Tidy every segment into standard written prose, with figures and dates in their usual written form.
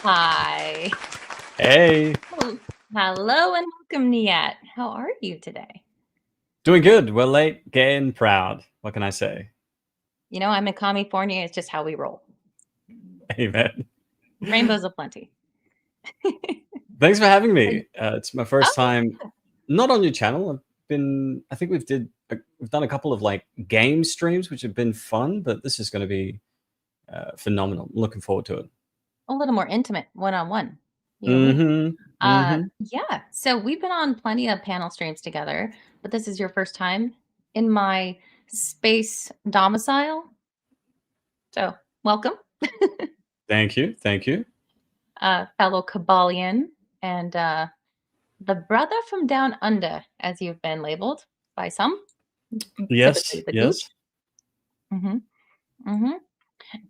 Hi. Hey, Oh, hello and welcome, NIYAT. How are you today? doing good. We're late, getting proud. What can I say? You know, I'm in California. It's just how we roll. Amen. Rainbows aplenty. Thanks for having me. It's my first Oh, time not on your channel. I think we've done a couple of like game streams, which have been fun, but this is going to be phenomenal. I'm looking forward to it. a little more intimate, one-on-one. You and me. Mm-hmm. Mm-hmm. Yeah. So we've been on plenty of panel streams together, but this is your first time in my space domicile. So welcome, Thank you. Thank you. fellow Kabbalion and the brother from down under, as you've been labeled by some, typically Yes. the Yes. gooch. Mm-hmm. Mm-hmm.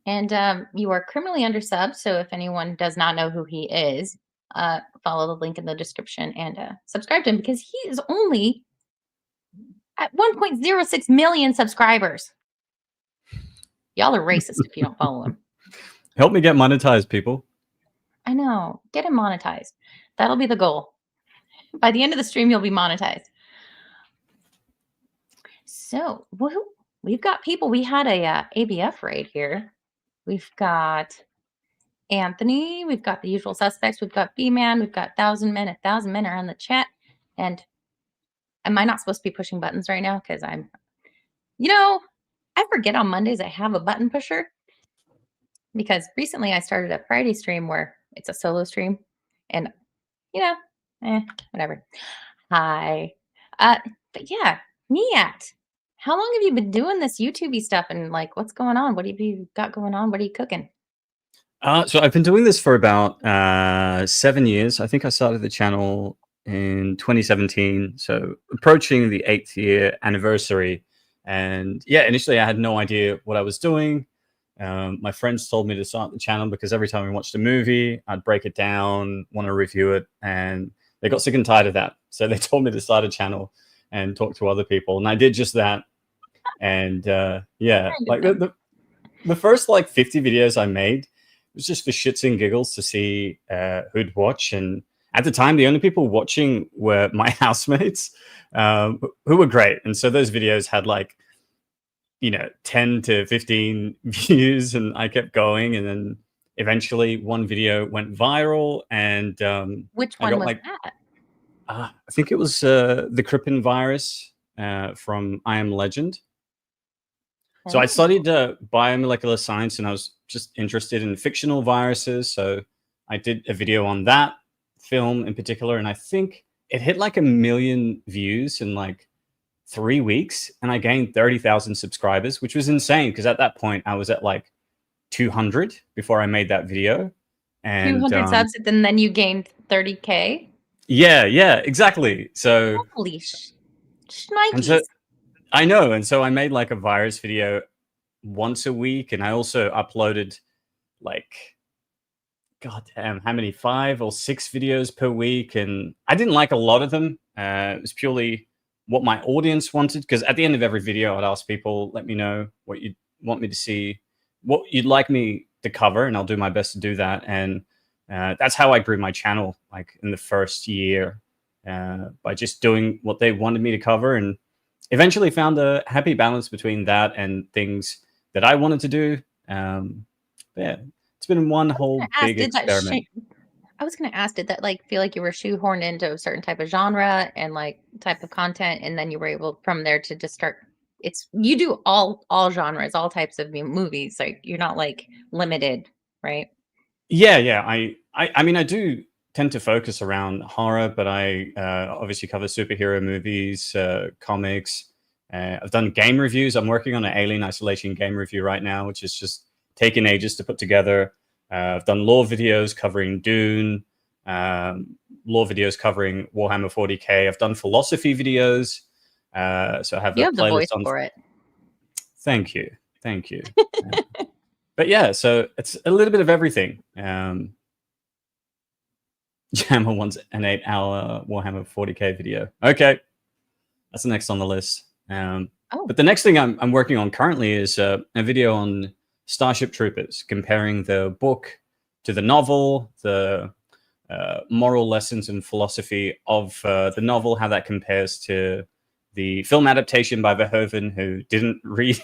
And you are criminally undersubbed. So if anyone does not know who he is, follow the link in the description and subscribe to him because he is only at 1.06 million subscribers. Y'all are racist if you don't follow him. Help me get monetized, people. I know. Get him monetized. That'll be the goal. By the end of the stream, you'll be monetized. So, woohoo. We've got people. We had a ABF raid here. We've got Anthony, we've got the usual suspects, we've got B-Man, we've got 1,000 men are in the chat. And am I not supposed to be pushing buttons right now? Because I forget on Mondays I have a button pusher. Because recently I started a Friday stream where it's a solo stream. And, whatever. Hi. But yeah, NIYAT. How long have you been doing this YouTube-y stuff and like what's going on? What have you got going on? What are you cooking? So I've been doing this for about 7 years. I think I started the channel in 2017, so approaching the 8th year anniversary. And yeah, initially I had no idea what I was doing. My friends told me to start the channel because every time we watched a movie, I'd break it down, want to review it, and they got sick and tired of that. So they told me to start a channel and talk to other people, and I did just that. And yeah, like the first like 50 videos I made was just for shits and giggles to see who'd watch. And at the time, the only people watching were my housemates, who were great. And so those videos had like, 10 to 15 views, and I kept going. And then eventually one video went viral, and Which I one got was like, that? I think it was the Crippen virus from I Am Legend. So I Oh. studied biomolecular science, and I was just interested in fictional viruses. So I did a video on that film in particular, and I think it hit like 1 million views in like 3 weeks, and I gained 30,000 subscribers, which was insane because at that point I was at like 200 before I made that video. And 200 subs, and then you gained 30K? yeah, exactly. So Holy and so shnikes. I know, and so I made like a virus video once a week, and I also uploaded like, god damn, how many, 5 or 6 videos per week. And I didn't like a lot of them. It was purely what my audience wanted, because at the end of every video I'd ask people, let me know what you want me to see, what you'd like me to cover, and I'll do my best to do that. And that's how I grew my channel, like in the first year, by just doing what they wanted me to cover, and eventually found a happy balance between that and things that I wanted to do. Yeah, it's been one whole Ask, big experiment. I was gonna ask, did that like feel like you were shoehorned into a certain type of genre and like type of content, and then you were able from there to just start? You do all genres, all types of movies. Like you're not like limited, right? Yeah. I mean, I do tend to focus around horror, but I obviously cover superhero movies, comics. I've done game reviews. I'm working on an Alien Isolation game review right now, which is just taking ages to put together. I've done lore videos covering Dune, lore videos covering Warhammer 40K. I've done philosophy videos. So I have You a have the voice playlist on. for it. Thank you. But yeah, so it's a little bit of everything. Jammer wants an 8-hour Warhammer 40K video. Okay, that's the next on the list. Oh, But the next thing I'm working on currently is a video on Starship Troopers, comparing the book to the novel, the moral lessons and philosophy of the novel, how that compares to the film adaptation by Verhoeven, who didn't read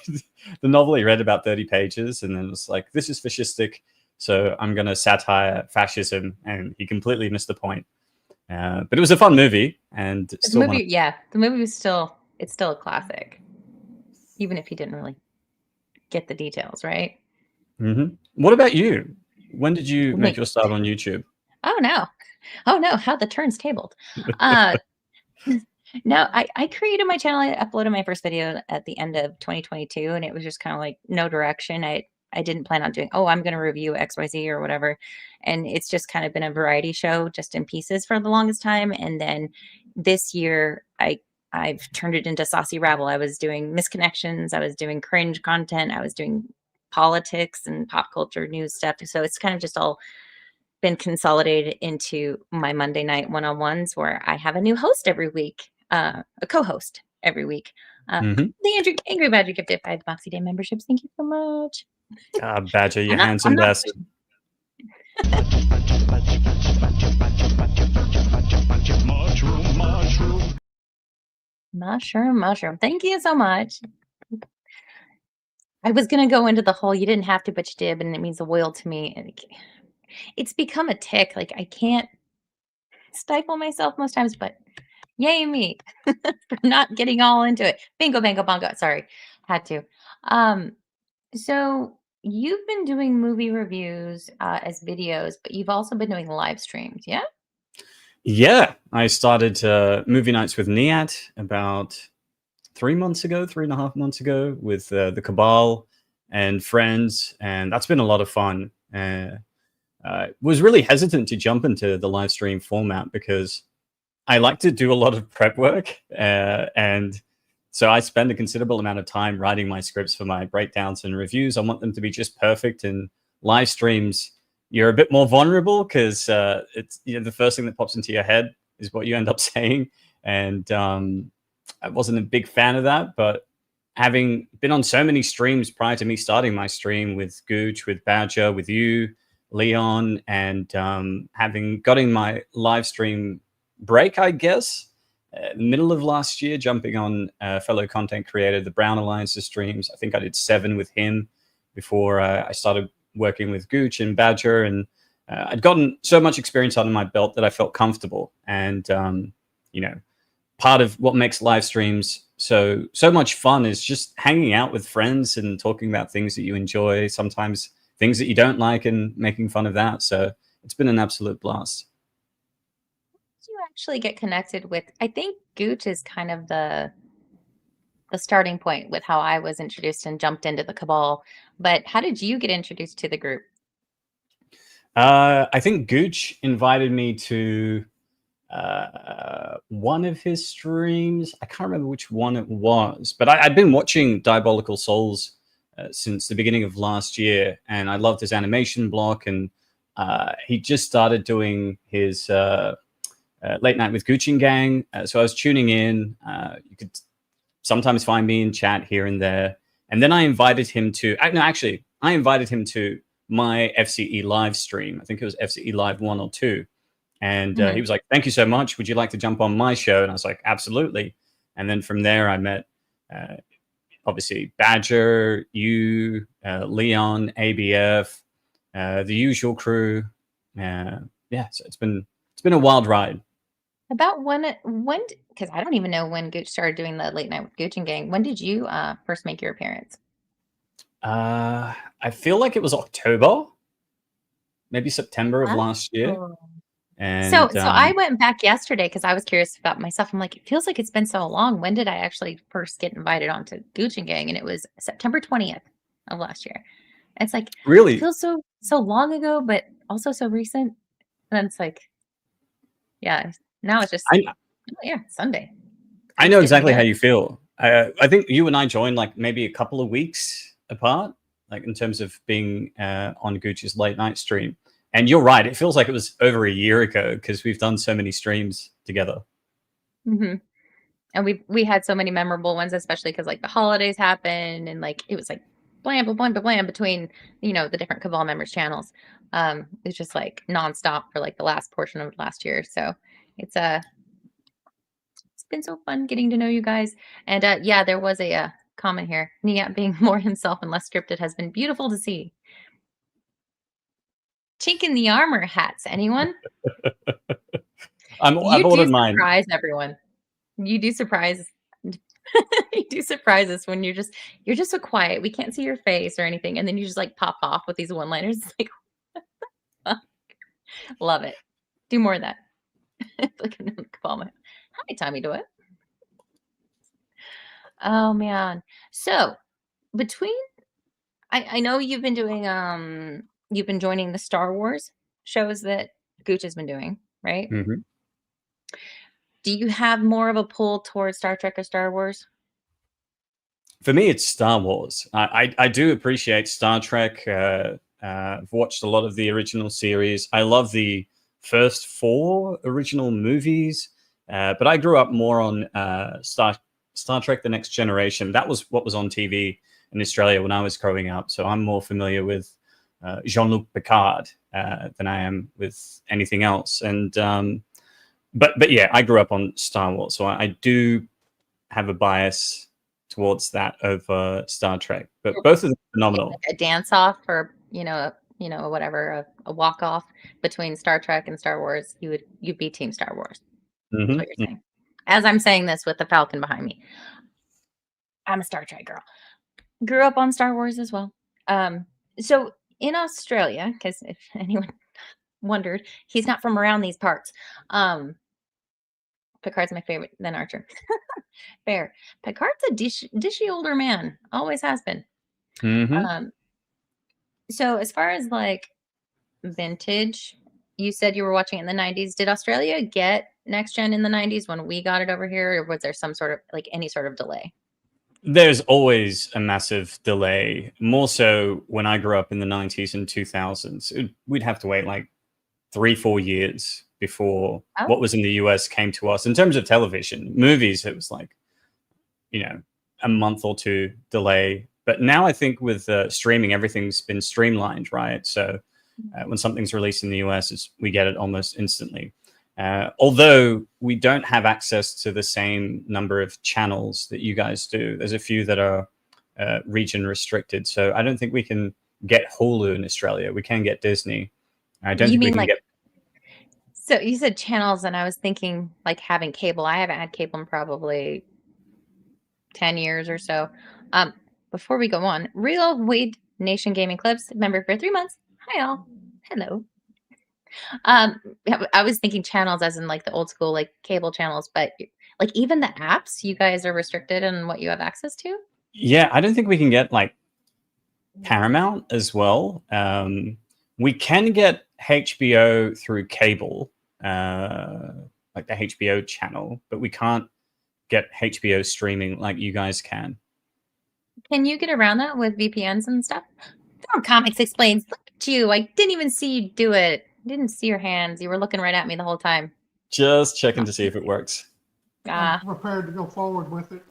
the novel. He read about 30 pages and then was like, this is fascistic, so I'm going to satire fascism. And he completely missed the point. But it was a fun movie, and The still one. movie, yeah, the movie was it's still a classic, even if you didn't really get the details, right? Mm-hmm. What about you? When did you make Me. your start on YouTube? Oh no. Oh no, how the turns tabled. Uh no, I created my channel. I uploaded my first video at the end of 2022 and it was just kind of like no direction. I didn't plan on doing, oh, I'm going to review XYZ or whatever. And it's just kind of been a variety show just in pieces for the longest time. And then this year I've turned it into Saucy Rabble. I was doing misconnections, I was doing cringe content, I was doing politics and pop culture news stuff. So it's kind of just all been consolidated into my Monday night one-on-ones where I have a new host every week, a co-host every week. Mm-hmm. The Angry Badger gifted 5 Boxy Day memberships. Thank you so much. Badger, your I'm handsome not bastard. mushroom. Thank you so much. I was gonna go into the whole you didn't have to, but you did, and it means the world to me. And it's become a tick. Like I can't stifle myself most times, but yay me for not getting all into it. Bingo, bango, bongo. Sorry, had to. Um, so you've been doing movie reviews as videos, but you've also been doing live streams, yeah? Yeah, I started movie nights with NIYAT about 3 months ago, 3.5 months ago, with the Cabal and friends, and that's been a lot of fun. Was really hesitant to jump into the live stream format because I like to do a lot of prep work, and so I spend a considerable amount of time writing my scripts for my breakdowns and reviews. I want them to be just perfect. And live streams, you're a bit more vulnerable because it's the first thing that pops into your head is what you end up saying. And I wasn't a big fan of that, but having been on so many streams prior to me starting my stream with Gooch, with Badger, with you, Leon, and having gotten my live stream break, I guess, middle of last year, jumping on fellow content creator, the Brown Alliance's streams. I think I did 7 with him before I started working with Gooch and Badger. And I'd gotten so much experience under my belt that I felt comfortable. And, part of what makes live streams so much fun is just hanging out with friends and talking about things that you enjoy, sometimes things that you don't like, and making fun of that. So it's been an absolute blast. Did you actually get connected with? I think Gooch is kind of the starting point with how I was introduced and jumped into the Cabal. But how did you get introduced to the group? I think Gooch invited me to one of his streams. I can't remember which one it was, but I'd been watching Diabolical Souls since the beginning of last year, and I loved his animation block. And he just started doing his late night with Gucci Gang. So I was tuning in. You could sometimes find me in chat here and there. And then I invited him to, no, actually, I invited him to my FCE live stream. I think it was FCE Live 1 or 2. And he was like, thank you so much. Would you like to jump on my show? And I was like, absolutely. And then from there, I met, obviously, Badger, you, Leon, ABF, the usual crew. Yeah, so it's been a wild ride. About when because I don't even know when Gooch started doing the late night with Gooch and Gang. When did you first make your appearance? I feel like it was October, maybe September of last year. Oh. So And I went back yesterday because I was curious about myself. I'm like, it feels like it's been so long. When did I actually first get invited onto Gooch and Gang? And it was September 20th of last year. And it's like it really, feels so long ago, but also so recent. And then it's like, yeah, now it's just I, oh, yeah, Sunday. I Group's know getting exactly how together. you feel. I think you and I joined like maybe a couple of weeks apart, like in terms of being on Gucci's late night stream. And you're right; it feels like it was over a year ago because we've done so many streams together. Hmm. And we had so many memorable ones, especially because like the holidays happened and like it was like blam, blam, blam, blam, blam between, the different Cabal members' channels. It's just like nonstop for like the last portion of last year. So it's it's been so fun getting to know you guys. And yeah, there was a comment here. NIYAT being more himself and less scripted has been beautiful to see. Chink in the armor hats, anyone? I've You do ordered mine. surprise everyone. You do surprise you do surprise us when you're just so quiet. We can't see your face or anything, and then you just like pop off with these one-liners. It's like love it. Do more of that. Like a comment. Hi, Tommy Do It. Oh man. So between I know you've been doing you've been joining the Star Wars shows that Gooch has been doing, right? Mhm. Do you have more of a pull towards Star Trek or Star Wars? For me, it's Star Wars. I do appreciate Star Trek. I've watched a lot of the original series. I love the first 4 original movies, but I grew up more on Star Trek: The Next Generation. That was what was on TV in Australia when I was growing up. So I'm more familiar with Jean-Luc Picard than I am with anything else. And but yeah, I grew up on Star Wars, so I do have a bias towards that over Star Trek. But both of them are phenomenal. Like a dance off, or whatever, a walk off between Star Trek and Star Wars, you'd be Team Star Wars. Is what you're saying. As I'm saying this with the Falcon behind me, I'm a Star Trek girl. Grew up on Star Wars as well. So in Australia, because if anyone wondered, he's not from around these parts. Picard's my favorite, then Archer. Fair. Picard's a dishy older man. Always has been. Um, so as far as like vintage, you said you were watching it in the 90s. Did Australia get Next Gen in the 90s when we got it over here, or was there some sort of like any sort of delay? There's always a massive delay. More so when I grew up in the 90s and 2000s. We'd have to wait like 3-4 years before what was in the US came to us. In terms of television, movies, it was like, a month or 2 delay. But now I think with streaming, everything's been streamlined, right? So when something's released in the US, we get it almost instantly. Although we don't have access to the same number of channels that you guys do. There's a few that are region restricted. So I don't think we can get Hulu in Australia. We can get Disney. I don't think we can get... So you said channels, and I was thinking like having cable. I haven't had cable in probably 10 years or so. Before we go on, Real Wade Nation Gaming Clips, member for 3 months. Hi all. Hello. I was thinking channels as in like the old school like cable channels, but like even the apps, you guys are restricted in what you have access to? Yeah, I don't think we can get like Paramount as well. We can get HBO through cable, like the HBO channel, but we can't get HBO streaming like you guys can. Can you get around that with VPNs and stuff? Film Comics explains. Look at you. I didn't even see you do it. I didn't see your hands. You were looking right at me the whole time. Just checking to see if it works. I'm prepared to go forward with it.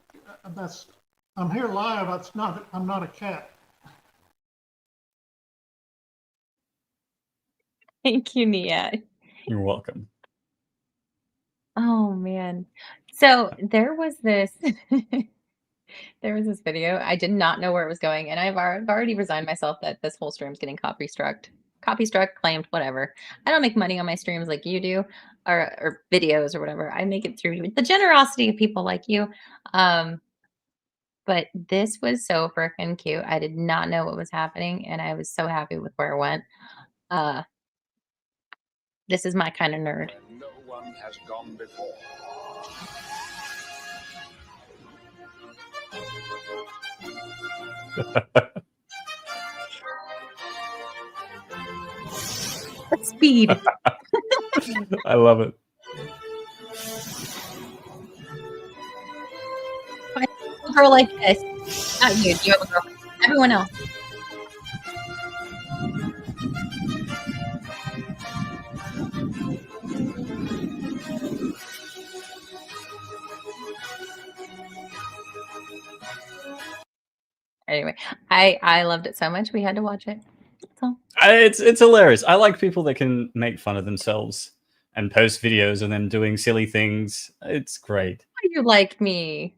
I'm here live. I'm not a cat. Thank you, Nia. You're welcome. Oh man. So there was this video. I did not know where it was going, and I've already resigned myself that this whole stream is getting copy struck, claimed, whatever. I don't make money on my streams like you do, or videos or whatever. I make it through the generosity of people like you. But this was so freaking cute. I did not know what was happening, and I was so happy with where it went. This is my kind of nerd. No one has gone before. Speed. I love it. A girl like this. Not you. You have a girl. Everyone else. Anyway, I loved it so much we had to watch it. So It's hilarious. I like people that can make fun of themselves and post videos of them doing silly things. It's great. why you like me?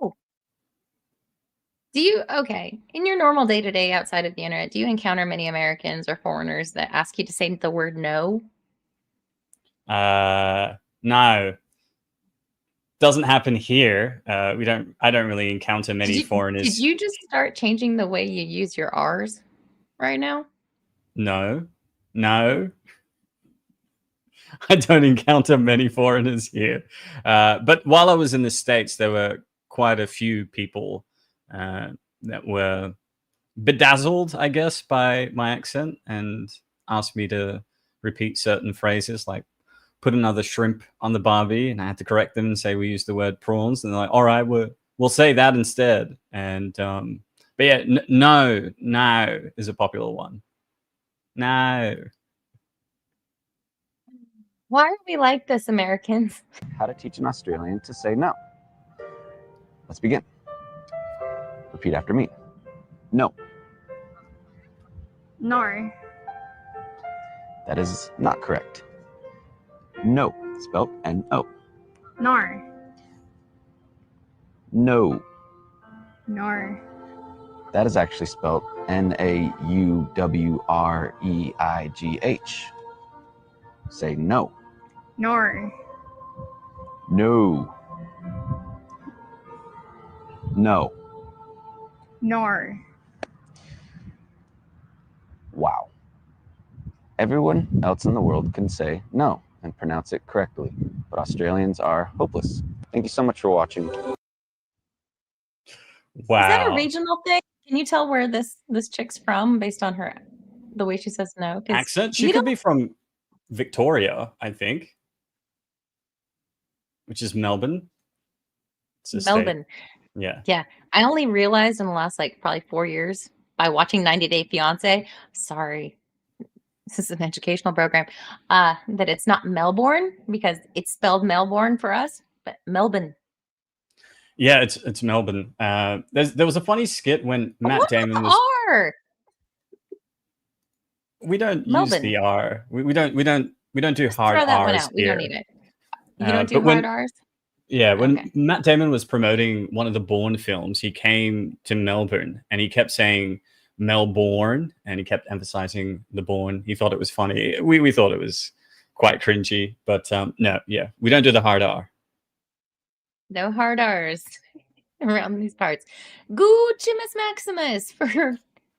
Oh, do you okay? In your normal day to day outside of the internet, do you encounter many Americans or foreigners that ask you to say the word no? No, doesn't happen here. I don't really encounter many Did foreigners. you just start changing the way you use your R's right now? No. I don't encounter many foreigners here. But while I was in the States, there were quite a few people that were bedazzled, I guess, by my accent and asked me to repeat certain phrases like put another shrimp on the barbie, and I had to correct them and say we use the word prawns, and they're like, all right, we'll say that instead. And but yeah, no is a popular one. No. Why are we like this, Americans? How to teach an Australian to say no. Let's begin. Repeat after me. No. No. That is not correct. No, spelled N-O. No. No. No. That is actually spelled N-A-U-W-R-E-I-G-H. Say no. No. No. No. No. Wow. Everyone else in the world can say no and pronounce it correctly, but Australians are hopeless. Thank you so much for watching. Wow. Is that a regional thing? Can you tell where this chick's from based on the way she says no? Accent? She could be from Victoria, I think, which is Melbourne. It's a Melbourne. State. Yeah. Yeah. I only realized in the last probably 4 years by watching 90 Day Fiance. Sorry, this is an educational program. That it's not Melbourne because it's spelled Melbourne for us, but Melbourne. Yeah, it's Melbourne. There was a funny skit when Matt Damon was. R? We don't Melbourne. use the R. We don't do Just hard throw that R's one out. We here. don't need it. You don't do but when- hard R's? Yeah, when Okay. Matt Damon was promoting one of the Bourne films, he came to Melbourne and he kept saying Melbourne and he kept emphasizing the Bourne. He thought it was funny. We thought it was quite cringy, but no, yeah, we don't do the hard R. No hard R's around these parts. Gucci Miss Maximus for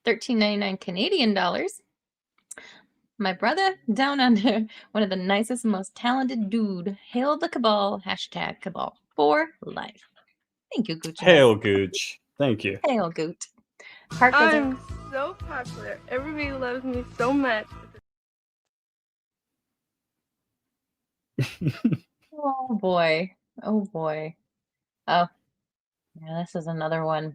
$13.99 Canadian dollars. My brother down under, one of the nicest, most talented dude. Hail the cabal. Hashtag cabal for life. Thank you, Gucci. Hail Gooch. Thank you. Hail Goot. Park goes I'm so popular. Everybody loves me so much. Oh boy. Oh boy. Oh. Yeah, this is another one.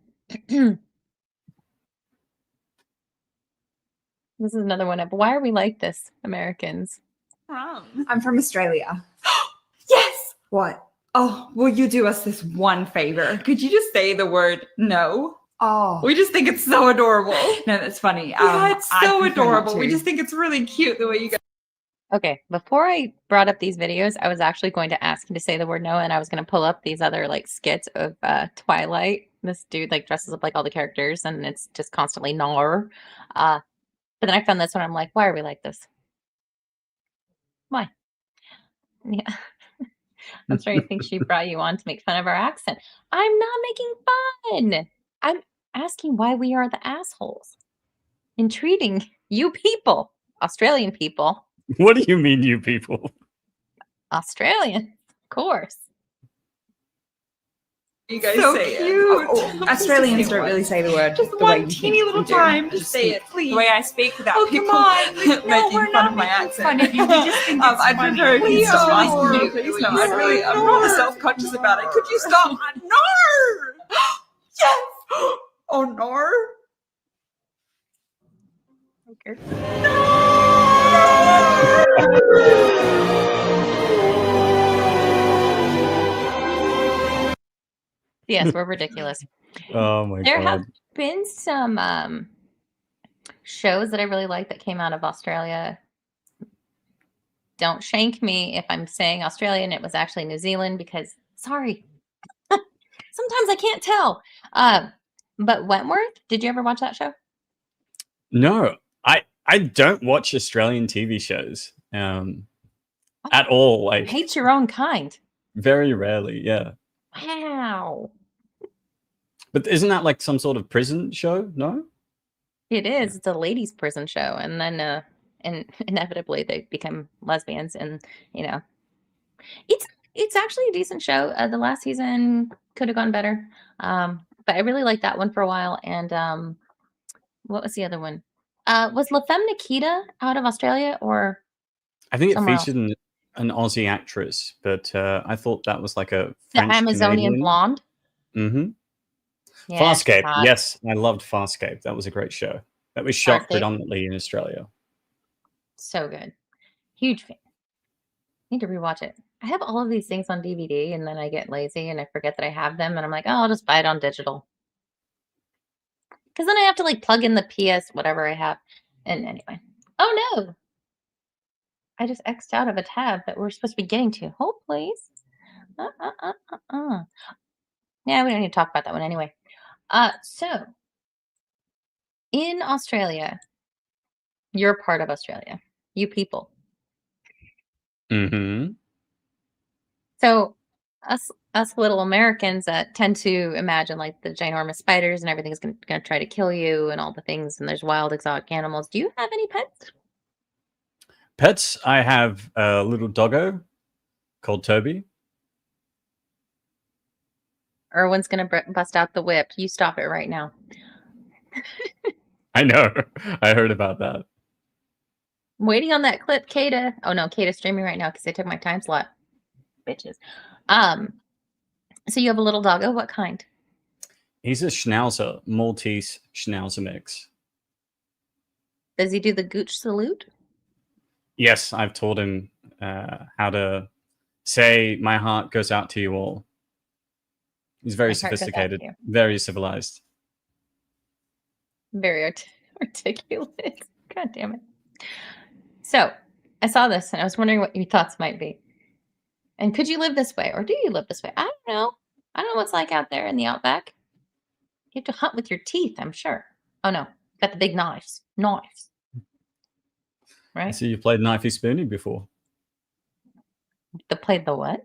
This is another one. Why are we like this, Americans? I'm from Australia. Yes! What? Oh, will you do us this one favor? Could you just say the word no? Oh, We just think it's so adorable. no, that's funny. Yeah, it's I so prefer not adorable. We to. just think it's really cute the way you guys. Okay, before I brought up these videos, I was actually going to ask you to say the word no, and I was going to pull up these other skits of Twilight. This dude dresses up like all the characters, and it's just constantly nar. But then I found this one. I'm like, why are we like this? Why? Yeah. I'm sorry. I think she brought you on to make fun of our accent. I'm not making fun. I'm asking why we are the assholes in treating you people, Australian people. What do you mean, you people? Australian, of course. You guys So say cute. it. Oh, Australians don't really say the word. Just the way one you teeny think little we do. time. We Just say it, speak please. The way I speak without Oh, people come on. making No, we're fun not of my making accent. fun of you. We just think it's I'd funny. prefer if Please you stop don't. asking me. Please Please don't. I'm not self-conscious about it. Could you stop? No! Yes! Oh, no! Okay. Yes, we're ridiculous. Oh my There have god. been some shows that I really like that came out of Australia. Don't shank me if I'm saying Australia and it was actually New Zealand because, sorry, sometimes I can't tell. But Wentworth, did you ever watch that show? No, I don't watch Australian TV shows at all. Like Hate your own kind. very rarely. Yeah. Wow. But isn't that like some sort of prison show? No? It is. It's a ladies' prison show, and then and inevitably they become lesbians, and you know, it's actually a decent show. The last season could have gone better, but I really liked that one for a while. And what was the other one? Was La Femme Nikita out of Australia or I think it somewhere else? featured an Aussie actress, but I thought that was like a The French Amazonian Canadian. blonde. Mm-hmm. Yeah, Farscape. hot. Yes, I loved Farscape. That was a great show. That was shot Farscape. predominantly in Australia. So good. Huge fan. Need to rewatch it. I have all of these things on DVD, and then I get lazy and I forget that I have them, and I'm like, oh, I'll just buy it on digital. Because then I have to like plug in the PS whatever I have. And anyway, oh no, I just X'd out of a tab that we're supposed to be getting to. Hold please. Yeah, we don't need to talk about that one anyway. So in Australia, you're part of Australia. You people. Mm-hmm. So us little Americans tend to imagine like the ginormous spiders and everything's going to try to kill you and all the things, and there's wild exotic animals. Do you have any pets? Pets, I have a little doggo called Toby. Erwin's going to bust out the whip. You stop it right now. I know. I heard about that. I'm waiting on that clip, Kata. Oh no, Kata's streaming right now because they took my time slot. Bitches. So you have a little doggo. What kind? He's a Schnauzer, Maltese Schnauzer mix. Does he do the gooch salute? Yes, I've taught him how to say "My heart goes out to you all." He's very My heart goes out to sophisticated, you. very civilized. Very articulate. God damn it. So I saw this and I was wondering what your thoughts might be. And could you live this way, or do you live this way? I don't know. I don't know what's like out there in the outback. You have to hunt with your teeth, I'm sure. Oh no, got the big knives. Knives. I Right? see you played Knifey Spoony before. Played the what?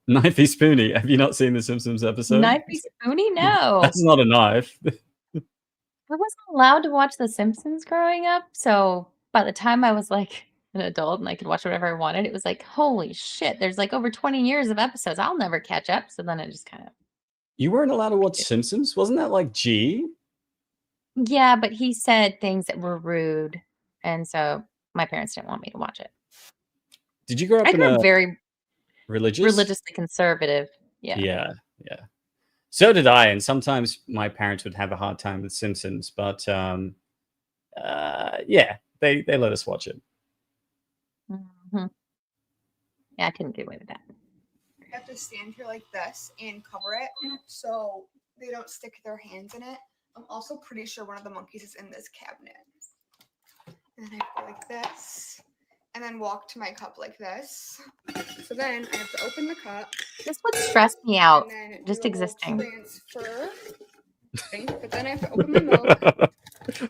Knifey Spoony. Have you not seen the Simpsons episode? Knifey spoony? No. That's not a knife. I wasn't allowed to watch The Simpsons growing up, so by the time I was like an adult and I could watch whatever I wanted, it was like, holy shit, there's like over 20 years of episodes. I'll never catch up. So then I just kind of. You weren't allowed to watch Simpsons? Wasn't that like G? Yeah, but he said things that were rude. And so my parents didn't want me to watch it. Did you grow up I in grew a up very religious? religiously conservative. Yeah. Yeah. So did I, and sometimes my parents would have a hard time with Simpsons, but yeah, they let us watch it. Mhm. Yeah, I couldn't get away with that. You have to stand here like this and cover it so they don't stick their hands in it. I'm also pretty sure one of the monkeys is in this cabinet. And then I go like this, and then walk to my cup like this. So then I have to open the cup. This would stress me out, and then just do a little existing. Transfer thing, but then I have to open my milk.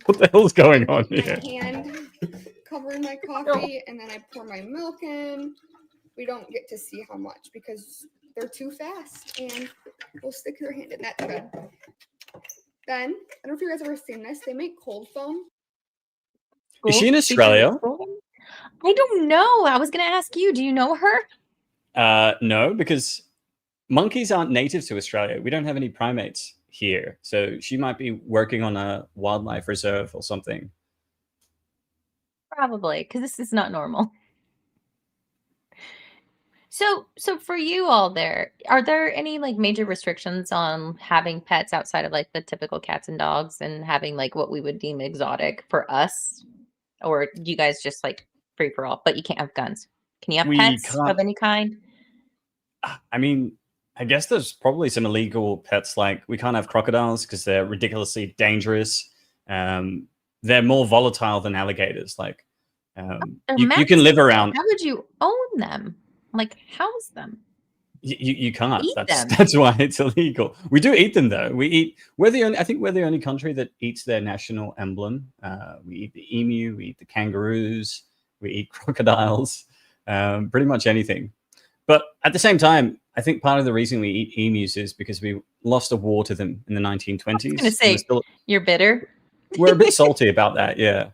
What the hell's going on My here? hand covering my coffee, and then I pour my milk in. We don't get to see how much because they're too fast and they'll stick their hand in. That's good. Then, I don't know if you guys ever seen this. They make cold foam. Is she in Australia? I don't know. I was going to ask you. Do you know her? No, because monkeys aren't native to Australia. We don't have any primates here. So she might be working on a wildlife reserve or something. Probably, because this is not normal. So for you all there, are there any like major restrictions on having pets outside of like the typical cats and dogs and having like what we would deem exotic for us? Or do you guys just like free for all, but you can't have guns? Can you have We pets can't- of any kind? I mean, I guess there's probably some illegal pets, like we can't have crocodiles because they're ridiculously dangerous. They're more volatile than alligators. Like They're you can live massive, though. around. How would you own them? Like house them? You can't. Eat them. That's why it's illegal. We do eat them though. We're the only. I think we're the only country that eats their national emblem. We eat the emu. We eat the kangaroos. We eat crocodiles. Pretty much anything. But at the same time, I think part of the reason we eat emus is because we lost a war to them in the 1920s. I was going to say, you're bitter. We're a bit salty about that, yeah.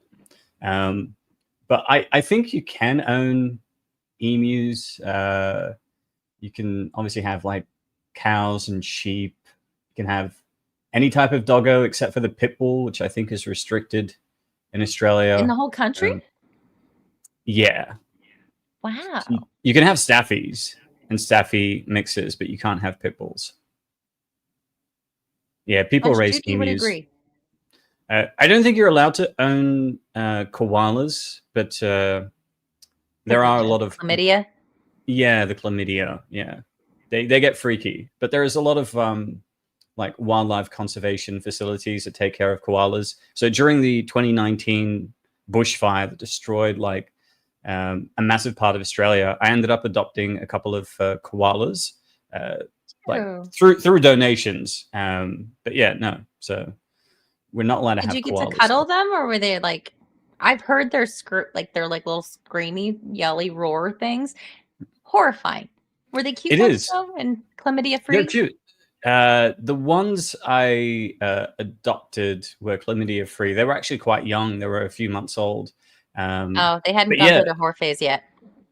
But I think you can own emus. You can obviously have like cows and sheep. You can have any type of doggo except for the pit bull, which I think is restricted in Australia. In the whole country? Yeah. Wow. So you can have staffies and staffy mixes, but you can't have pit bulls. Yeah, people raise Juki would emus. agree. I don't think you're allowed to own koalas, but there are a lot of chlamydia. Yeah, the chlamydia. Yeah, they get freaky, but there is a lot of like wildlife conservation facilities that take care of koalas. So during the 2019 bushfire that destroyed like a massive part of Australia, I ended up adopting a couple of koalas, like through donations. But yeah, no. So we're not allowed to have koalas. Did you get to cuddle them, or were they like? I've heard they're they're like little screamy, yelly roar things. Horrifying. Were they cute? It is. Though, and chlamydia free? They're cute. The ones I adopted were chlamydia free. They were actually quite young. They were a few months old. They hadn't gone through the whore phase yet.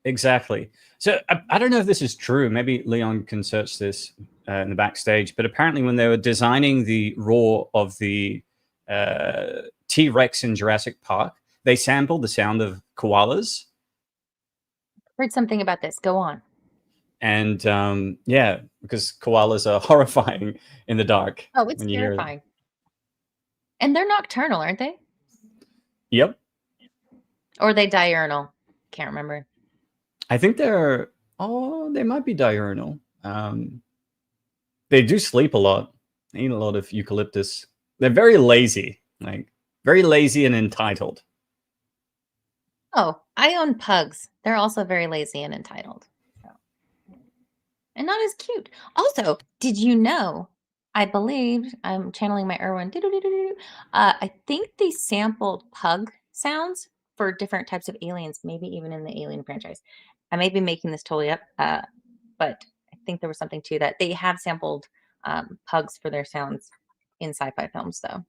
Exactly. So I don't know if this is true. Maybe Leon can search this in the backstage. But apparently when they were designing the roar of the T-Rex in Jurassic Park, they sampled the sound of koalas. Heard something about this. Go on. And yeah, because koalas are horrifying in the dark. Oh, it's terrifying. And they're nocturnal, aren't they? Yep. Or are they diurnal? Can't remember. I think they might be diurnal. They do sleep a lot. They eat a lot of eucalyptus. They're very lazy, like very lazy and entitled. Oh, I own pugs. They're also very lazy and entitled. So. And not as cute. Also, did you know, I believe, I'm channeling my Erwin, I think they sampled pug sounds for different types of aliens, maybe even in the Alien franchise. I may be making this totally up, but I think there was something to that. They have sampled pugs for their sounds in sci-fi films, though.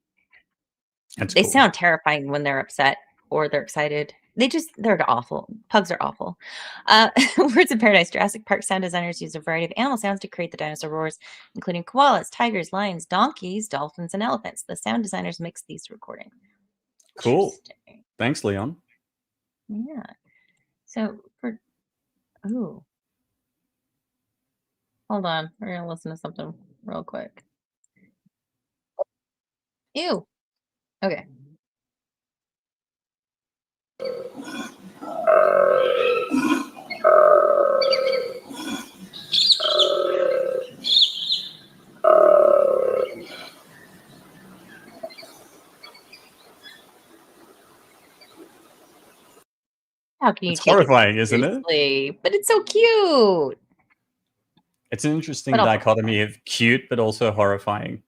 They sound terrifying when they're upset or they're excited. They're awful. Pugs are awful. Words of Paradise. Jurassic Park sound designers used a variety of animal sounds to create the dinosaur roars, including koalas, tigers, lions, donkeys, dolphins, and elephants. The sound designers mixed these recordings. Cool. Thanks, Leon. Yeah. So hold on. We're gonna listen to something real quick. Ew. Okay. How can you it's take horrifying, it isn't it? But it's so cute. It's an interesting dichotomy of cute but also horrifying.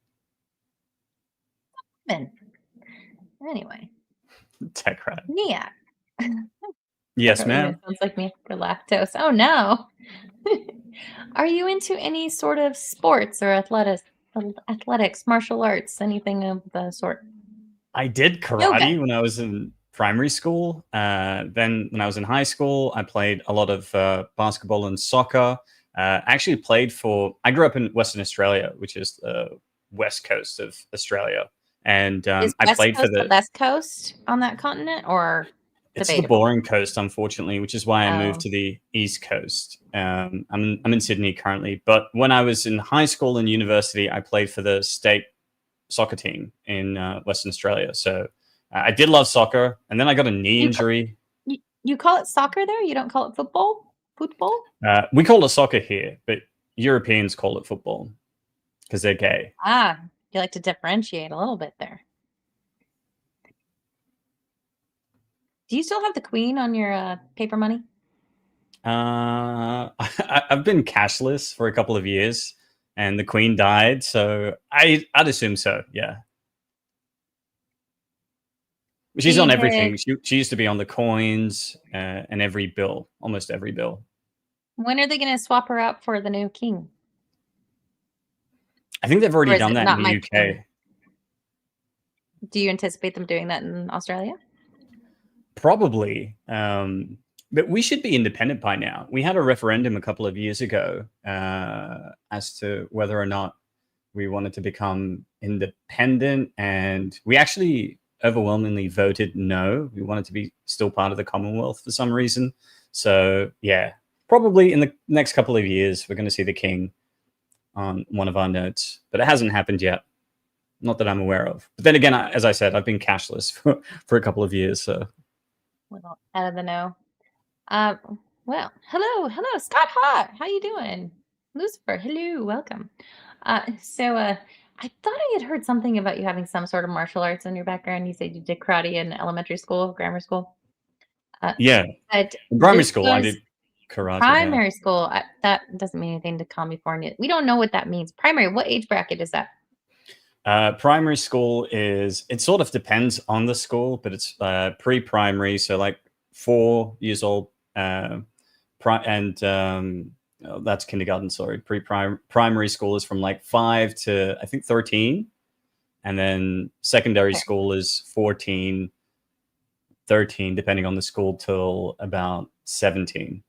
Anyway. Tech rat. NIYAT. Yes, ma'am. Sounds like me for lactose. Oh no. Are you into any sort of sports or athletics, martial arts, anything of the sort? I did karate when I was in primary school. Then when I was in high school, I played a lot of basketball and soccer. Actually I grew up in Western Australia, which is the west coast of Australia. And I played for the West Coast on that continent, or it's the boring coast, unfortunately, which is why I moved to the East Coast. I'm in Sydney currently, but when I was in high school and university, I played for the state soccer team in Western Australia. So I did love soccer, and then I got a knee injury. You call it soccer there? You don't call it football? Football? We call it soccer here, but Europeans call it football because they're gay. Ah, you like to differentiate a little bit there. Do you still have the queen on your paper money? I've been cashless for a couple of years, and the queen died, so I'd assume so. Yeah, she's Do on you everything. hit, She used to be on the coins and every bill, almost every bill. when are they going to swap her out for the new king? I think they've Or already is done it that in not the my UK. king? Do you anticipate them doing that in Australia? Probably. But we should be independent by now. We had a referendum a couple of years ago as to whether or not we wanted to become independent. And we actually overwhelmingly voted no. We wanted to be still part of the Commonwealth for some reason. So, yeah, probably in the next couple of years, we're going to see the king on one of our notes. But it hasn't happened yet. Not that I'm aware of. But then again, as I said, I've been cashless for a couple of years. So. Little out of the know. Uh, hello, Scott Hart. How you doing? Lucifer, hello, welcome. I thought I had heard something about you having some sort of martial arts in your background. You said you did karate in elementary school, grammar school. Yeah, But in primary this school, I was did karate there. primary school. That doesn't mean anything to California. We don't know what that means. Primary, what age bracket is that? Primary school it sort of depends on the school, but it's pre-primary, so like 4 years old, and that's kindergarten. Sorry, primary school is from like 5 to I think 13, and then secondary Okay. school is 14, 13, depending on the school, till about 17.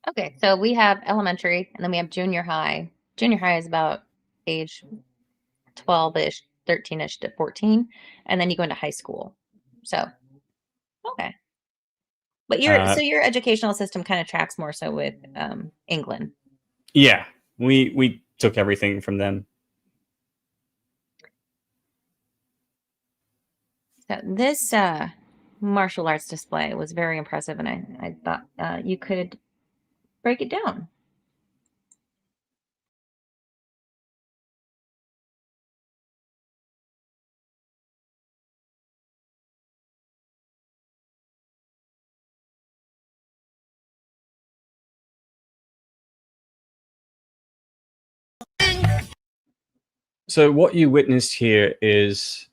Okay, so we have elementary, and then we have junior high. Junior high is about age 12-ish, 13-ish to 14, and then you go into high school. So, okay. But your educational system kind of tracks more so with England. Yeah, we took everything from them. So this martial arts display was very impressive, and I thought you could break it down. So what you witnessed here is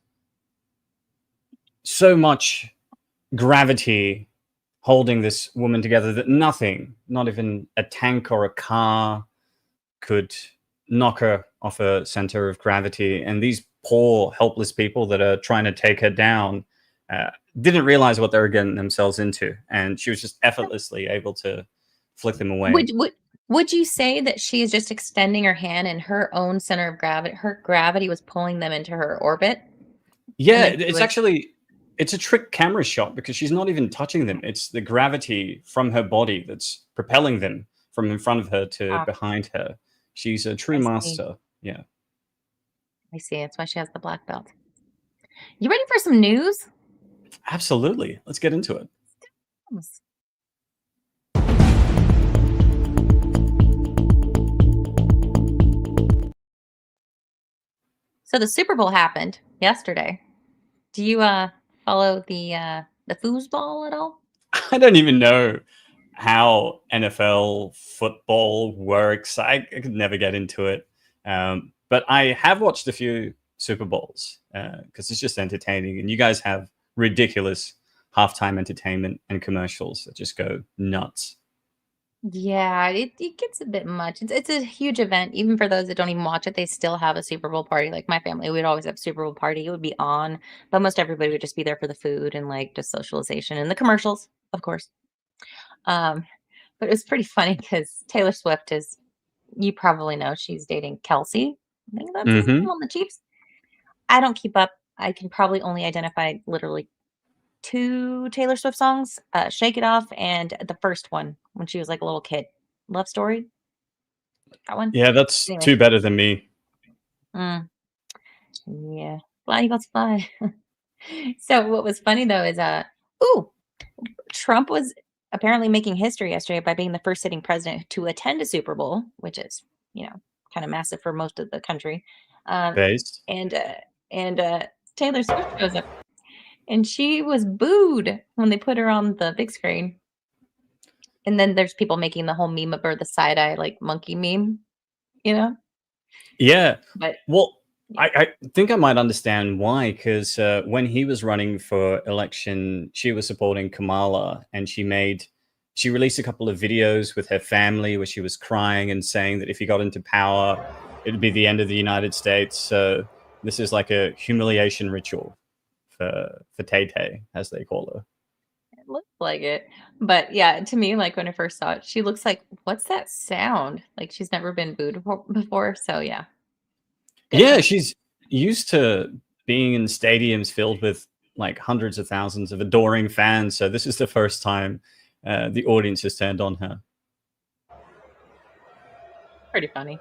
so much gravity holding this woman together that nothing, not even a tank or a car, could knock her off her center of gravity. And these poor, helpless people that are trying to take her down didn't realize what they were getting themselves into. And she was just effortlessly able to flick them away. Would you say that she is just extending her hand and her own center of gravity, her gravity was pulling them into her orbit? Yeah, And then she was- it's a trick camera shot because she's not even touching them. It's the gravity from her body that's propelling them from in front of her to behind her. She's a true I see. master. Yeah. I see. That's why she has the black belt. You ready for some news? Absolutely. Let's get into it. Yes. So the Super Bowl happened yesterday. Do you follow the foosball at all? I don't even know how NFL football works. I could never get into it. But I have watched a few Super Bowls because it's just entertaining. And you guys have ridiculous halftime entertainment and commercials that just go nuts. Yeah, it gets a bit much. It's a huge event. Even for those that don't even watch it, they still have a Super Bowl party. Like my family, we'd always have a Super Bowl party. It would be on, but most everybody would just be there for the food and like just socialization and the commercials, of course. But it was pretty funny because Taylor Swift is, you probably know, she's dating Kelsey. I think that's his name on the Chiefs. I don't keep up. I can probably only identify literally 2 Taylor Swift songs, Shake It Off and the first one when she was like a little kid. Love Story. That one. Yeah, that's Anyway. two better than me. Yeah. Fly Eagles fly. So what was funny though is Trump was apparently making history yesterday by being the first sitting president to attend a Super Bowl, which is, kind of massive for most of the country. Um, Based. and Taylor Swift shows up, and she was booed when they put her on the big screen. And then there's people making the whole meme of her, the side eye like monkey meme, you know. Yeah. But Well, I think I might understand why, because when he was running for election, she was supporting Kamala, and she released a couple of videos with her family where she was crying and saying that if he got into power, it'd be the end of the United States. So this is like a humiliation ritual for Tay Tay, as they call her. it looks like it. But yeah, to me, like when I first saw it, she looks like, what's that sound? Like she's never been booed before. So yeah. Good Yeah, for- she's used to being in stadiums filled with like hundreds of thousands of adoring fans. So this is the first time the audience has turned on her. Pretty funny.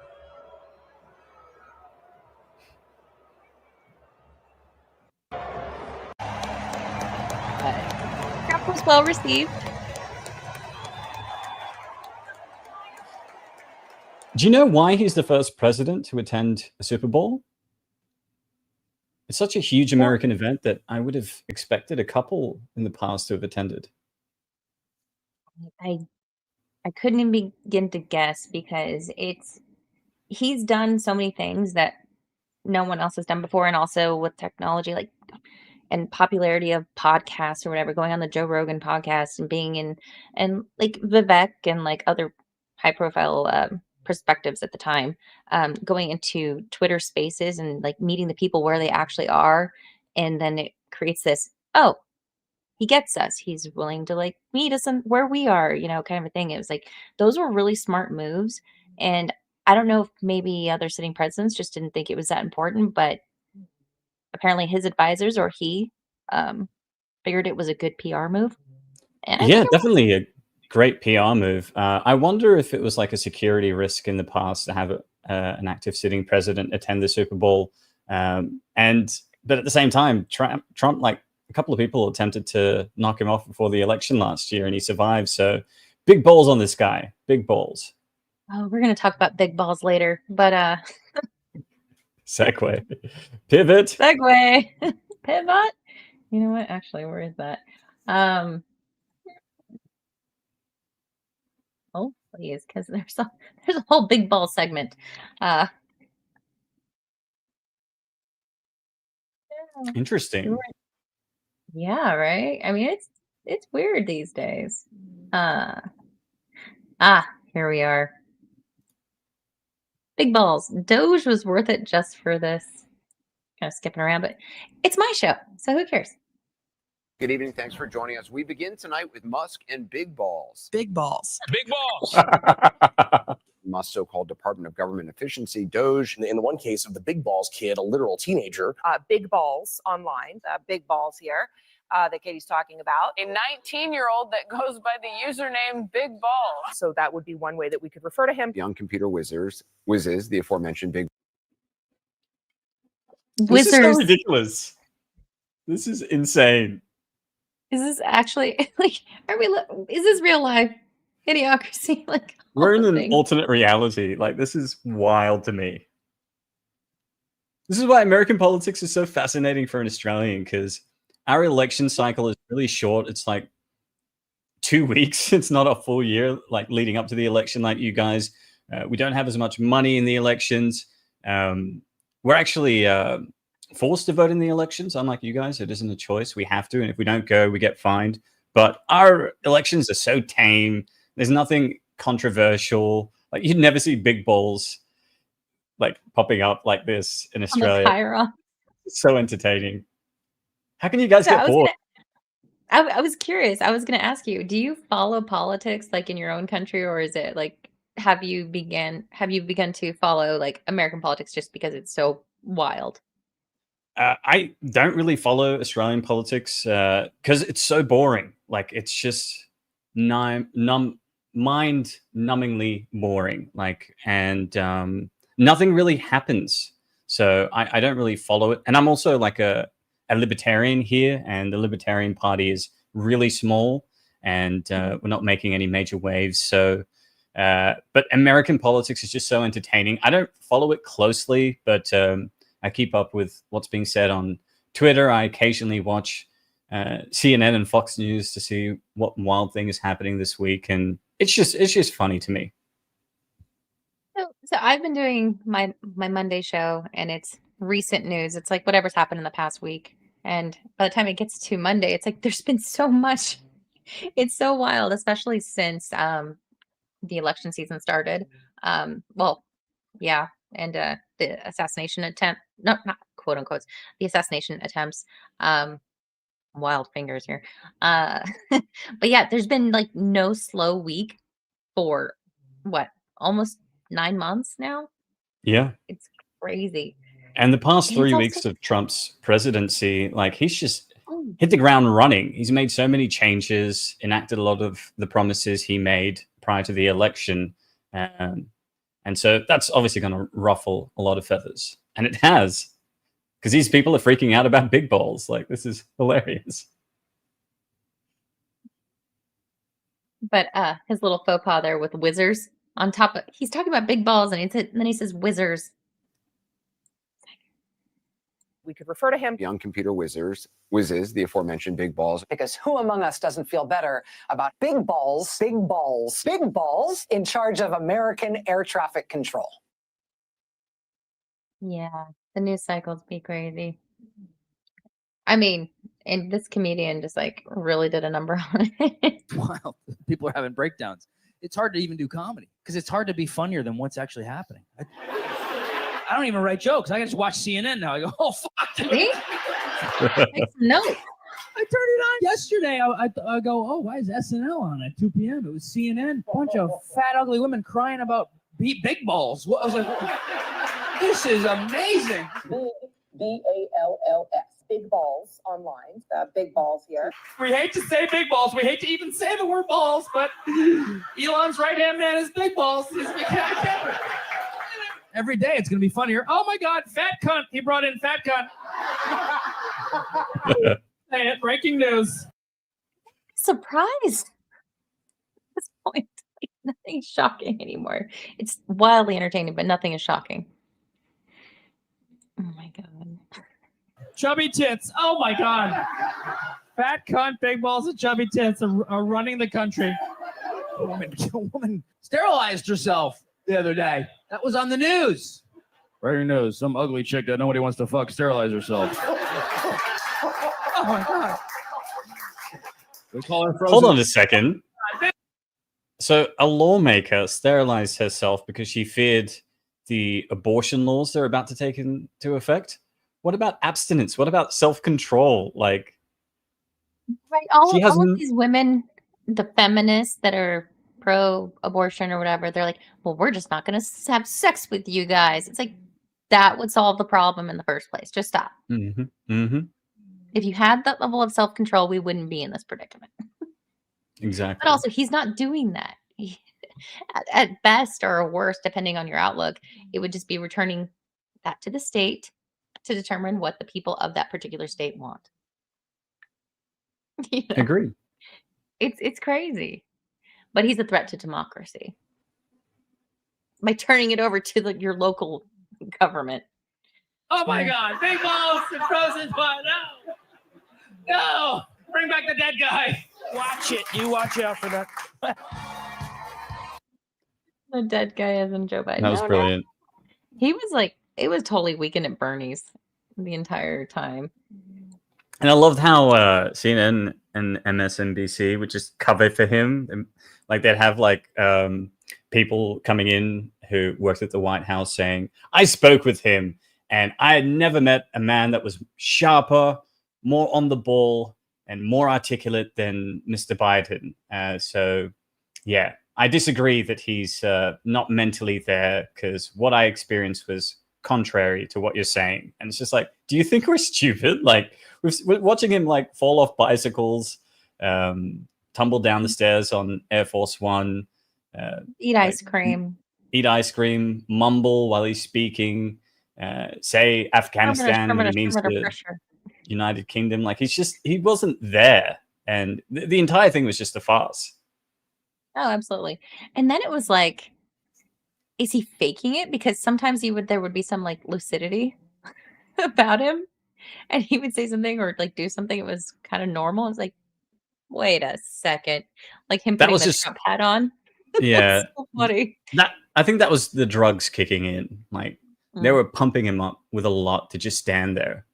Trump was well received. Do you know why he's the first president to attend a Super Bowl? It's such a huge American event that I would have expected a couple in the past to have attended. I couldn't even begin to guess because he's done so many things that no one else has done before, and also with technology, like and popularity of podcasts or whatever, going on the Joe Rogan podcast and being in and like Vivek and like other high profile perspectives at the time, going into Twitter spaces and like meeting the people where they actually are, and then it creates this, oh, he gets us. He's willing to like meet us where we are, kind of a thing. It was like those were really smart moves. And I don't know if maybe other sitting presidents just didn't think it was that important, but apparently his advisors or he figured it was a good PR move. And I Yeah, think it was. definitely a great PR move. I wonder if it was like a security risk in the past to have an active sitting president attend the Super Bowl. But at the same time, Trump, like a couple of people attempted to knock him off before the election last year, and he survived. So big balls on this guy. Big balls. Oh, we're gonna talk about big balls later, but Segue. Pivot. segue. Pivot. You know what? Actually, where is that? Oh, please, because there's a whole big ball segment. Interesting. Yeah, right. I mean, it's weird these days. Here we are. Big balls. Doge was worth it just for this. Kind of skipping around, but it's my show, so who cares? Good evening. Thanks for joining us. We begin tonight with Musk and big balls. Big balls. Big balls. Musk's so-called Department of Government Efficiency, Doge. In the one case of the big balls kid, a literal teenager. Big balls online, big balls here that Katie's talking about. A 19-year-old that goes by the username Big Balls. So that would be one way that we could refer to him. Young computer whizzes, the aforementioned big This is so Wizards. ridiculous. This is insane. Is this actually like? Is this real life? Idiocracy? Like We're in all an the things. alternate reality. Like, this is wild to me. This is why American politics is so fascinating for an Australian, because our election cycle is really short. It's like 2 weeks. It's not a full year, like leading up to the election, like you guys. We don't have as much money in the elections. We're actually forced to vote in the elections, unlike you guys. It isn't a choice. We have to. And if we don't go, we get fined. But our elections are so tame. There's nothing controversial. Like, you'd never see big balls like popping up like this in On the Australia. Chiron. It's so entertaining. How can you guys So get bored? I was curious. I was going to ask you, do you follow politics like in your own country, or is it like have you begun to follow like American politics just because it's so wild? I don't really follow Australian politics because it's so boring. Like, it's just mind-numbingly boring. Like, and nothing really happens. So I don't really follow it. And I'm also like a libertarian here, and the Libertarian Party is really small. and we're not making any major waves. So, but American politics is just so entertaining. I don't follow it closely, but I keep up with what's being said on Twitter. I occasionally watch CNN and Fox News to see what wild thing is happening this week, and it's just funny to me. So I've been doing my Monday show, and it's recent news. It's like whatever's happened in the past week. And by the time it gets to Monday, it's like there's been so much. It's so wild, especially since the election season started. Well, yeah, and the assassination attempt, not quote unquote, the assassination attempts. Wild fingers here. But yeah, there's been like no slow week for what, almost 9 months now. Yeah. It's crazy. And the past And 3 it's weeks also of Trump's presidency, like he's just oh, hit the ground running. He's made so many changes, enacted a lot of the promises he made prior to the election. And so that's obviously going to ruffle a lot of feathers. And it has, because these people are freaking out about big balls. Like, this is hilarious. but his little faux pas there with whizzers on top of, he's talking about big balls, and then he says whizzers. We could refer to him. Young computer whizzes, the aforementioned big balls. Because who among us doesn't feel better about big balls in charge of American air traffic control? Yeah, the news cycles be crazy. I mean, and this comedian just like really did a number on it. Wow, people are having breakdowns. It's hard to even do comedy because it's hard to be funnier than what's actually happening. I don't even write jokes. I can just watch CNN now. I go, oh, fuck. See? Take some notes. I turned it on yesterday. I go, oh, why is SNL on at 2 p.m.? It was CNN. A bunch of fat, ugly women crying about big balls. I was like, this is amazing. BALLS. Big balls online. Big balls here. We hate to say big balls. We hate to even say the word balls, but Elon's right-hand man is big balls. Every day it's going to be funnier. Oh, my God, fat cunt. He brought in fat cunt. Say it, breaking news. Surprised. At this point, like, nothing's shocking anymore. It's wildly entertaining, but nothing is shocking. Oh, my God. Chubby tits. Oh, my God. Fat cunt, big balls, and chubby tits are running the country. A woman sterilized herself the other day. That was on the news. Breaking news. Some ugly chick that nobody wants to fuck sterilize herself. Oh, my God. We call her frozen. Hold on a second. So a lawmaker sterilized herself because she feared the abortion laws they're about to take into effect. What about abstinence? What about self-control? Like, Right, all of these women, the feminists that are pro-abortion or whatever, they're like, well, we're just not going to have sex with you guys. It's like, that would solve the problem in the first place. Just stop. Mm-hmm. Mm-hmm. If you had that level of self-control, we wouldn't be in this predicament. Exactly. But also, he's not doing that. At best or worst, depending on your outlook, it would just be returning that to the state to determine what the people of that particular state want. You know? Agreed. It's crazy. But he's a threat to democracy by turning it over to your local government. Oh, my God. Big balls and frozen butt. No. No. Bring back the dead guy. Watch it. You watch out for that. The dead guy isn't Joe Biden. That was brilliant. He was like, it was totally Weekend at Bernie's the entire time. And I loved how CNN and MSNBC would just cover for him. And, like, they'd have like people coming in who worked at the White House saying, I spoke with him and I had never met a man that was sharper, more on the ball, and more articulate than Mr. Biden. So, yeah, I disagree that he's not mentally there, because what I experienced was contrary to what you're saying. And it's just like, do you think we're stupid? Like, we're watching him like fall off bicycles, tumble down the stairs on Air Force One, Eat ice cream, mumble while he's speaking, say Afghanistan when he means the United Kingdom. Like, he wasn't there. and the entire thing was just a farce. Oh, absolutely. And then it was like, is he faking it? Because sometimes there would be some like lucidity about him, and he would say something or like do something. It was kind of normal. It's like, wait a second, like him That putting was the just Trump hat on. yeah. That's so funny. I think that was the drugs kicking in. Like they Mm. were pumping him up with a lot to just stand there.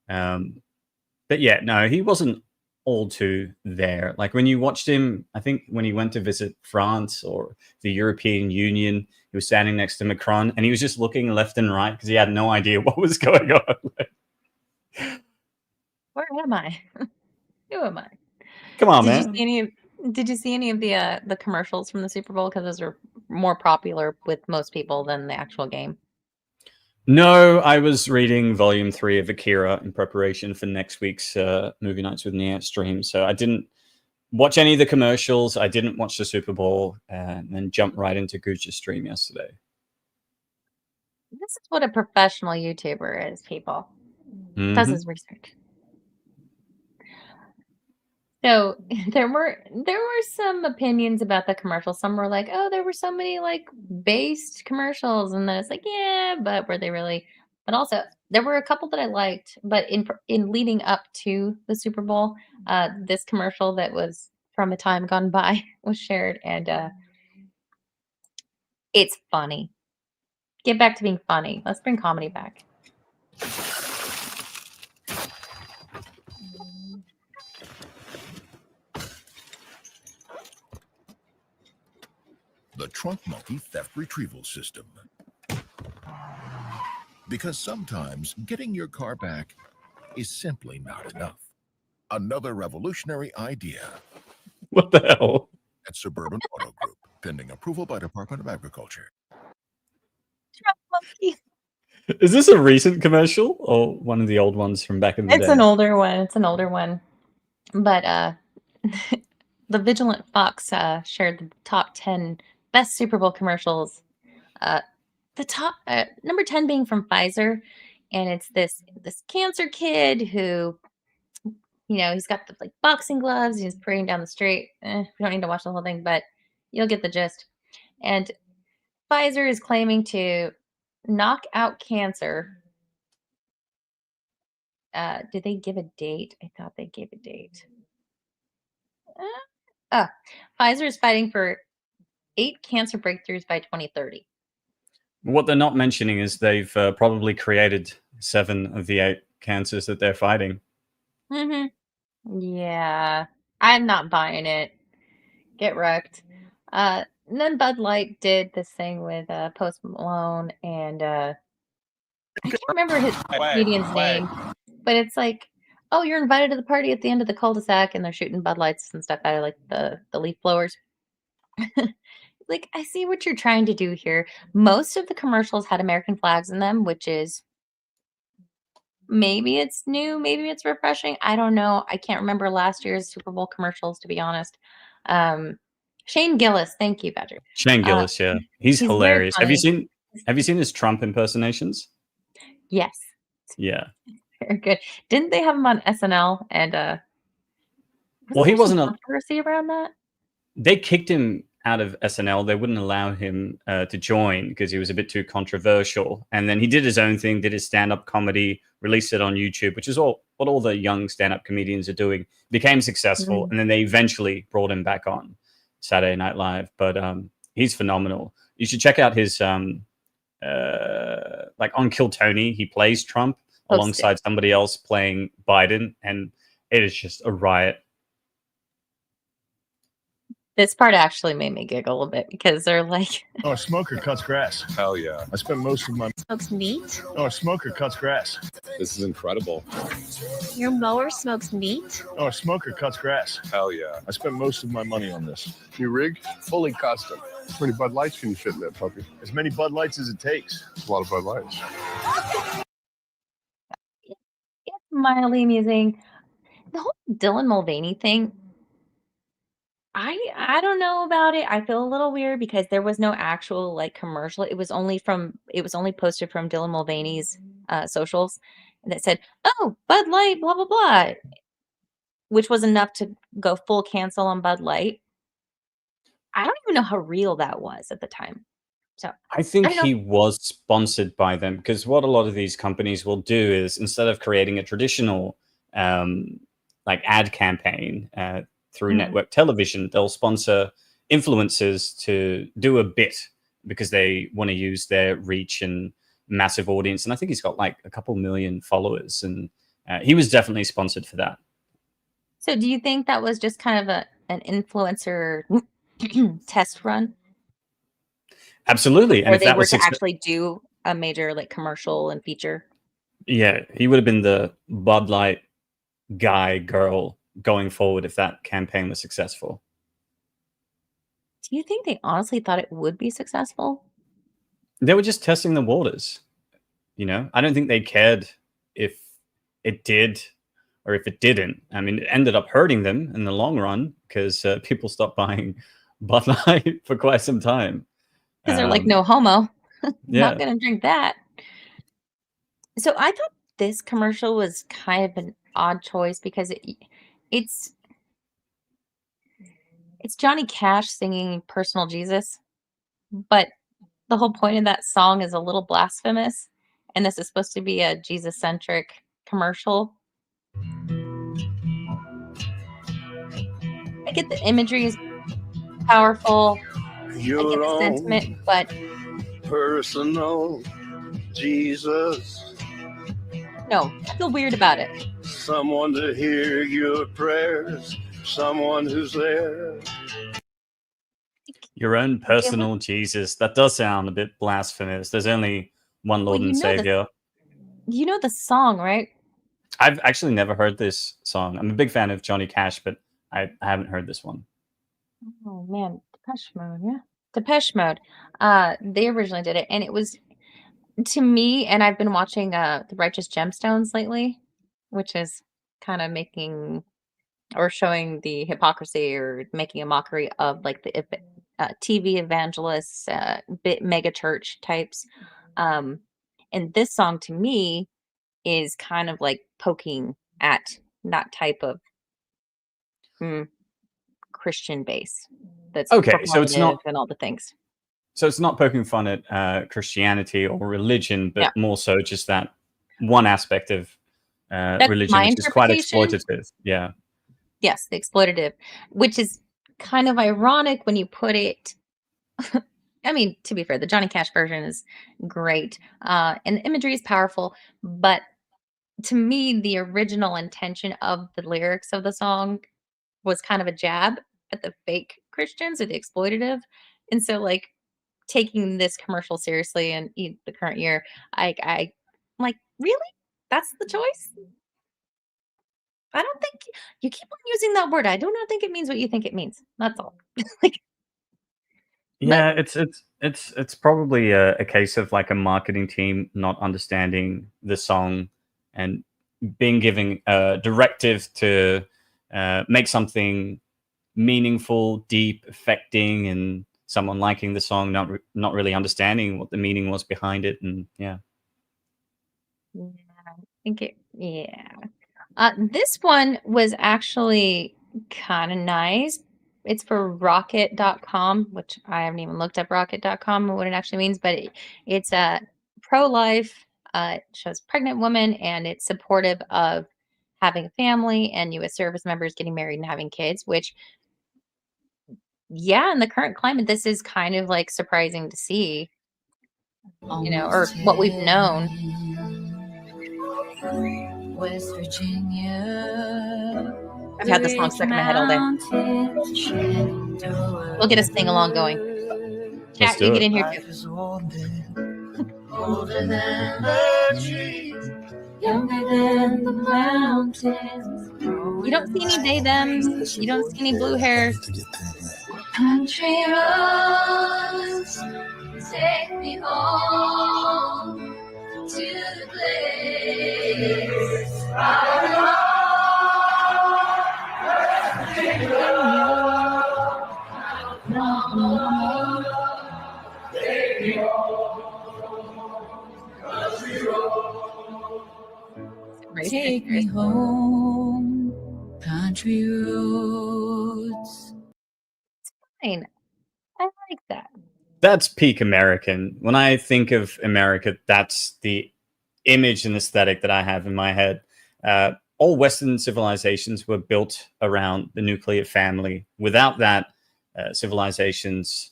But yeah, no, he wasn't all too there. Like when you watched him, I think when he went to visit France or the European Union, he was standing next to Macron and he was just looking left and right because he had no idea what was going on. Where am I? Who am I? Come on, Did man. you see any? Did you see any of the commercials from the Super Bowl? Because those are more popular with most people than the actual game. No, I was reading Volume 3 of Akira in preparation for next week's Movie Nights with NIYAT stream, so I didn't watch any of the commercials. I didn't watch the Super Bowl, and then jumped right into Gucci's stream yesterday. This is what a professional YouTuber is, people. Does his research. So there were some opinions about the commercials. Some were like, "Oh, there were so many like based commercials," and then it's like, "Yeah, but were they really?" But also, there were a couple that I liked. But in leading up to the Super Bowl, this commercial that was from a time gone by was shared, and it's funny. Get back to being funny. Let's bring comedy back. The Trunk Monkey Theft Retrieval System. Because sometimes getting your car back is simply not enough. Another revolutionary idea. What the hell? At Suburban Auto Group, pending approval by Department of Agriculture. Trunk Monkey. Is this a recent commercial or one of the old ones from back in the day? It's an older one. It's an older one. But the Vigilant Fox shared the top 10 best Super Bowl commercials. The top number 10 being from Pfizer, and it's this cancer kid who, he's got the like boxing gloves. He's parading down the street. We don't need to watch the whole thing, but you'll get the gist. And Pfizer is claiming to knock out cancer. Did they give a date? I thought they gave a date. Pfizer is fighting for 8 cancer breakthroughs by 2030. What they're not mentioning is they've probably created 7 of the 8 cancers that they're fighting. Yeah, I'm not buying it. Get wrecked. And then Bud Light did this thing with Post Malone, and I can't remember his comedian's name, but it's like, oh, you're invited to the party at the end of the cul-de-sac, and they're shooting Bud Lights and stuff out of like the leaf blowers. Like, I see what you're trying to do here. Most of the commercials had American flags in them, which is maybe it's new, maybe it's refreshing. I don't know. I can't remember last year's Super Bowl commercials, to be honest. Shane Gillis, thank you, Patrick. Shane Gillis, yeah, he's very hilarious. Have you funny. seen his Trump impersonations? Yes, Yeah. very good. Didn't they have him on SNL? And Well, he wasn't a. controversy around that. They kicked him out of SNL. They wouldn't allow him to join because he was a bit too controversial. And then he did his own thing, did his stand-up comedy, released it on YouTube, which is what all the young stand-up comedians are doing. Became successful, and then they eventually brought him back on Saturday Night Live. But he's phenomenal. You should check out his like on Kill Tony. He plays Trump alongside somebody else playing Biden, and it is just a riot. This part actually made me giggle a bit because they're like, Oh, a smoker cuts grass. Hell yeah. I spent most of my... Smokes meat? Oh, a smoker cuts grass. This is incredible. Your mower smokes meat? Oh, a smoker cuts grass. Hell yeah. I spent most of my money on this. New rig, fully custom. How many Bud Lights can you fit in that puppy? As many Bud Lights as it takes. It's a lot of Bud Lights. it's mildly amusing. The whole Dylan Mulvaney thing, I don't know about it. I feel a little weird because there was no actual like commercial. It was only posted from Dylan Mulvaney's socials, and that said, "Oh, Bud Light, blah blah blah." which was enough to go full cancel on Bud Light. I don't even know how real that was at the time. So I think I don't know. he was sponsored by them, because what a lot of these companies will do is, instead of creating a traditional like ad campaign through network television, they'll sponsor influencers to do a bit because they want to use their reach and massive audience. And I think he's got like a couple million followers, and he was definitely sponsored for that. So do you think that was just kind of an influencer test run? Absolutely. And Or if they that were was to actually do a major like commercial and feature? yeah, he would have been the Bud Light guy, girl going forward if that campaign was successful. Do you think they honestly thought it would be successful? They were just testing the waters. You know, I don't think they cared if it did or if it didn't. I mean, it ended up hurting them in the long run because people stopped buying Bud Light for quite some time. Because they're like, no homo. Yeah. Not gonna drink that. So I thought this commercial was kind of an odd choice because it's Johnny Cash singing Personal Jesus, but the whole point of that song is a little blasphemous, and this is supposed to be a Jesus-centric commercial. I get the imagery is powerful. I get Your the own sentiment, but personal Jesus. no, I feel weird about it. Someone to hear your prayers. Someone who's there. Your own personal Jesus. That does sound a bit blasphemous. There's only one Lord and Savior. You know the song, right? I've actually never heard this song. I'm a big fan of Johnny Cash, but I haven't heard this one. Oh man, Depeche Mode, yeah. Depeche Mode. They originally did it, and it was, to me, and I've been watching The Righteous Gemstones lately, which is kind of making or showing the hypocrisy or making a mockery of like the TV evangelists, bit mega church types. And this song to me is kind of like poking at that type of Christian base that's Okay, so it's performative not and all the things. So it's not poking fun at Christianity or religion, but Yeah. more so just that one aspect of That's religion, my which is quite interpretation. exploitative. Yeah. Yes, the exploitative, which is kind of ironic when you put it. I mean, to be fair, the Johnny Cash version is great, and the imagery is powerful. But to me, the original intention of the lyrics of the song was kind of a jab at the fake Christians or the exploitative. And so, like, taking this commercial seriously in the current year, I like, really? That's the choice? I don't think you keep on using that word. I do not think it means what you think it means. That's all. Yeah, it's probably a case of like a marketing team not understanding the song and being given a directive to make something meaningful, deep, affecting, and someone liking the song not really understanding what the meaning was behind it, and yeah. Yeah, I think it. Yeah. This one was actually kind of nice. It's for rocket.com, which I haven't even looked up rocket.com and what it actually means, but it's pro-life. It shows pregnant woman, and it's supportive of having a family and U.S. service members getting married and having kids, which, yeah, in the current climate, this is kind of like surprising to see, or what we've known. West Virginia. I've had this song stuck in my head all day. We'll get a sing along going. Chat, you get in here too. Older than the trees, younger than the mountains. You don't see any they thems. You don't see any blue hairs. Country roads take me home to the place Take me home, country roads. Fine. I like that. That's peak American. When I think of America, that's the image and aesthetic that I have in my head. All Western civilizations were built around the nuclear family. Without that, civilizations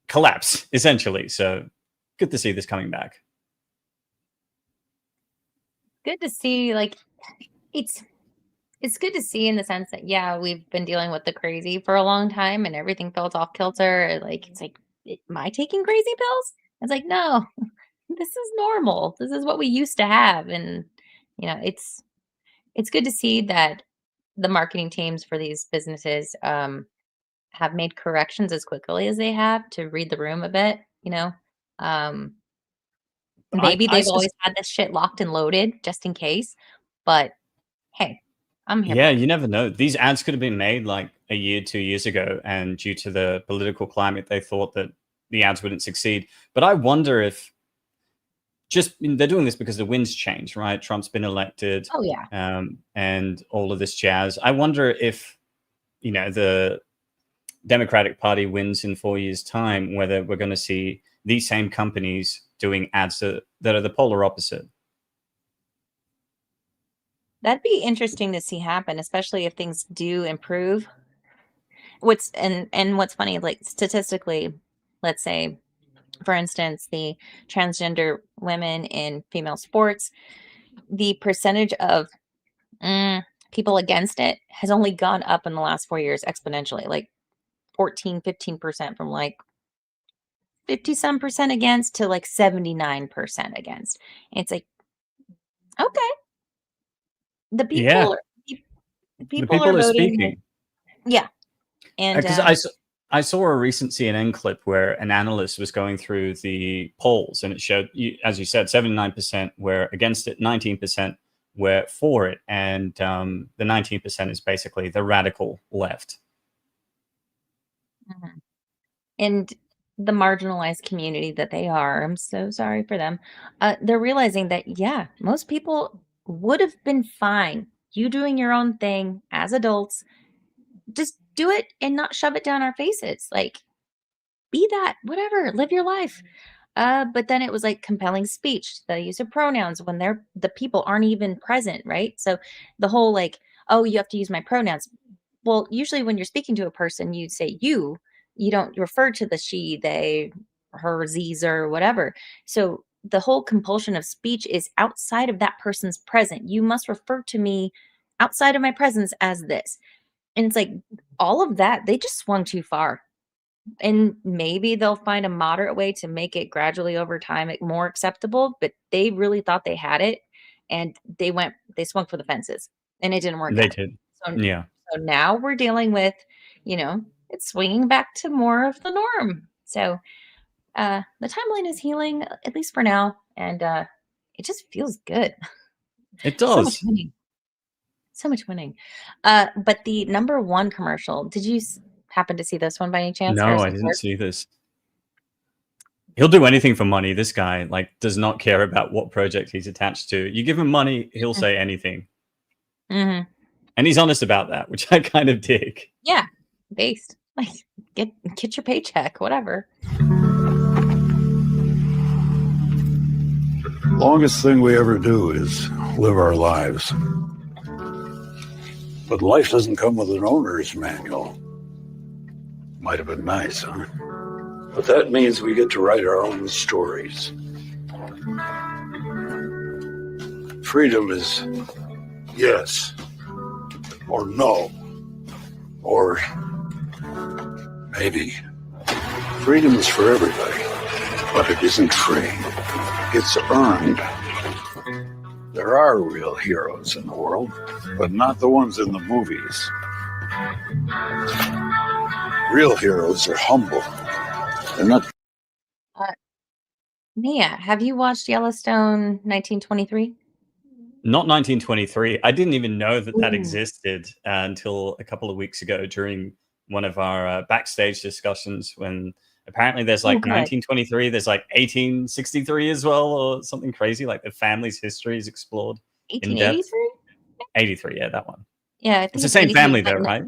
collapse, essentially. So good to see this coming back. Good to see, like, it's good to see in the sense that, yeah, we've been dealing with the crazy for a long time and everything felt off kilter. Like, it's like, am I taking crazy pills? It's like, no, this is normal. This is what we used to have. And, you know, it's good to see that the marketing teams for these businesses have made corrections as quickly as they have to read the room a bit, you know. Maybe they've always had this shit locked and loaded just in case, but hey, I'm here. Yeah, you never know. These ads could have been made like a year, 2 years ago, and due to the political climate, they thought that the ads wouldn't succeed. But I wonder if they're doing this because the wind's changed, right? Trump's been elected. Oh yeah. And all of this jazz. I wonder if, you know, the Democratic Party wins in 4 years' time, whether we're going to see these same companies doing ads that are the polar opposite. That'd be interesting to see happen, especially if things do improve. What's funny, like statistically, let's say, for instance, the transgender women in female sports, the percentage of people against it has only gone up in the last 4 years exponentially, like 14-15% from like 50-some% against to like 79% against. And it's like, okay, the people are voting. Speaking. Yeah. And because I saw a recent CNN clip where an analyst was going through the polls, and it showed, as you said, 79% were against it, 19% were for it, and the 19% is basically the radical left. And the marginalized community that they are, I'm so sorry for them. They're realizing that, yeah, most people would have been fine you doing your own thing as adults. Just do it and not shove it down our faces. Like, be that, whatever, live your life. But then it was like compelling speech, the use of pronouns when the people aren't even present, right? So the whole like, oh, you have to use my pronouns. Well, usually when you're speaking to a person, you say you don't refer to the she, they, her, z's, or whatever. So the whole compulsion of speech is outside of that person's present. You must refer to me outside of my presence as this. And it's like all of that, they just swung too far. And maybe they'll find a moderate way to make it gradually over time more acceptable, but they really thought they had it, and they swung for the fences, and it didn't work They out. did. So, Yeah. so now we're dealing with, you know, it's swinging back to more of the norm. So the timeline is healing, at least for now, and it just feels good. It So much does. winning. So much winning. But the #1 commercial, did you happen to see this one by any chance? No, I didn't see this. He'll do anything for money. This guy like does not care about what project he's attached to. You give him money, he'll say anything. Mm-hmm. And he's honest about that, which I kind of dig. Yeah, based. Like, get your paycheck, whatever. Longest thing we ever do is live our lives. But life doesn't come with an owner's manual. Might have been nice, huh? But that means we get to write our own stories. Freedom is yes or no or maybe. Freedom is for everybody, but it isn't free. It's earned. There are real heroes in the world, but not the ones in the movies. Real heroes are humble. They're not. Mia, have you watched Yellowstone 1923? Not 1923. I didn't even know that Ooh. existed until a couple of weeks ago during one of our backstage discussions, when apparently there's like 1923, there's like 1863 as well, or something crazy, like the family's history is explored in depth. 1883? 83, yeah, that one. Yeah, I It's think the it's same 83. family It's like though, right?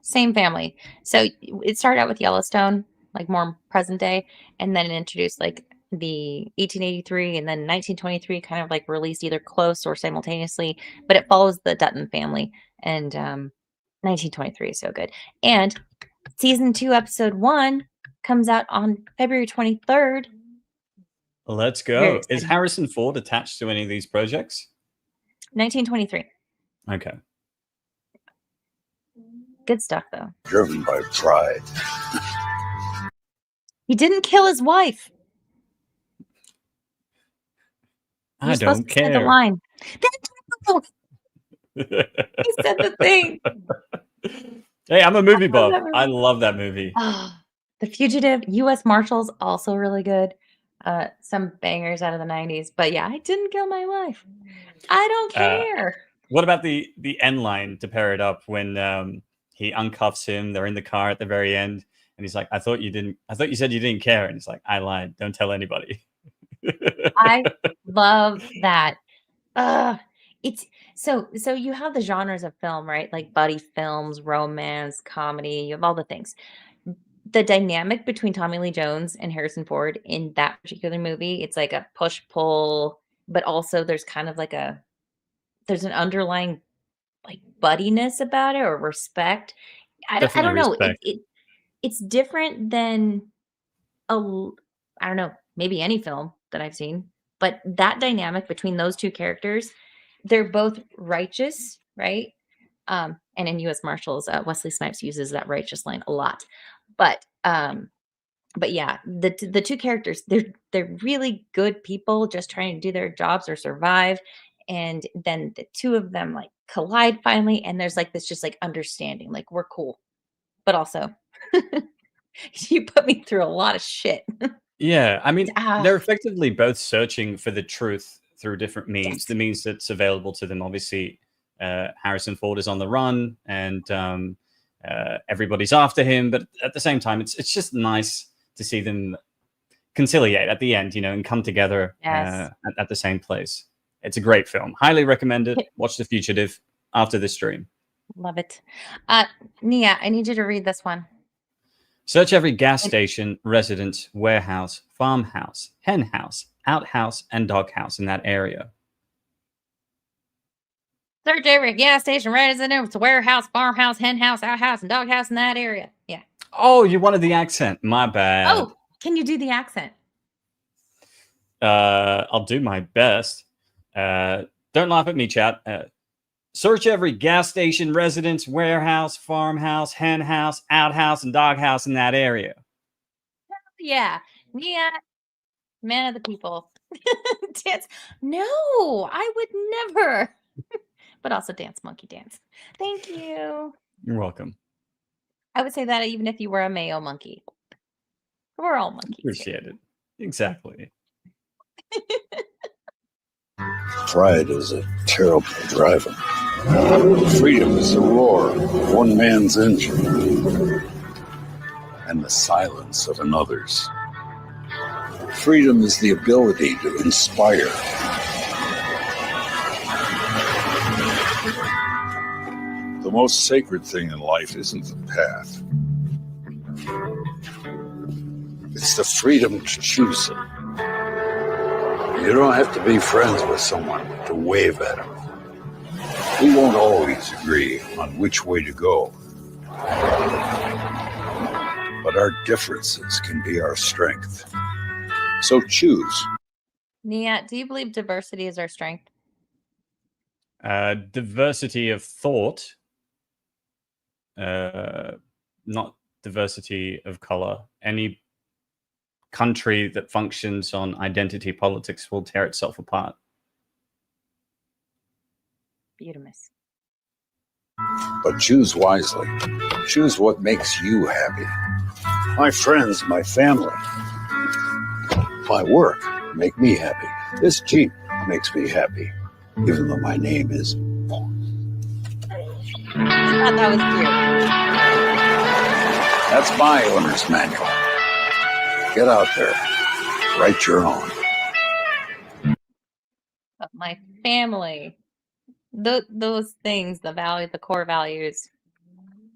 same family. So it started out with Yellowstone, like more present day, and then it introduced like the 1883 and then 1923 kind of like released either close or simultaneously, but it follows the Dutton family. And 1923 is so good. And season 2, episode 1 comes out on February 23rd. Let's Very go. Is exciting. Harrison Ford attached to any of these projects? 1923. Okay. Good stuff though. Driven by pride. He didn't kill his wife. You're I supposed don't to say the care. line. He said the thing. Hey, I'm a movie I love buff. that movie. I love that movie. The Fugitive, U.S. Marshals, also really good. Some bangers out of the 90s. But yeah, I didn't kill my wife. I don't care. What about the end line to pair it up when he uncuffs him? They're in the car at the very end, and he's like, "I thought you said you didn't care." And he's like, "I lied. Don't tell anybody." I love that. It's so you have the genres of film, right? Like buddy films, romance, comedy, you have all the things. The dynamic between Tommy Lee Jones and Harrison Ford in that particular movie, it's like a push-pull, but also there's kind of like there's an underlying like buddiness about it or respect. I don't Definitely know. respect. It's different than I don't know, maybe any film that I've seen, but that dynamic between those two characters, they're both righteous, right? And in U.S. Marshals, Wesley Snipes uses that righteous line a lot. But yeah, the two characters, they're really good people just trying to do their jobs or survive. And then the two of them like collide finally, and there's like this just like understanding, like we're cool, but also you put me through a lot of shit. Yeah, I mean, Ah. they're effectively both searching for the truth through different means. Yes. The means that's available to them. Obviously, Harrison Ford is on the run, and everybody's after him. But at the same time, it's just nice to see them conciliate at the end, and come together Yes. at the same place. It's a great film. Highly recommend it. Watch The Fugitive after this stream. Love it. Nia, I need you to read this one. Search every gas station, residence, warehouse, farmhouse, hen house, outhouse, and doghouse in that area. Search every gas station, residence, warehouse, farmhouse, hen house, outhouse, and doghouse in that area. Yeah. Oh, you wanted the accent. My bad. Oh, can you do the accent? I'll do my best. Don't laugh at me, chat. Search every gas station, residence, warehouse, farmhouse, hen house, outhouse, and doghouse in that area. Yeah. Nia, man of the people. Dance. No, I would never. But also dance, monkey dance. Thank you. You're welcome. I would say that even if you were a Mayo monkey. We're all monkeys. Appreciate it. Exactly. Pride is a terrible driver. Freedom is the roar of one man's engine and the silence of another's. Freedom is the ability to inspire. The most sacred thing in life isn't the path. It's the freedom to choose it. You don't have to be friends with someone to wave at them. We won't always agree on which way to go. But our differences can be our strength. So choose. Nia, do you believe diversity is our strength? Diversity of thought, not diversity of color. Any country that functions on identity politics will tear itself apart. Beautimus. But choose wisely. Choose what makes you happy. My friends, my family, my work make me happy. This Jeep makes me happy, even though my name is. I thought that was cute. That's my owner's manual. Get out there. Write your own. But my family. those things, the core values,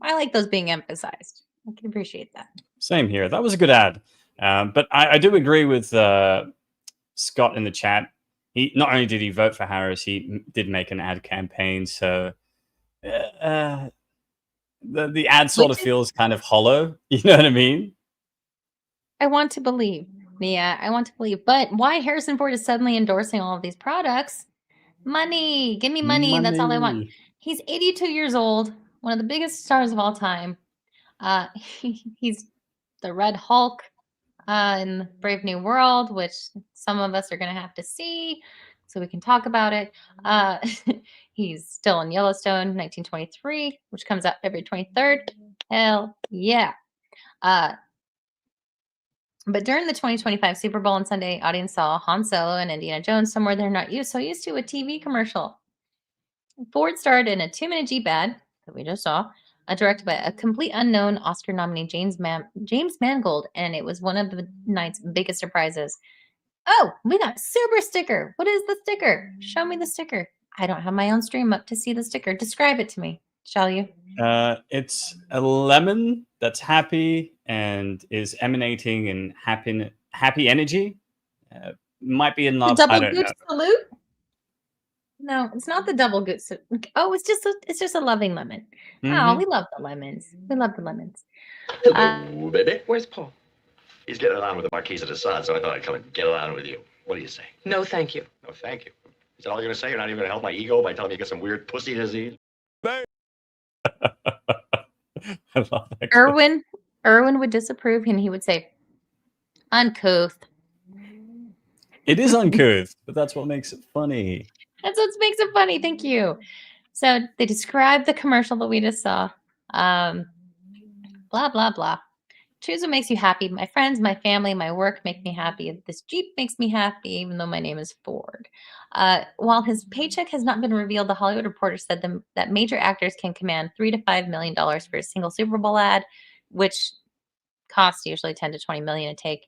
I like those being emphasized. I can appreciate that. Same here. That was a good ad. But I do agree with Scott in the chat. He not only did he vote for Harris, he did make an ad campaign. So the ad sort of feels kind of hollow. You know what I mean? I want to believe. Yeah, I want to believe. But why Harrison Ford is suddenly endorsing all of these products? Money. Give me money. That's all I want. Money. He's 82 years old, one of the biggest stars of all time. He's the Red Hulk in Brave New World, which some of us are going to have to see so we can talk about it. He's still in Yellowstone, 1923, which comes out February 23rd. Hell yeah. But during the 2025 Super Bowl on Sunday, audience saw Han Solo and Indiana Jones somewhere they're not so used to, a TV commercial. Ford starred in a 2-minute Jeep ad that we just saw, directed by a complete unknown Oscar nominee James Mangold, and it was one of the night's biggest surprises. Oh, we got a super sticker. What is the sticker? Show me the sticker. I don't have my own stream up to see the sticker. Describe it to me, shall you? It's a lemon that's happy and is emanating in happy energy. Might be in love. I don't know. Salute? No, it's not the double good. Oh, it's just a loving lemon. Oh, we love the lemons. We love the lemons. Hello, baby. Where's Paul? He's getting along with the Marquise de Sade, so I thought I'd come and get along with you. What do you say? No, thank you. No, thank you. Is that all you're going to say? You're not even going to help my ego by telling me you got some weird pussy disease? I love that. Erwin would disapprove, and he would say, uncouth. It is uncouth, but that's what makes it funny. That's what makes it funny. Thank you. So they describe the commercial that we just saw. Blah, blah, blah. Choose what makes you happy. My friends, my family, my work make me happy. This Jeep makes me happy, even though my name is Ford. While his paycheck has not been revealed, the Hollywood Reporter said that major actors can command $3 to $5 million for a single Super Bowl ad, which costs usually $10 to $20 million to take.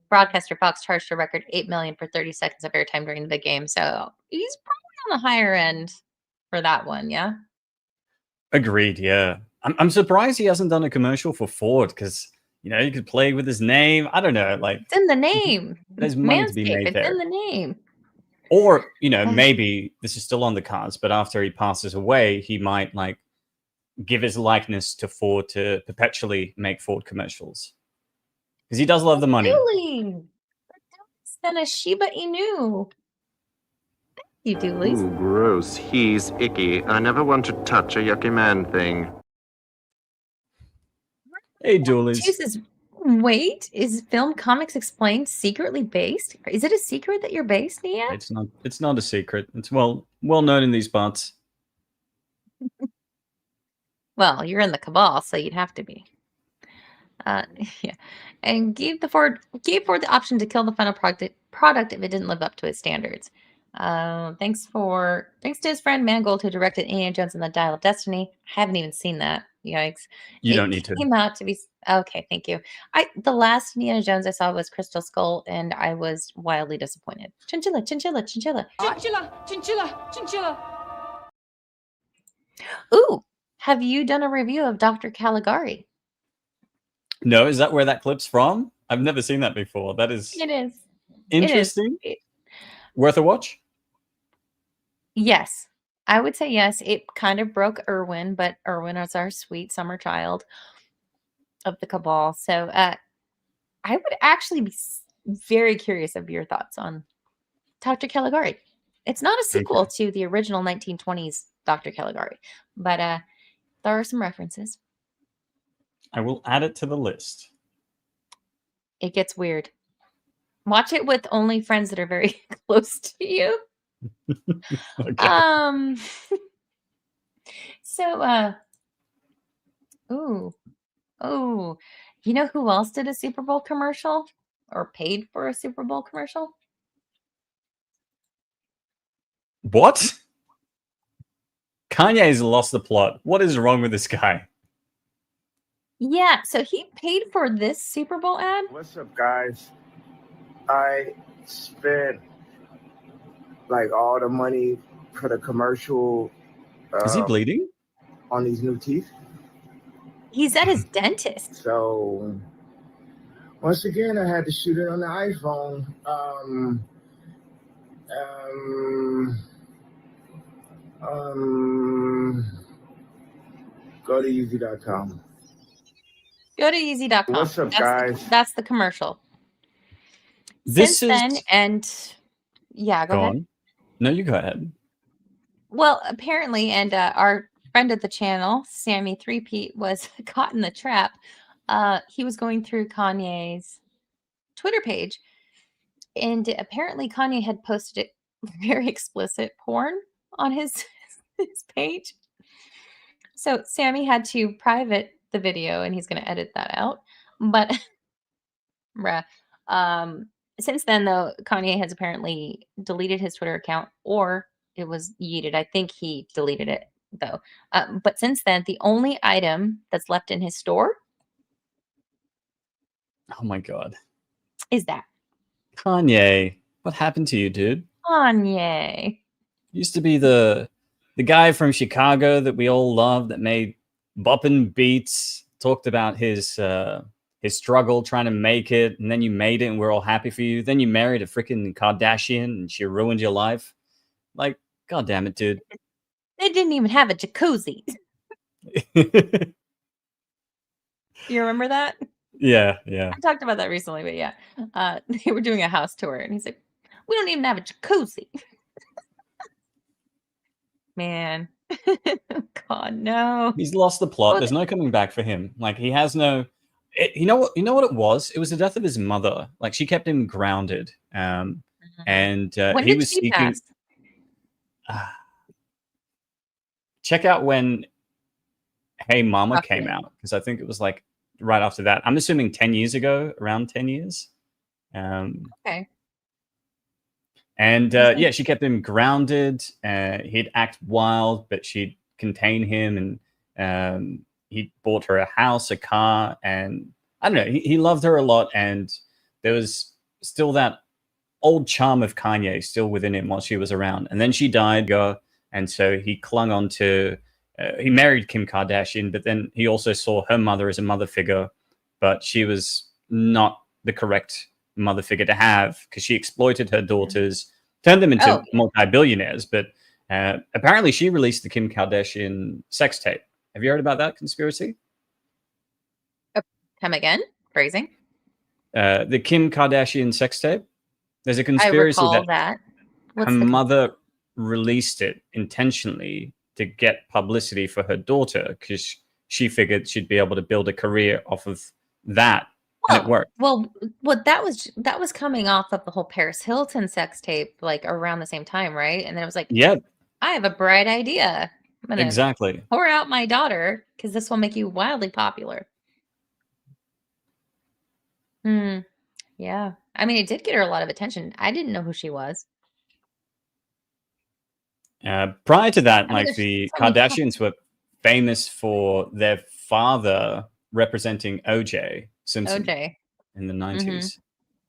Broadcaster Fox charged a record $8 million for 30 seconds of airtime during the game, so he's probably on the higher end for that one. Yeah. Agreed. Yeah, I'm surprised he hasn't done a commercial for Ford because he could play with his name. I don't know, like it's in the name. There's money to be made it's there. in the name. Or maybe this is still on the cards, but after he passes away, he might like give his likeness to Ford to perpetually make Ford commercials. Because he does love the money. Really? Then a Shiba Inu. You do, Lisa. Ooh, gross. He's icky. I never want to touch a yucky man thing. Hey, Julies. Jesus. Wait, is Film Comics Explained secretly based? Is it a secret that you're based, Nia? It's not a secret. It's well known in these parts. Well, you're in the cabal, so you'd have to be. Yeah, and gave Ford the option to kill the final product if it didn't live up to his standards. Thanks to his friend Mangold who directed Indiana Jones and the Dial of Destiny. I haven't even seen that. Yikes! You don't need to. It came out to be okay. Thank you. The last Indiana Jones I saw was Crystal Skull, and I was wildly disappointed. Chinchilla, chinchilla, chinchilla, Chinchilla, chinchilla, chinchilla. Ooh, have you done a review of Dr. Caligari? No, is that where that clip's from? I've never seen that before. That is. It is Interesting. It is. Worth a watch? Yes. I would say yes. It kind of broke Erwin, but Erwin is our sweet summer child of the cabal. So I would actually be very curious of your thoughts on Dr. Caligari. It's not a sequel to the original 1920s Dr. Caligari, but there are some references. I will add it to the list. It gets weird. Watch it with only friends that are very close to you. Okay. So you know who else did a Super Bowl commercial or paid for a Super Bowl commercial? What? Kanye's lost the plot. What is wrong with this guy? Yeah, so he paid for this Super Bowl ad. What's up, guys? I spent like all the money for the commercial. Is he bleeding? On these new teeth. He's at his dentist. So once again, I had to shoot it on the iPhone. Go to easy.com. Go to easy.com. What's up, guys? That's the commercial. This Since is. then, and yeah, go ahead. On. No, you go ahead. Well, apparently, and our friend at the channel, Sammy Threepeat, was caught in the trap. He was going through Kanye's Twitter page, and apparently Kanye had posted very explicit porn on his page. So Sammy had to private the video, and he's going to edit that out. But since then, though, Kanye has apparently deleted his Twitter account, or it was yeeted. I think he deleted it, though. But since then, the only item that's left in his store Oh my god. is that. Kanye, what happened to you, dude? Kanye. Used to be the guy from Chicago that we all loved, that made bopping beats, talked about his struggle trying to make it, and then you made it and we're all happy for you. Then you married a freaking Kardashian and she ruined your life. Like, god damn it, dude. They didn't even have a jacuzzi. You remember that? Yeah. I talked about that recently, but yeah. They were doing a house tour, and he's like, we don't even have a jacuzzi. Man. God, no. He's lost the plot. There's no coming back for him. Like, he has no... you know what it was? It was the death of his mother. Like, she kept him grounded. And When he did was she seeking... pass? Check out when Hey Mama came out, because I think it was like right after that. I'm assuming 10 years ago, around 10 years. Okay. And yeah, she kept him grounded. He'd act wild, but she'd contain him. And he bought her a house, a car, and I don't know. He loved her a lot. And there was still that old charm of Kanye still within him while she was around. And then she died, and so he clung on to. He married Kim Kardashian, but then he also saw her mother as a mother figure, but she was not the correct mother figure to have, because she exploited her daughters, turned them into multi-billionaires. But apparently she released the Kim Kardashian sex tape. Have you heard about that conspiracy? Come again? Phrasing? The Kim Kardashian sex tape. There's a conspiracy I recall that. her mother released it intentionally to get publicity for her daughter, because she figured she'd be able to build a career off of that. And it worked. Well, that was coming off of the whole Paris Hilton sex tape, like around the same time, right? And then it was like, yeah, I have a bright idea. I'm gonna exactly. pour out my daughter, because this will make you wildly popular. Yeah. I mean, it did get her a lot of attention. I didn't know who she was. Prior to that, I mean, like, the there's so many Kardashians were famous for their father representing OJ Simpson OJ. in the 90s.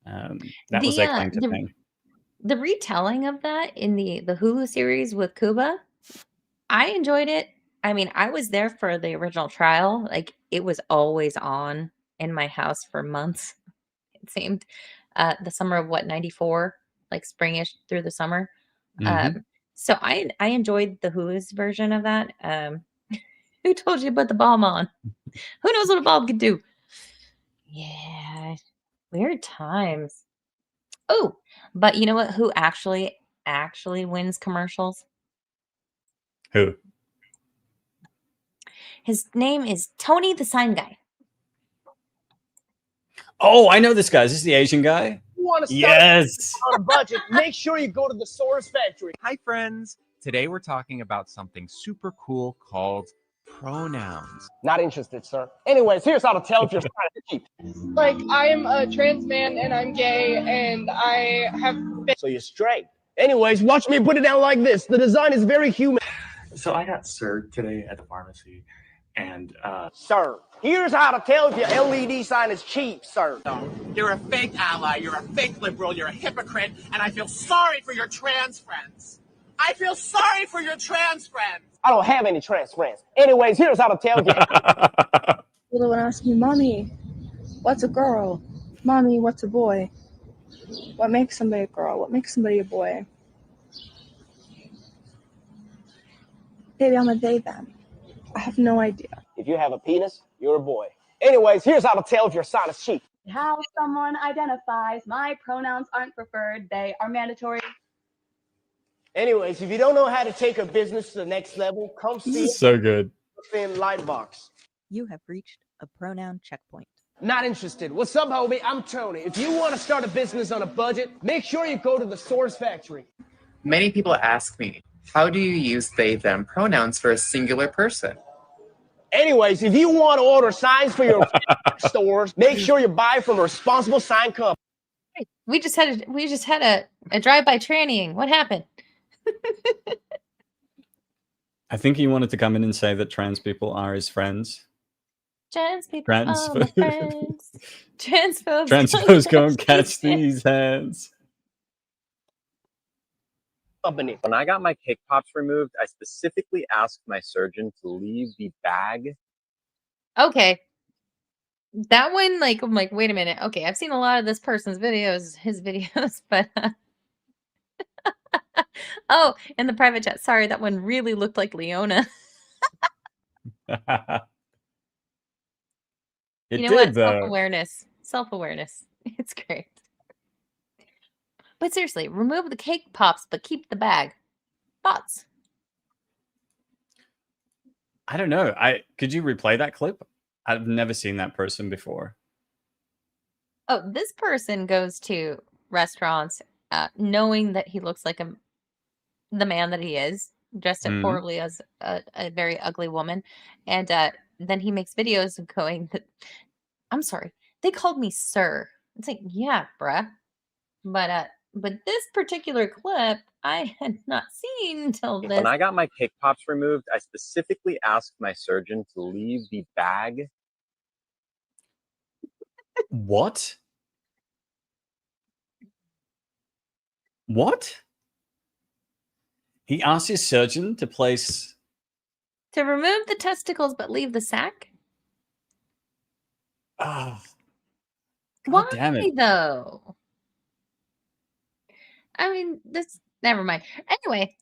That was their claim to fame. The retelling of that in the Hulu series with Cuba, I enjoyed it. I mean, I was there for the original trial. Like, it was always on in my house for months. It seemed the summer of 94, like springish through the summer. So I enjoyed the Hulu's version of that. Who told you to put the bomb on? Who knows what a bomb can do? Yeah, weird times. Oh, but you know what? Who actually wins commercials? Who? His name is Tony the Sign Guy. Oh, I know this guy. Is this the Asian guy? You want to Yes. on a budget, make sure you go to the Source Factory. Hi, friends. Today we're talking about something super cool called pronouns. Not interested, sir. Anyways, here's how to tell if you're cheap. Like, I am a trans man and I'm gay and I have been. So you're straight. Anyways, watch me put it down like this. The design is very human. So I got served today at the pharmacy, and Sir, here's how to tell if your LED sign is cheap, sir. You're a fake ally, you're a fake liberal, you're a hypocrite, and I feel sorry for your trans friends. I feel sorry for your trans friends. I don't have any trans friends. Anyways, here's how to tell you. Little one asks me, Mommy, what's a girl? Mommy, what's a boy? What makes somebody a girl? What makes somebody a boy? Baby, I'm a they, them. I have no idea. If you have a penis, you're a boy. Anyways, here's how to tell if your sign is sheep. How someone identifies. My pronouns aren't preferred. They are mandatory. Anyways, if you don't know how to take a business to the next level, come This see is so good. Thin Lightbox. You have reached a pronoun checkpoint. Not interested. What's up, homie? I'm Tony. If you want to start a business on a budget, make sure you go to the Source Factory. Many people ask me, how do you use they, them pronouns for a singular person? Anyways, if you want to order signs for your stores, make sure you buy from a responsible sign company. We just had a drive-by trannying. What happened? I think he wanted to come in and say that trans people are his friends. Trans people are my friends. Transphobes. Transphobes go and catch these hands. Company. When I got my cake pops removed, I specifically asked my surgeon to leave the bag. Okay. That one, like, I'm like, wait a minute. Okay, I've seen a lot of this person's videos, his videos, but oh, in the private chat. Sorry, that one really looked like Leona. It you know did, what? though. Self-awareness. Self-awareness. It's great. But seriously, remove the cake pops, but keep the bag. Thoughts? I don't know. Could you replay that clip? I've never seen that person before. Oh, this person goes to restaurants knowing that he looks like the man that he is, dressed up horribly as a very ugly woman. And then he makes videos of going, I'm sorry, they called me sir. It's like, yeah, bruh. But this particular clip, I had not seen until this. When I got my cake pops removed, I specifically asked my surgeon to leave the bag. What? What? He asked his surgeon to place... To remove the testicles but leave the sack? Oh. Why, damn it. though? I mean, this... Never mind. Anyway.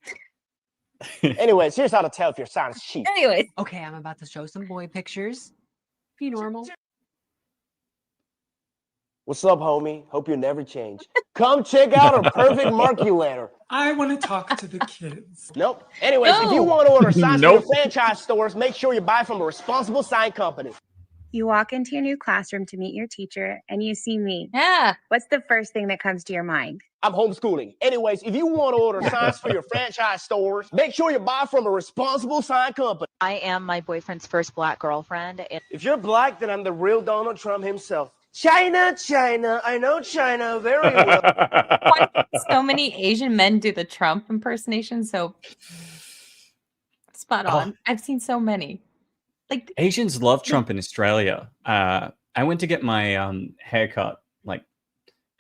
Anyways, here's how to tell if your sign is sheep. Anyways. Okay, I'm about to show some boy pictures. Be normal. What's up, homie? Hope you never change. Come check out our perfect marculator. I want to talk to the kids. Nope. Anyways, if you want to order signs Nope. for your franchise stores, make sure you buy from a responsible sign company. You walk into your new classroom to meet your teacher and you see me. Yeah. What's the first thing that comes to your mind? I'm homeschooling. Anyways, if you want to order signs for your franchise stores, make sure you buy from a responsible sign company. I am my boyfriend's first black girlfriend. And If you're black, then I'm the real Donald Trump himself. China, China, I know China very well. Why do so many Asian men do the Trump impersonation? So spot on. I've seen so many. Like Asians love Trump in Australia. I went to get my haircut like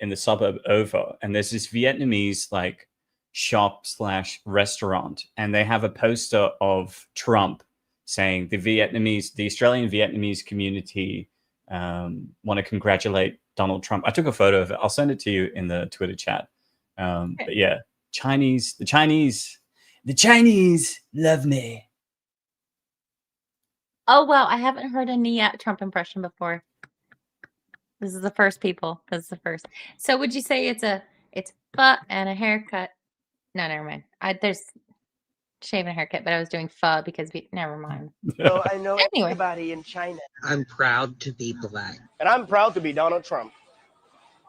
in the suburb over, and there's this Vietnamese like shop / restaurant, and they have a poster of Trump saying the Australian Vietnamese community want to congratulate Donald Trump. I took a photo of it. I'll send it to you in the Twitter chat. But yeah, the Chinese love me. Oh, wow. I haven't heard a NIYAT Trump impression before. This is the first, people. This is the first. So would you say it's pho and a haircut? No, never mind. There's shave and a haircut, but I was doing pho because never mind. So I know Anyway. everybody in China. I'm proud to be black. And I'm proud to be Donald Trump.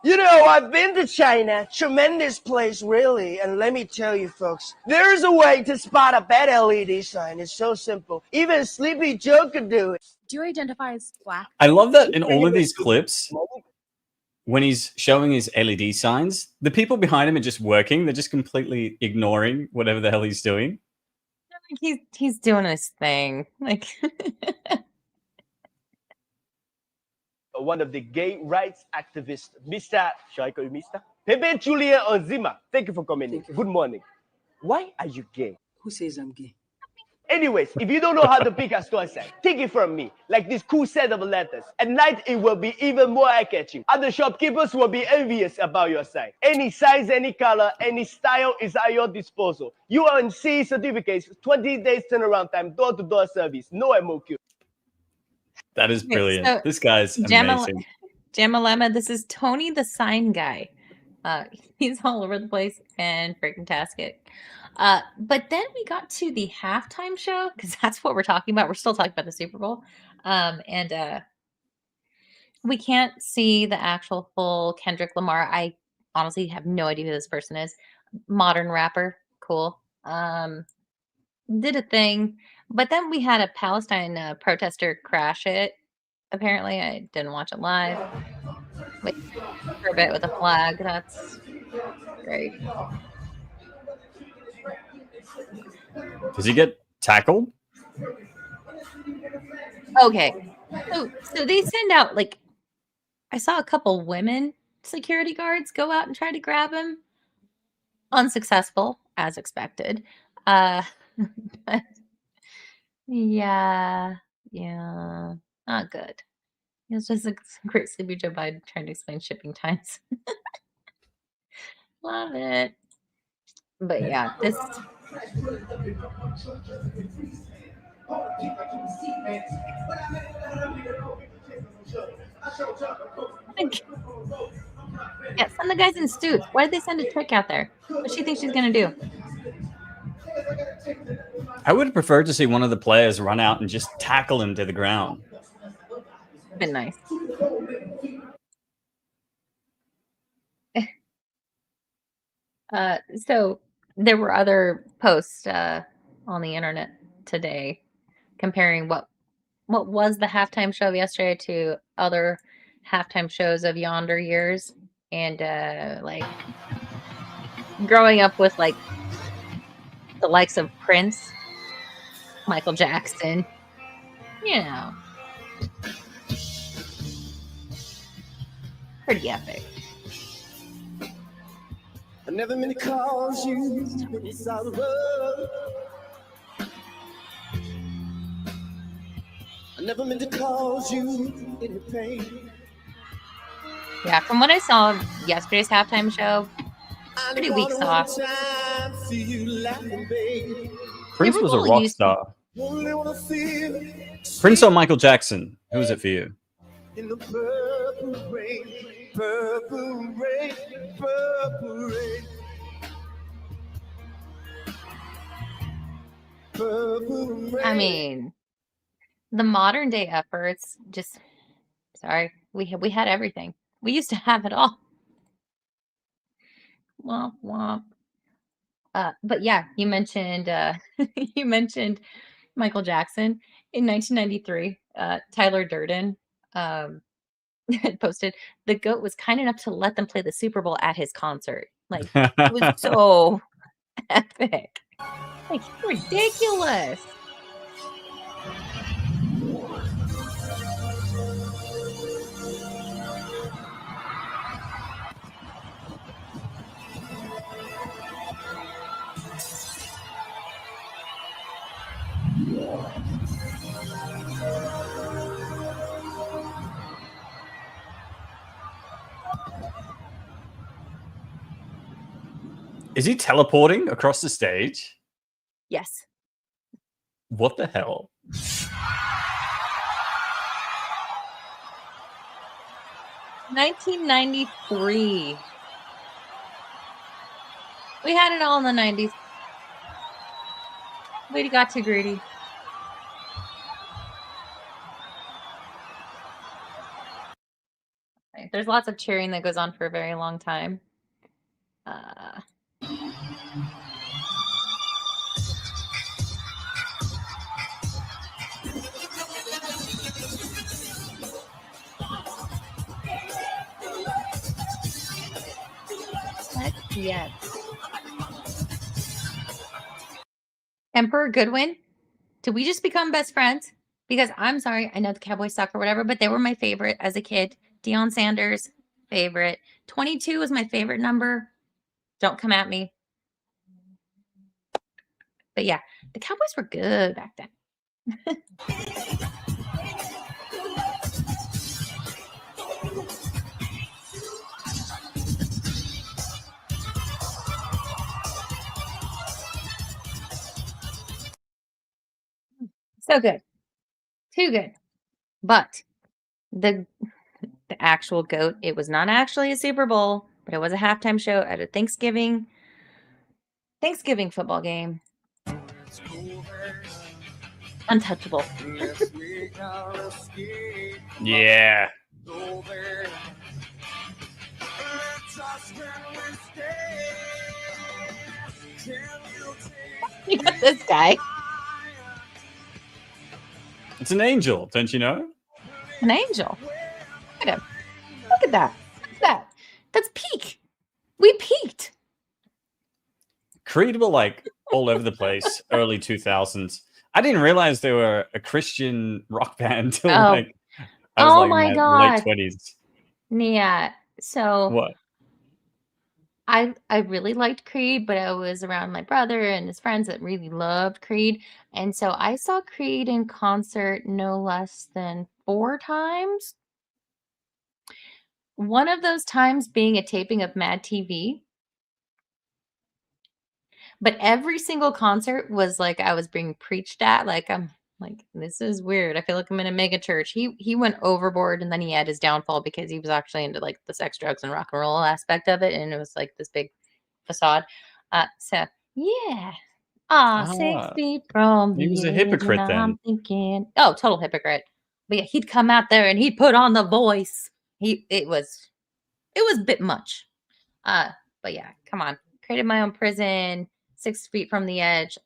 You know, I've been to China. Tremendous place, really. And let me tell you, folks, there's a way to spot a bad LED sign. It's so simple. Even Sleepy Joe could do it. Do you identify as black? I love that in all of these clips, when he's showing his LED signs, the people behind him are just working. They're just completely ignoring whatever the hell he's doing. He's doing his thing. Like One of the gay rights activists, Mr. Shall I call you Mr. Pepe Julia Ozima. Thank you for coming in. Good morning. Why are you gay? Who says I'm gay? Anyways, if you don't know how to pick a store sign, take it from me, like this cool set of letters. At night, it will be even more eye-catching. Other shopkeepers will be envious about your sign. Any size, any color, any style is at your disposal. You earn CE certificates, 20 days turnaround time, door-to-door service, no MOQ. That is Okay, brilliant. so This guy's amazing. Jamalema, this is Tony the sign guy. He's all over the place and freaking tastic. But then we got to the halftime show because that's what we're talking about. We're still talking about the Super Bowl. And we can't see the actual full Kendrick Lamar. I honestly have no idea who this person is. Modern rapper. Cool. Did a thing. But then we had a Palestine protester crash it. Apparently, I didn't watch it live. Wait for a bit with a flag. That's great. Does he get tackled? Okay. So they send out, like, I saw a couple women security guards go out and try to grab him. Unsuccessful, as expected. But yeah, not good. It's just a great sleepy Joe Biden trying to explain shipping times. Love it. But yeah, this. Yeah, send the guys in suits. Why did they send a trick out there? What do she think she's gonna do? I would have preferred to see one of the players run out and just tackle him to the ground. Been nice. So there were other posts on the internet today comparing what was the halftime show yesterday to other halftime shows of yonder years, and like growing up with like the likes of Prince, Michael Jackson, pretty epic. I never meant to cause you when you saw the road. I never meant to cause you any pain. Yeah, from what I saw of yesterday's halftime show, pretty weak sauce. Prince was a rock star. Prince or Michael Jackson? Who was it for you? In the purple rain, purple rain, purple rain. Purple rain. I mean, the modern day efforts just we had everything. We used to have it all. Womp womp. But yeah, you mentioned you mentioned Michael Jackson in 1993. Tyler Durden had posted the GOAT was kind enough to let them play the Super Bowl at his concert. Like, it was so epic. Like, ridiculous. Is he teleporting across the stage? Yes. What the hell? $1993. We had it all in the 90s. We got too greedy. There's lots of cheering that goes on for a very long time. Yes. Emperor Goodwin, did we just become best friends? Because I'm sorry, I know the Cowboys suck or whatever, but they were my favorite as a kid. Deion Sanders, favorite. 22 was my favorite number. Don't come at me. But yeah, the Cowboys were good back then. So good. Too good. But the actual GOAT, it was not actually a Super Bowl, but it was a halftime show at a Thanksgiving football game. Untouchable. Yeah. You got this guy. It's an angel, don't you know? An angel. Look at him. Look at that. Look at that. That's peak. We peaked. Creed were like all over the place, early 2000s. I didn't realize they were a Christian rock band till like I was like my in my God. late 20s. NIYAT. So What? I really liked Creed, but I was around my brother and his friends that really loved Creed. And so I saw Creed in concert no less than 4 times. One of those times being a taping of Mad TV. But every single concert was like I was being preached at. Like, I'm like, this is weird. I feel like I'm in a mega church. He went overboard, and then he had his downfall because he was actually into like the sex, drugs, and rock and roll aspect of it, and it was like this big facade. So yeah. 6 feet from He the was a edge, hypocrite and then. I'm thinking, oh, total hypocrite. But yeah, he'd come out there and he'd put on the voice. It was a bit much. But yeah, come on. Created my own prison, 6 feet from the edge,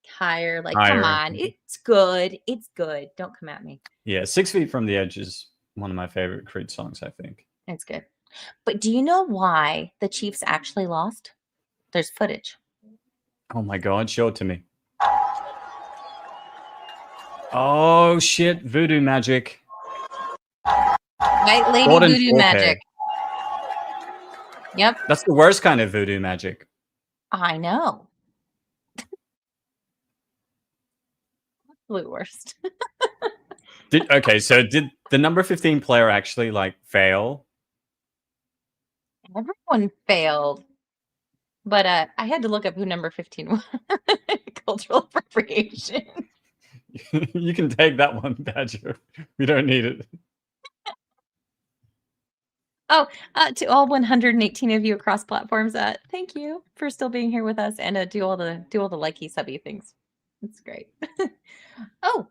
higher. Like, come Higher. on. It's good. It's good. Don't come at me. Yeah, 6 Feet from the Edge is one of my favorite Creed songs, I think. It's good. But do you know why the Chiefs actually lost? There's footage. Oh my God, show it to me. Oh shit, voodoo magic. White lady Gordon voodoo 4K. magic. Yep. That's the worst kind of voodoo magic. I know. Absolute worst. So did the number 15 player actually like fail? Everyone failed. But I had to look up who number 15 was. Cultural appropriation. You can take that one, Badger. We don't need it. Oh, to all 118 of you across platforms, thank you for still being here with us and do all the likey subby things. It's great. Oh,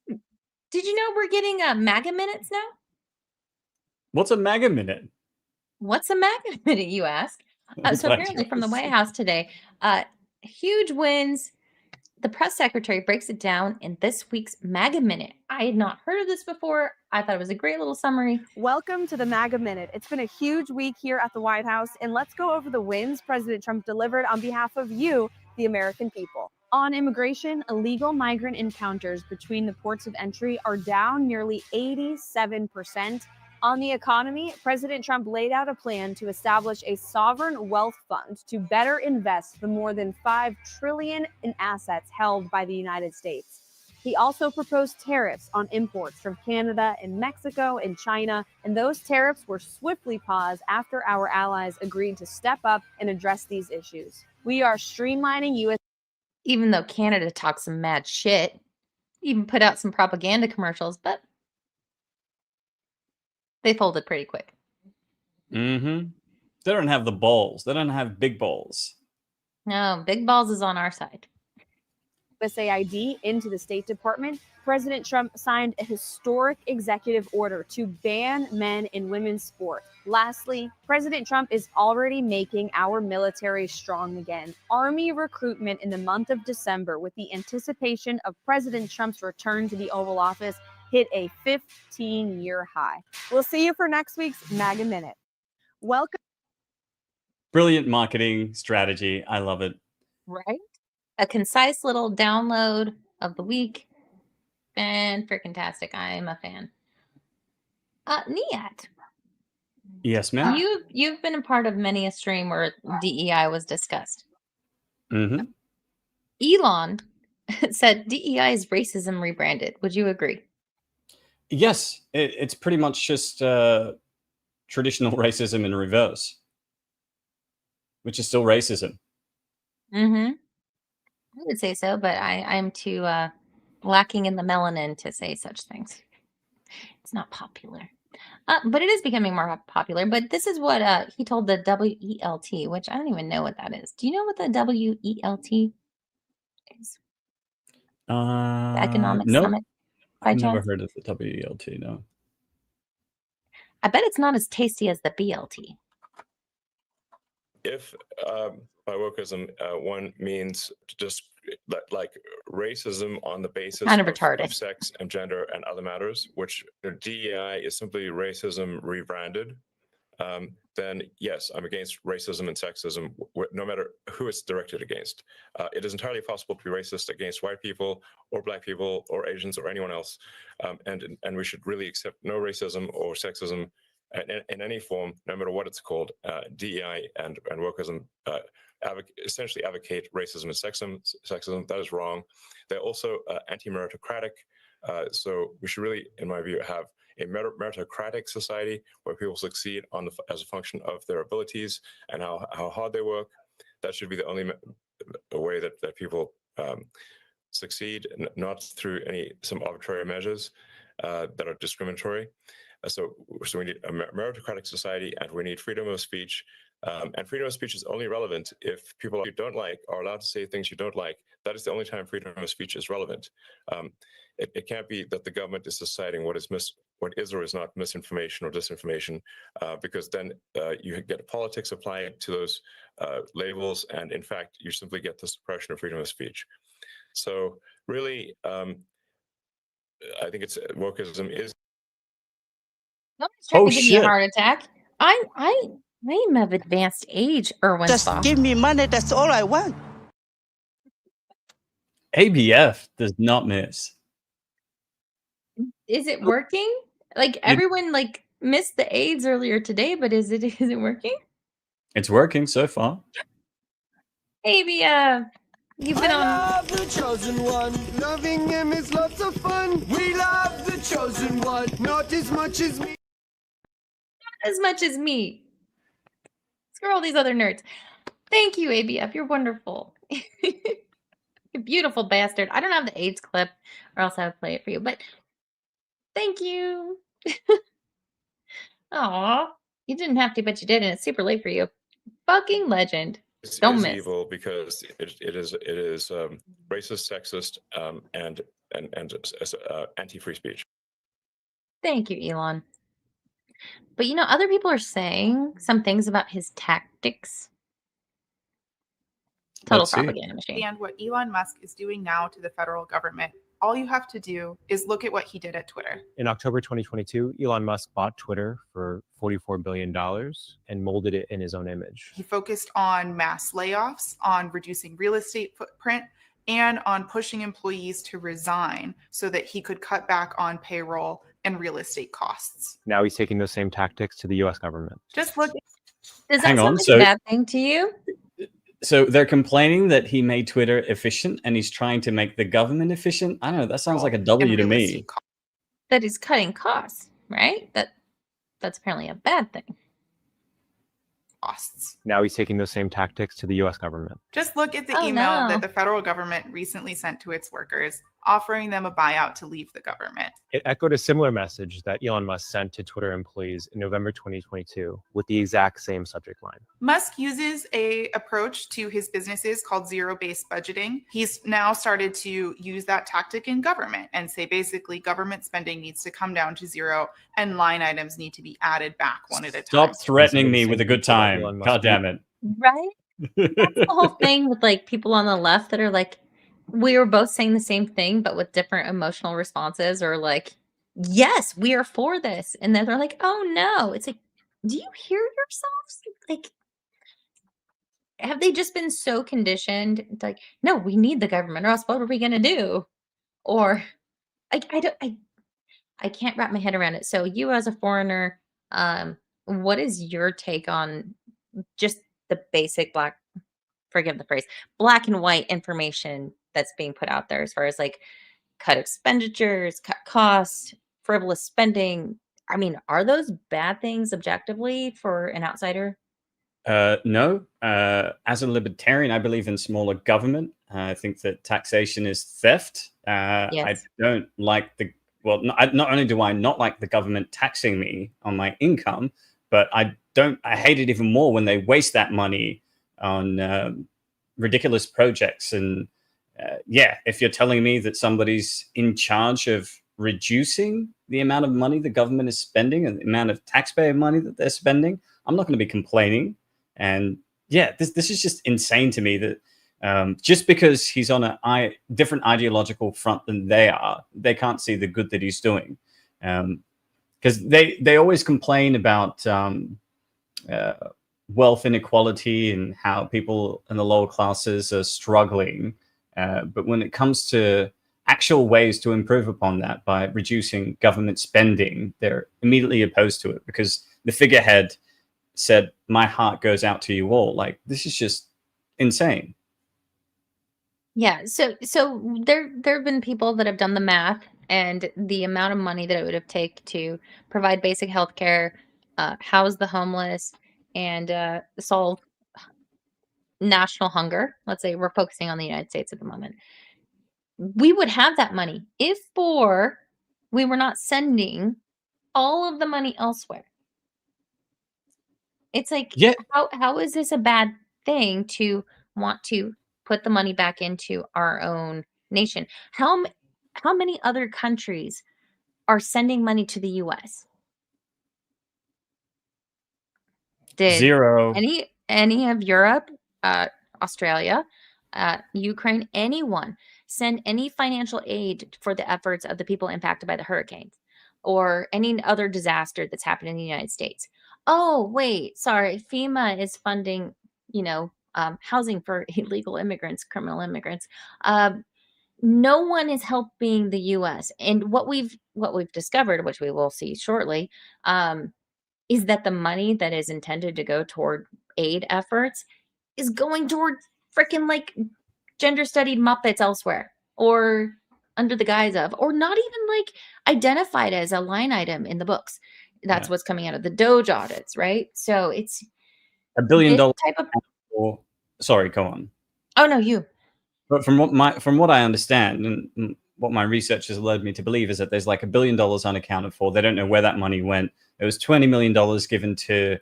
did you know we're getting MAGA minutes now? What's a MAGA minute? What's a MAGA minute, you ask? So apparently from the White House today, huge wins. The press secretary breaks it down in this week's MAGA Minute. I had not heard of this before. I thought it was a great little summary. Welcome to the MAGA Minute. It's been a huge week here at the White House, and let's go over the wins President Trump delivered on behalf of you, the American people. On immigration, illegal migrant encounters between the ports of entry are down nearly 87%. On the economy, President Trump laid out a plan to establish a sovereign wealth fund to better invest the more than $5 trillion in assets held by the United States. He also proposed tariffs on imports from Canada and Mexico and China, and those tariffs were swiftly paused after our allies agreed to step up and address these issues. We are streamlining U.S. Even though Canada talks some mad shit, even put out some propaganda commercials, but they folded pretty quick. Mm-hmm. They don't have the balls. They don't have big balls. No, big balls is on our side. USAID into the State Department, President Trump signed a historic executive order to ban men in women's sport. Lastly, President Trump is already making our military strong again. Army recruitment in the month of December, with the anticipation of President Trump's return to the Oval Office, hit a 15-year high. We'll see you for next week's MAGA Minute. Welcome. Brilliant marketing strategy. I love it. Right? A concise little download of the week. And freaking tastic. I am a fan. NIYAT. Yes, ma'am. You've been a part of many a stream where DEI was discussed. Mm-hmm. Elon said DEI is racism rebranded. Would you agree? Yes, it's pretty much just traditional racism in reverse, which is still racism. Mm-hmm. I would say so, but I'm too lacking in the melanin to say such things. It's not popular. But it is becoming more popular. But this is what he told the WELT, which I don't even know what that is. Do you know what the WELT is? The Economic Nope. Summit, by I've never chance? heard of the WELT, no. I bet it's not as tasty as the BLT. If by wokeism one means just like racism on the basis Kind of of retarded. sex and gender and other matters, which DEI is simply racism rebranded, then yes, I'm against racism and sexism, no matter who it's directed against. It is entirely possible to be racist against white people or black people or Asians or anyone else, and we should really accept no racism or sexism in any form, no matter what it's called. DEI and wokeism essentially advocate racism and sexism. That is wrong. They're also anti-meritocratic. So we should really, in my view, have a meritocratic society where people succeed as a function of their abilities and how hard they work. That should be the only way that people succeed, not through some arbitrary measures that are discriminatory. So we need a meritocratic society, and we need freedom of speech. And freedom of speech is only relevant if people you don't like are allowed to say things you don't like. That is the only time freedom of speech is relevant. It can't be that the government is deciding what is or is not misinformation or disinformation, because then you get politics applied to those labels, and in fact, you simply get the suppression of freedom of speech. So really, I think wokeism is. Nobody's trying to give me a heart attack. I'm of advanced age, Erwin. Just give me money. That's all I want. ABF does not miss. Is it working? Like everyone missed the AIDS earlier today, but is it working? It's working so far. ABF, you've been on. Love the chosen one. Loving him is lots of fun. We love the chosen one. Not as much as me. As much as me. Screw all these other nerds. Thank you, ABF. You're wonderful. You beautiful bastard. I don't have the AIDS clip, or else I would play it for you, but thank you. Aw, you didn't have to, but you did, and it's super late for you. Fucking legend. Don't miss. Evil because it is racist, sexist, and anti-free speech. Thank you, Elon. But other people are saying some things about his tactics. Total propaganda machine. And what Elon Musk is doing now to the federal government, all you have to do is look at what he did at Twitter. In October 2022, Elon Musk bought Twitter for $44 billion and molded it in his own image. He focused on mass layoffs, on reducing real estate footprint, and on pushing employees to resign so that he could cut back on payroll and real estate costs. Now he's taking those same tactics to the US government. Just look. Does that sound like a bad thing to you? So they're complaining that he made Twitter efficient and he's trying to make the government efficient. I don't know. That sounds like a W to me. That he's cutting costs, right? That's apparently a bad thing. Costs. Now he's taking those same tactics to the US government. Just look at the email that the federal government recently sent to its workers, offering them a buyout to leave the government. It echoed a similar message that Elon Musk sent to Twitter employees in November 2022 with the exact same subject line. Musk uses an approach to his businesses called zero-based budgeting. He's now started to use that tactic in government and say basically government spending needs to come down to zero and line items need to be added back one at a time. Stop threatening me with a good time. God damn it. Right? That's the whole thing with people on the left that are like, we were both saying the same thing, but with different emotional responses, or yes, we are for this. And then they're like, oh no. It's like, do you hear yourselves? Have they just been so conditioned? No, we need the government, or else what are we gonna do? Or I can't wrap my head around it. So you as a foreigner, what is your take on just the basic Black forgive the phrase, black and white information that's being put out there as far as like cut expenditures, cut costs, frivolous spending. I mean, are those bad things objectively for an outsider? No. As a libertarian, I believe in smaller government. I think that taxation is theft. I Yes. don't like the well. Not only do I not like the government taxing me on my income, but I hate it even more when they waste that money on ridiculous projects. And yeah, if you're telling me that somebody's in charge of reducing the amount of money the government is spending and the amount of taxpayer money that they're spending, I'm not going to be complaining. And yeah, this is just insane to me that just because he's on a different ideological front than they are, they can't see the good that he's doing. Because they always complain about wealth inequality and how people in the lower classes are struggling. But when it comes to actual ways to improve upon that by reducing government spending, they're immediately opposed to it because the figurehead said, "My heart goes out to you all." Like, this is just insane. Yeah, so there have been people that have done the math and the amount of money that it would have taken to provide basic health care, house the homeless, and solve national hunger. Let's say we're focusing on the United States at the moment. We would have that money if we were not sending all of the money elsewhere. It's like, Yeah. how is this a bad thing to want to put the money back into our own nation? How many other countries are sending money to the US? Did 0. any of Europe, Australia, Ukraine, anyone send any financial aid for the efforts of the people impacted by the hurricanes or any other disaster that's happened in the United States? Oh, wait, sorry, FEMA is funding, housing for illegal immigrants, criminal immigrants. No one is helping the US. And what we've discovered, which we will see shortly, is that the money that is intended to go toward aid efforts is going toward freaking like gender studied Muppets elsewhere, or under the guise of, or not even like identified as a line item in the books. That's Yeah. what's coming out of the Doge audits, right? So it's $1 billion. this type of. Sorry, go on. Oh no, you. But from what I understand and what my research has led me to believe is that there's like $1 billion unaccounted for. They don't know where that money went. It was $20 million given to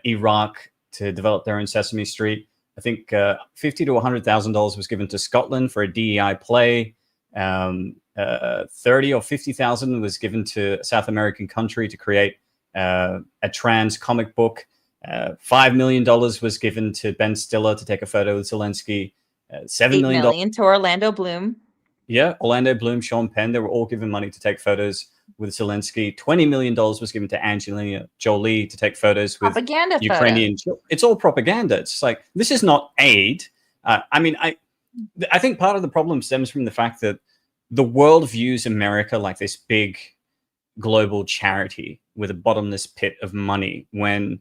Iraq to develop their own Sesame Street. I think $50,000 to $100,000 was given to Scotland for a DEI play. 30 or 50,000 was given to a South American country to create a trans comic book. $5 million was given to Ben Stiller to take a photo with Zelensky. $7 $8 million million to Orlando Bloom. Yeah, Orlando Bloom, Sean Penn, they were all given money to take photos with Zelensky. $20 million was given to Angelina Jolie to take photos with Propaganda Ukrainian. It's all propaganda. It's like, this is not aid. I mean, I think part of the problem stems from the fact that the world views America like this big global charity with a bottomless pit of money, when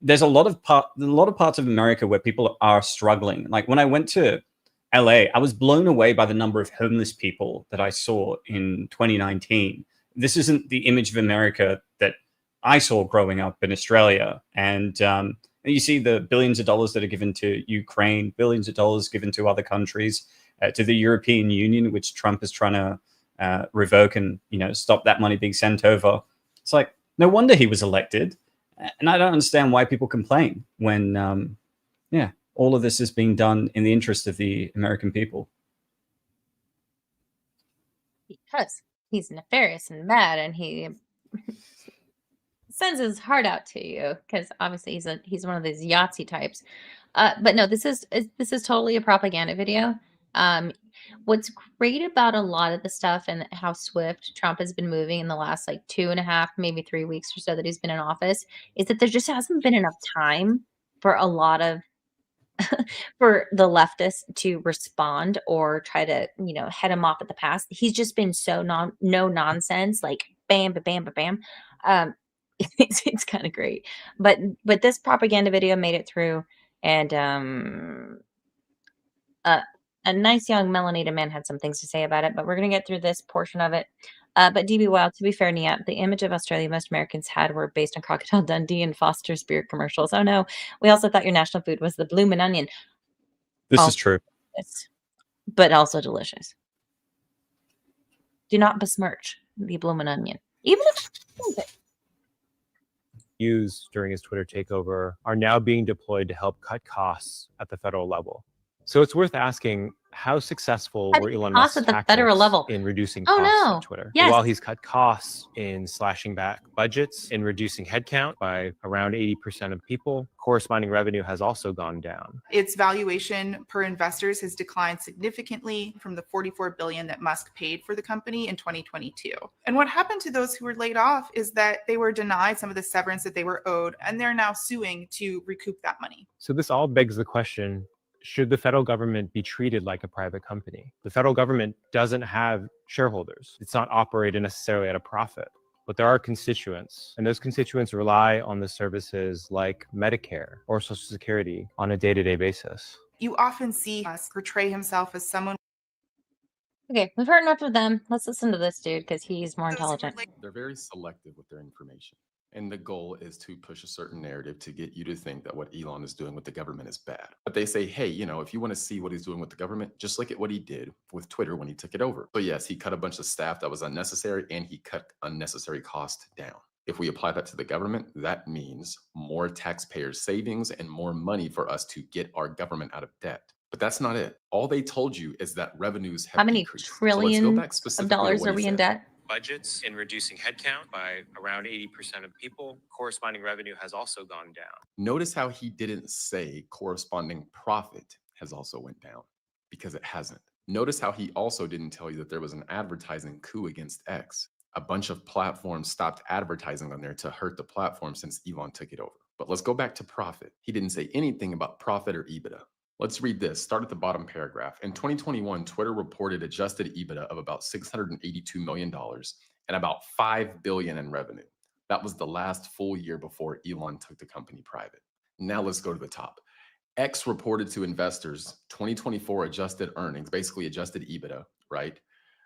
there's a lot of parts of America where people are struggling. Like when I went to LA, I was blown away by the number of homeless people that I saw in 2019. This isn't the image of America that I saw growing up in Australia. And you see the billions of dollars that are given to Ukraine, billions of dollars given to other countries, to the European Union, which Trump is trying to revoke and stop that money being sent over. It's like, no wonder he was elected. And I don't understand why people complain when, all of this is being done in the interest of the American people. Because he's nefarious and mad, and he sends his heart out to you. Because obviously he's one of these Yahtzee types. But no, this is totally a propaganda video. What's great about a lot of the stuff and how swift Trump has been moving in the last like 2.5, maybe 3 weeks or so that he's been in office, is that there just hasn't been enough time for a lot of for the leftists to respond or try to, head him off at the pass. He's just been so no nonsense, like bam, bam, bam, bam. It's kind of great. But this propaganda video made it through, And a nice young melanated man had some things to say about it, but we're going to get through this portion of it. But DB Wild, to be fair, NIYAT, the image of Australia most Americans had were based on Crocodile Dundee and Foster's beer commercials. Oh no, we also thought your national food was the bloomin' onion. This is true. But also delicious. Do not besmirch the bloomin' onion. Even if used during his Twitter takeover are now being deployed to help cut costs at the federal level. So it's worth asking, how successful were Elon Musk's at the federal level tactics in reducing Oh, costs no. at Twitter? Yes. While he's cut costs in slashing back budgets, in reducing headcount by around 80% of people, corresponding revenue has also gone down. Its valuation per investors has declined significantly from the $44 billion that Musk paid for the company in 2022. And what happened to those who were laid off is that they were denied some of the severance that they were owed, and they're now suing to recoup that money. So this all begs the question, should the federal government be treated like a private company? The federal government doesn't have shareholders. It's not operated necessarily at a profit, but there are constituents, and those constituents rely on the services like Medicare or Social Security on a day-to-day basis. You often see Musk portray himself as someone. Okay, we've heard enough of them. Let's listen to this dude because he's more intelligent. They're very selective with their information. And the goal is to push a certain narrative to get you to think that what Elon is doing with the government is bad. But they say, hey, you know, if you want to see what he's doing with the government, just look at what he did with Twitter when he took it over. So yes, he cut a bunch of staff that was unnecessary, and he cut unnecessary cost down. If we apply that to the government, that means more taxpayer savings and more money for us to get our government out of debt. But that's not it. All they told you is that revenues have How many decreased. trillion of specifically to dollars what are he we in said. debt? Budgets in reducing headcount by around 80% of people, corresponding revenue has also gone down. Notice how he didn't say corresponding profit has also went down, because it hasn't. Notice how he also didn't tell you that there was an advertising coup against X. A bunch of platforms stopped advertising on there to hurt the platform since Elon took it over. But let's go back to profit. He didn't say anything about profit or EBITDA. Let's read this. Start at the bottom paragraph. In 2021, Twitter reported adjusted EBITDA of about $682 million and about $5 billion in revenue. That was the last full year before Elon took the company private. Now let's go to the top. X reported to investors 2024 adjusted earnings, basically adjusted EBITDA, right,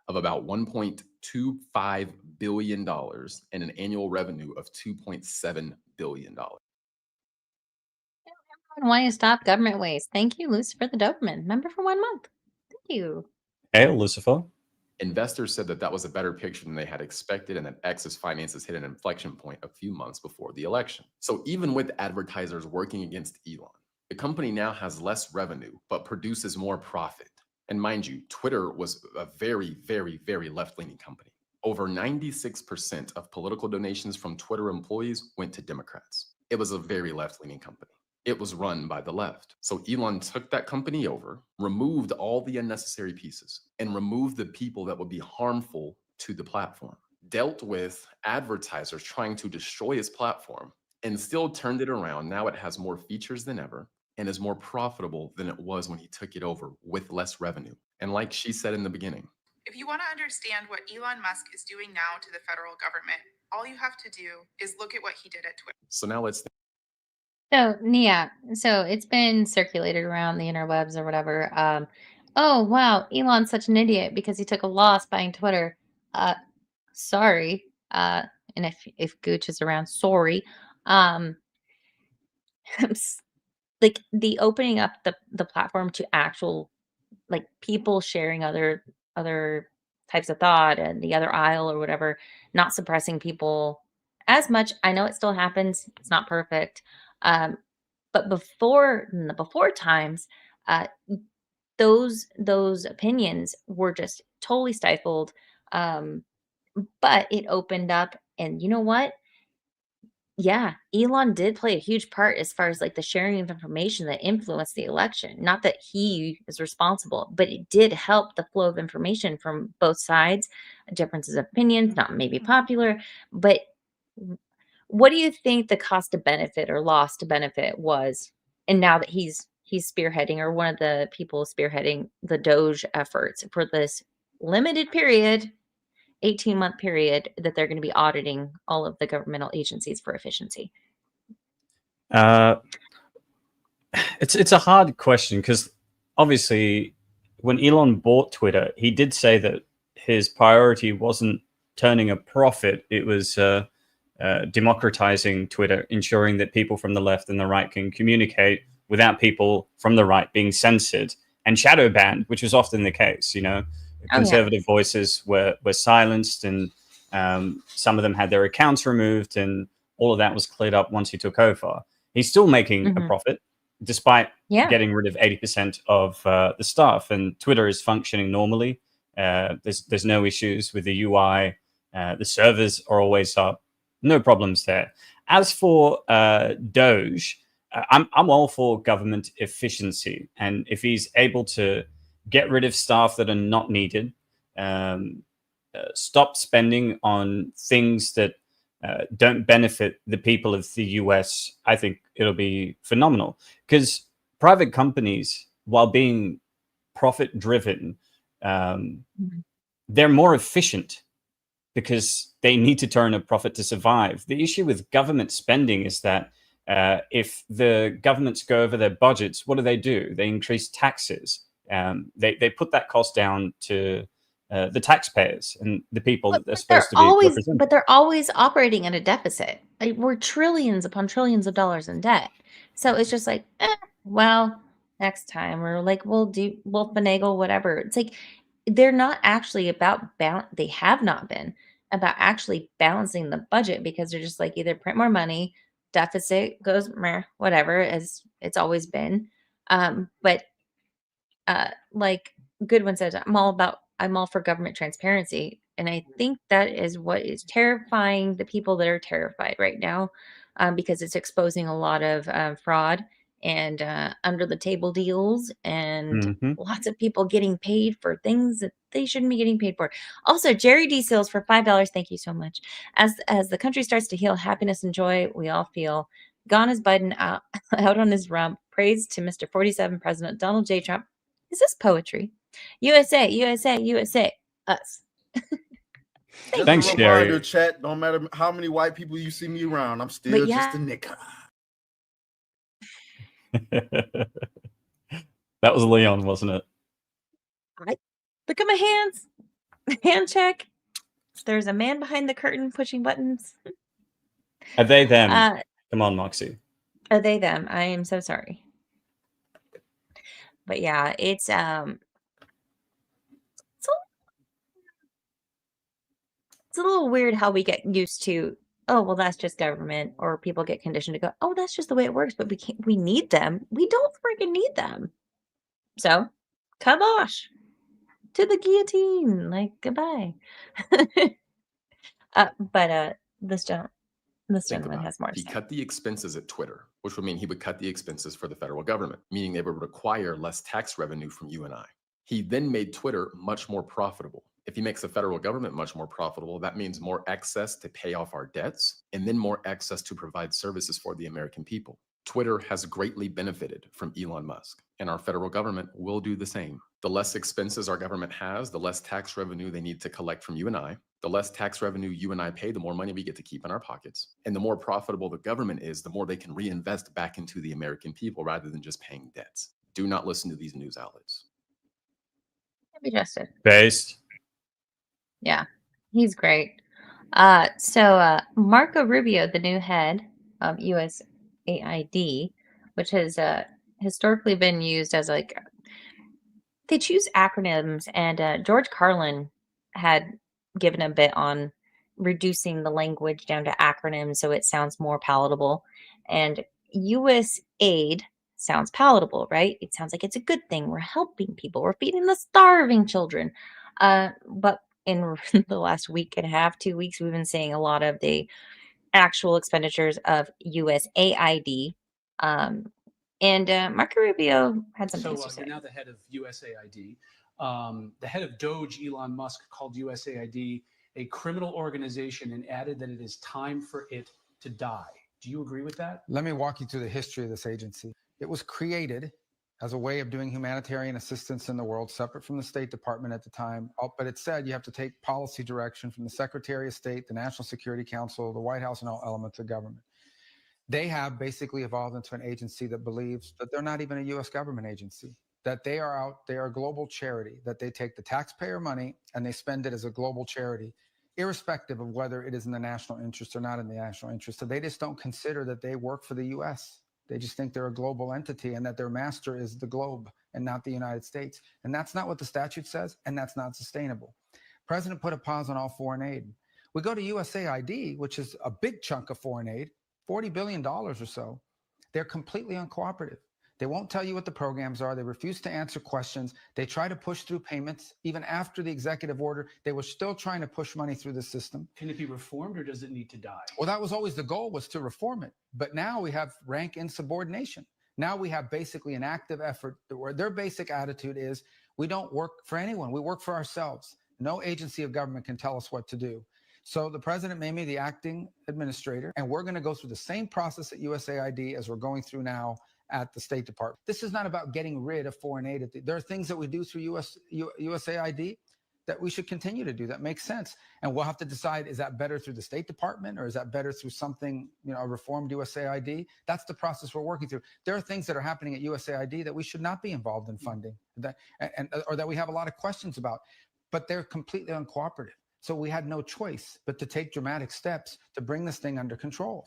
of about $1.25 billion and an annual revenue of $2.7 billion. Why you stop government waste? Thank you, Lucifer the Doberman. Member for 1 month. Thank you. Hey, Lucifer. Investors said that that was a better picture than they had expected, and that X's finances hit an inflection point a few months before the election. So even with advertisers working against Elon, the company now has less revenue, but produces more profit. And mind you, Twitter was a very, very, very left-leaning company. Over 96% of political donations from Twitter employees went to Democrats. It was a very left-leaning company. It was run by the left. So Elon took that company over, removed all the unnecessary pieces, and removed the people that would be harmful to the platform. Dealt with advertisers trying to destroy his platform, and still turned it around. Now it has more features than ever and is more profitable than it was when he took it over with less revenue. And like she said in the beginning, If you want to understand what Elon Musk is doing now to the federal government, all you have to do is look at what he did at Twitter. so now let's So, NIYAT, so it's been circulated around the interwebs or whatever. Oh, wow, Elon's such an idiot because he took a loss buying Twitter. Sorry. And if Gooch is around, sorry. Like the opening up the platform to actual like people sharing other types of thought and the other aisle or whatever, not suppressing people as much. I know it still happens. It's not perfect. But in the before times, those opinions were just totally stifled. But it opened up, and you know what? Yeah, Elon did play a huge part as far as like the sharing of information that influenced the election. Not that he is responsible, but it did help the flow of information from both sides, differences of opinions, not maybe popular. But what do you think the cost to benefit or loss to benefit was? And now that he's spearheading, or one of the people spearheading the Doge efforts for this limited period, 18-month period, that they're going to be auditing all of the governmental agencies for efficiency. It's a hard question because obviously when Elon bought Twitter, he did say that his priority wasn't turning a profit. It was democratizing Twitter, ensuring that people from the left and the right can communicate without people from the right being censored and shadow banned, which was often the case. You know, conservative voices were silenced, and some of them had their accounts removed, and all of that was cleared up once he took over. He's still making a profit despite getting rid of 80% of the staff, and Twitter is functioning normally. There's no issues with the UI. The servers are always up. No problems there. As for Doge, I'm all for government efficiency, and if he's able to get rid of staff that are not needed, stop spending on things that don't benefit the people of the US, I think it'll be phenomenal. Because private companies, while being profit driven, they're more efficient because they need to turn a profit to survive. The issue with government spending is that if the governments go over their budgets, what do? They increase taxes. They put that cost down to the taxpayers and the people that they're supposed to be representing. But they're always operating at a deficit. Like, we're trillions upon trillions of dollars in debt. So it's just like, well, next time, or like we'll finagle whatever. It's like they're not actually about they have not been about actually balancing the budget, because they're just like either print more money, deficit goes meh, whatever, as it's always been. But like Goodwin says, I'm all for government transparency. And I think that is what is terrifying the people that are terrified right now, because it's exposing a lot of fraud and under the table deals, and lots of people getting paid for things that they shouldn't be getting paid for. Also, Jerry D. Seals for $5. Thank you so much. As the country starts to heal, happiness and joy we all feel. Gone is Biden out, out on his rump. Praise to Mr. 47 President Donald J. Trump. Is this poetry? USA, USA, USA, us. Thanks, Just a reminder, Jerry. chat. Don't matter how many white people you see me around, I'm still just a nigga. That was Leon, wasn't it? Look at my hands. Hand check. There's a man behind the curtain pushing buttons. Are they them? Come on, Moxie. Are they them? I am so sorry. But yeah, it's a little weird how we get used to, oh, well, that's just government, or people get conditioned to go, oh, that's just the way it works, but we need them. We don't freaking need them. So, kabosh to the guillotine, like, goodbye. But this gentleman has more to He say. cut the expenses at Twitter, which would mean he would cut the expenses for the federal government, meaning they would require less tax revenue from you and I. He then made Twitter much more profitable. If he makes the federal government much more profitable, that means more access to pay off our debts, and then more access to provide services for the American people. Twitter has greatly benefited from Elon Musk, and our federal government will do the same. The less expenses our government has, the less tax revenue they need to collect from you and I. The less tax revenue you and I pay, the more money we get to keep in our pockets. And the more profitable the government is, the more they can reinvest back into the American people rather than just paying debts. Do not listen to these news outlets. Be Justin. Based. Yeah, he's great. So Marco Rubio, the new head of USAID, which has historically been used as like, they choose acronyms, and George Carlin had given a bit on reducing the language down to acronyms so it sounds more palatable. And USAID sounds palatable, right? It sounds like it's a good thing. We're helping people. We're feeding the starving children. But in the last week and a half, 2 weeks, we've been seeing a lot of the actual expenditures of USAID. And Marco Rubio had something to say. You're now the head of USAID. The head of Doge, Elon Musk, called USAID a criminal organization and added that it is time for it to die. Do you agree with that? Let me walk you through the history of this agency. It was created as a way of doing humanitarian assistance in the world, separate from the State Department at the time. But it said you have to take policy direction from the Secretary of State, the National Security Council, the White House, and all elements of government. They have basically evolved into an agency that believes that they're not even a U.S. government agency, that they are a global charity, that they take the taxpayer money and they spend it as a global charity, irrespective of whether it is in the national interest or not in the national interest. So they just don't consider that they work for the U.S. They just think they're a global entity and that their master is the globe and not the United States. And that's not what the statute says, and that's not sustainable. President put a pause on all foreign aid. We go to USAID, which is a big chunk of foreign aid, $40 billion or so. They're completely uncooperative. They won't tell you what the programs are. They refuse to answer questions. They try to push through payments. Even after the executive order, they were still trying to push money through the system. Can it be reformed or does it need to die? Well, that was always the goal, was to reform it. But now we have rank insubordination. Now we have basically an active effort where their basic attitude is, we don't work for anyone. We work for ourselves. No agency of government can tell us what to do. So the president made me the acting administrator, and we're going to go through the same process at USAID as we're going through now at the State Department. This is not about getting rid of foreign aid. There are things that we do through USAID that we should continue to do that makes sense. And we'll have to decide, is that better through the State Department or is that better through something, a reformed USAID? That's the process we're working through. There are things that are happening at USAID that we should not be involved in funding, or that we have a lot of questions about, but they're completely uncooperative. So we had no choice but to take dramatic steps to bring this thing under control.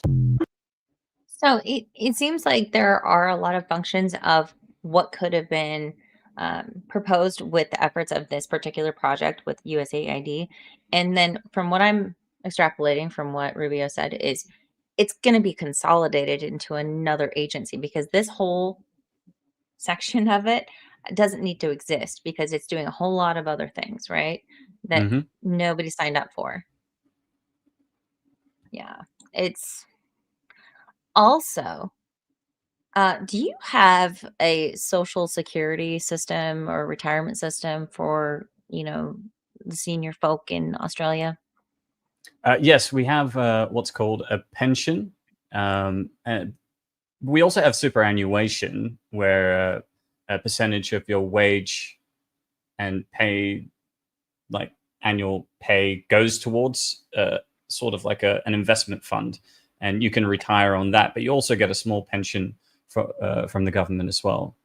So it seems like there are a lot of functions of what could have been proposed with the efforts of this particular project with USAID. And then from what I'm extrapolating from what Rubio said is it's going to be consolidated into another agency because this whole section of it doesn't need to exist because it's doing a whole lot of other things, right? That nobody signed up for. Yeah. It's also, do you have a social security system or retirement system for, the senior folk in Australia? Yes, we have what's called a pension. And we also have superannuation, where a percentage of your wage and pay, like annual pay, goes towards sort of like an investment fund. And you can retire on that, but you also get a small pension from the government as well.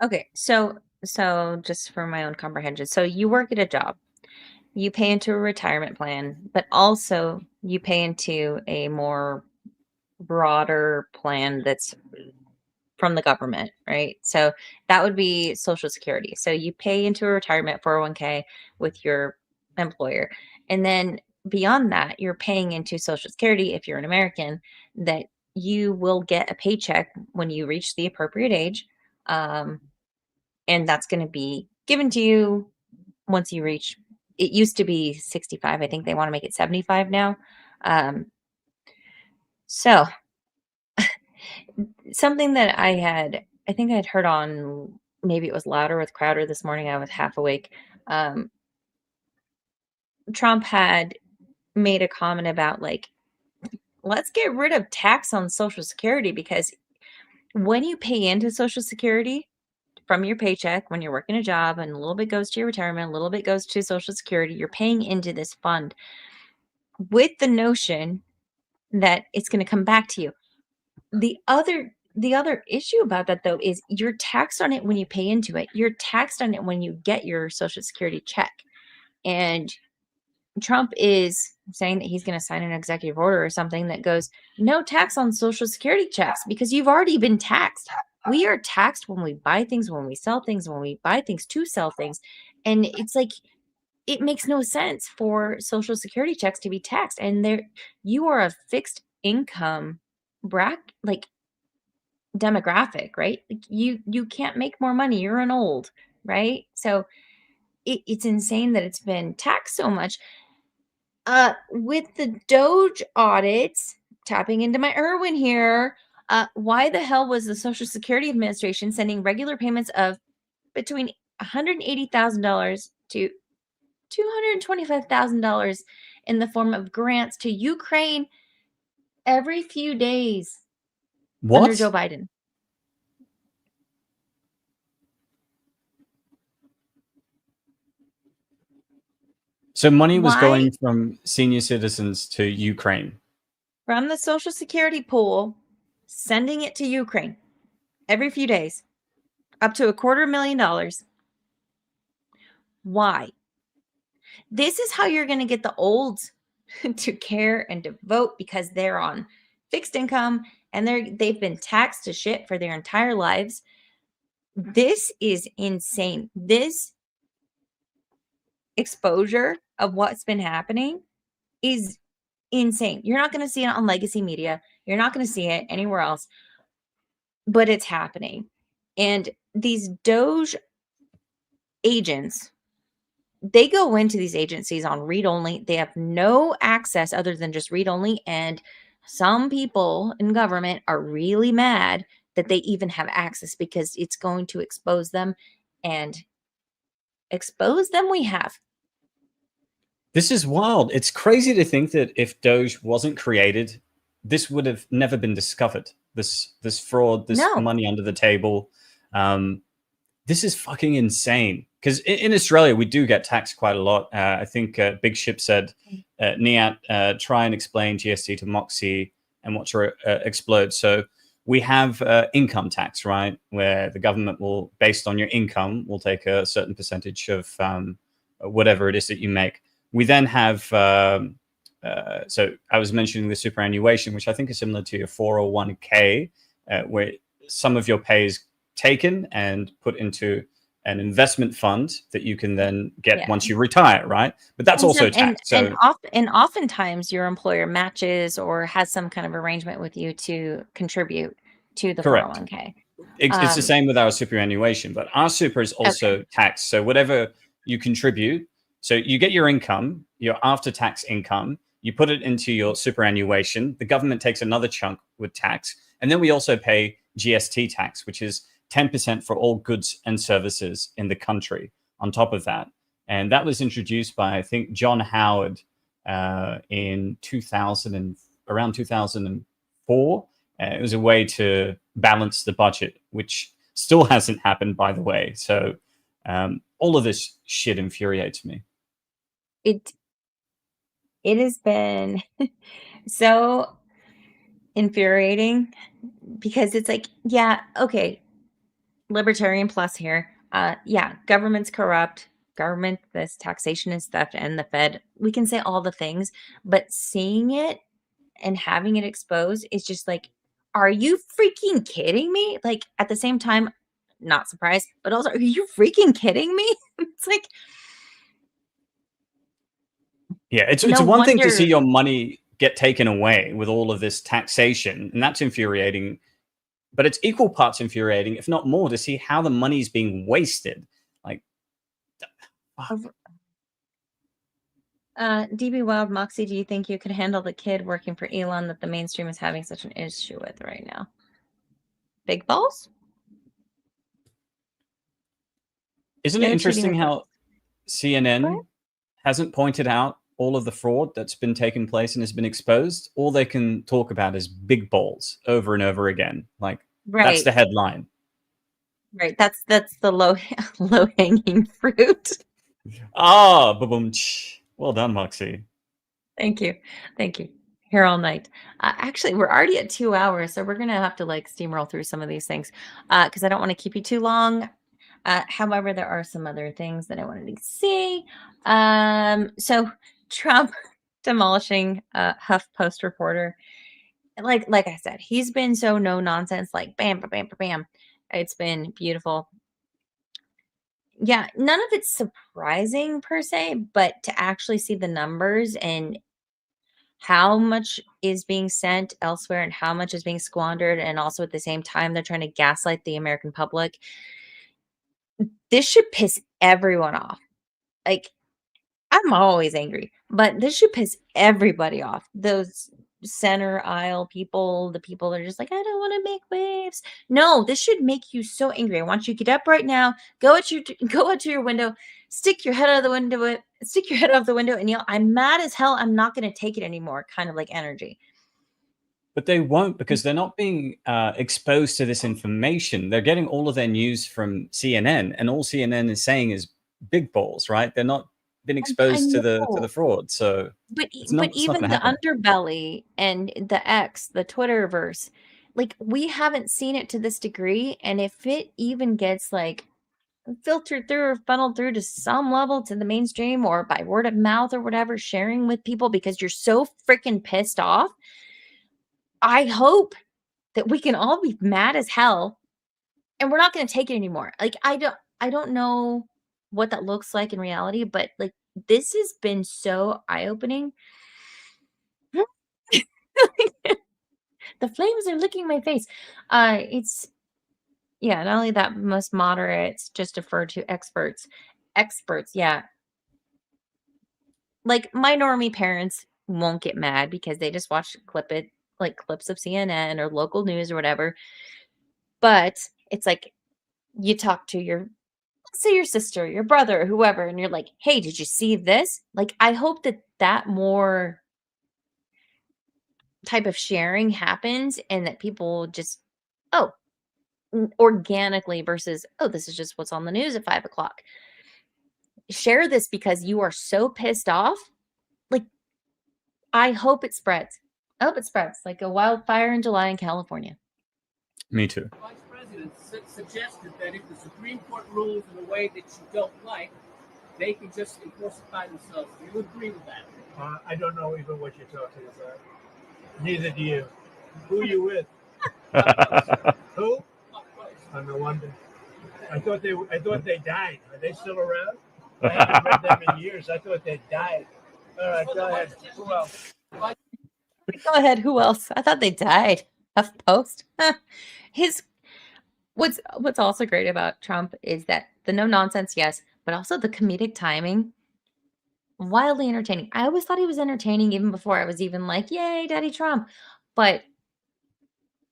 Okay, so just for my own comprehension, so you work at a job, you pay into a retirement plan, but also you pay into a more broader plan that's from the government, right? So that would be Social Security. So you pay into a retirement 401k with your employer, and then beyond that, you're paying into Social Security if you're an American, that you will get a paycheck when you reach the appropriate age. And that's going to be given to you once you reach, it used to be 65. I think they want to make it 75 now. So something that I think I'd heard on, maybe it was Louder with Crowder this morning. I was half awake. Trump had made a comment about let's get rid of tax on Social Security, because when you pay into Social Security from your paycheck, when you're working a job, and a little bit goes to your retirement, a little bit goes to Social Security, you're paying into this fund with the notion that it's going to come back to you. The other issue about that, though, is you're taxed on it when you pay into it. You're taxed on it when you get your Social Security check. And Trump is saying that he's going to sign an executive order or something that goes, no tax on Social Security checks, because you've already been taxed. We are taxed when we buy things, when we sell things, when we buy things to sell things. And it's like, it makes no sense for Social Security checks to be taxed. And you are a fixed income demographic, right? Like you can't make more money. You're an old, right? So it's insane that it's been taxed so much. With the Doge audits, tapping into my Irwin here, why the hell was the Social Security Administration sending regular payments of between $180,000 to $225,000 in the form of grants to Ukraine every few days under Joe Biden? So money was going from senior citizens to Ukraine. From the Social Security pool sending it to Ukraine every few days, up to $250,000. Why? This is how you're going to get the olds to care and to vote, because they're on fixed income and they've been taxed to shit for their entire lives. This is insane. This exposure of what's been happening is insane. You're not going to see it on legacy media. You're not going to see it anywhere else, but it's happening. And these Doge agents, they go into these agencies on read only. They have no access other than just read only. And some people in government are really mad that they even have access, because it's going to expose them, and expose them we have. This is wild. It's crazy to think that if Doge wasn't created, this would have never been discovered. This fraud, this money under the table. This is fucking insane. Because in Australia, we do get taxed quite a lot. I think Big Ship said, NIYAT, try and explain GST to Moxie and watch her explode. So we have income tax, right? Where the government will, based on your income, will take a certain percentage of whatever it is that you make. We then have, so I was mentioning the superannuation, which I think is similar to your 401k, where some of your pay is taken and put into an investment fund that you can then get once you retire, right? But that's also taxed. And oftentimes your employer matches or has some kind of arrangement with you to contribute to the 401k. It's the same with our superannuation, but our super is also taxed. So whatever you contribute, so you get your income, your after-tax income, you put it into your superannuation, the government takes another chunk with tax, and then we also pay GST tax, which is 10% for all goods and services in the country on top of that. And that was introduced by, I think, John Howard in around 2004. It was a way to balance the budget, which still hasn't happened, by the way. So all of this shit infuriates me. It has been so infuriating, because it's like, yeah, okay, libertarian plus here. Yeah, government's corrupt. Government, this taxation is theft, and the Fed. We can say all the things, but seeing it and having it exposed is just like, are you freaking kidding me? Like, at the same time, not surprised, but also, are you freaking kidding me? It's like, yeah, it's one thing to see your money get taken away with all of this taxation, and that's infuriating. But it's equal parts infuriating, if not more, to see how the money's being wasted. Like, DB Wild Moxie, do you think you could handle the kid working for Elon that the mainstream is having such an issue with right now? Big balls? Isn't it interesting how CNN hasn't pointed out all of the fraud that's been taking place and has been exposed? All they can talk about is big balls over and over again. Like, that's the headline. Right. That's the low hanging fruit. Ah, boom. Well done, Moxie. Thank you. Here all night. Actually, we're already at 2 hours, so we're gonna have to like steamroll through some of these things because I don't want to keep you too long. However, there are some other things that I wanted to see. So Trump demolishing HuffPost reporter. Like I said, he's been so no nonsense. Like bam, bam, bam, bam. It's been beautiful. Yeah, none of it's surprising per se, but to actually see the numbers and how much is being sent elsewhere and how much is being squandered, and also at the same time they're trying to gaslight the American public. This should piss everyone off. Like, I'm always angry, but this should piss everybody off. Those center aisle people, the people that are just like, I don't want to make waves. No, this should make you so angry. I want you to get up right now, go out to your window, stick your head out of the window and yell, I'm mad as hell. I'm not going to take it anymore. Kind of like energy. But they won't, because they're not being exposed to this information. They're getting all of their news from CNN, and all CNN is saying is big balls, right? They're not been exposed to the fraud. So but even the underbelly and the X, the Twitterverse, like, we haven't seen it to this degree, and if it even gets, like, filtered through or funneled through to some level to the mainstream or by word of mouth or whatever, sharing with people because you're so freaking pissed off, I hope that we can all be mad as hell, and we're not gonna take it anymore. Like, I don't know what that looks like in reality, but, like, this has been so eye-opening. The flames are licking my face. It's yeah, not only that, most moderates just defer to experts. Experts, yeah. Like, my normie parents won't get mad because they just watch like, clips of CNN or local news or whatever. But it's like you talk to your let's say your sister, your brother, whoever, and you're like, "Hey, did you see this?" Like, I hope that that more type of sharing happens and that people just, oh, organically versus, oh, this is just what's on the news at 5 o'clock. Share this because you are so pissed off. Like, I hope it spreads. I hope it spreads like a wildfire in July in California. Me too. Vice President suggested that if the Supreme Court rules in a way that you don't like, they can just enforce it by themselves. Do you agree with that? I don't know even what you're talking about. Neither do you. Who are you with? Who? I no wonder. I thought they died. Are they still around? I haven't read them in years. I thought they died. All right, go ahead. Who else? Go ahead. Who else? I thought they died. HuffPost. His what's also great about Trump is that the no nonsense, yes, but also the comedic timing. Wildly entertaining. I always thought he was entertaining even before I was even like, "Yay, Daddy Trump." But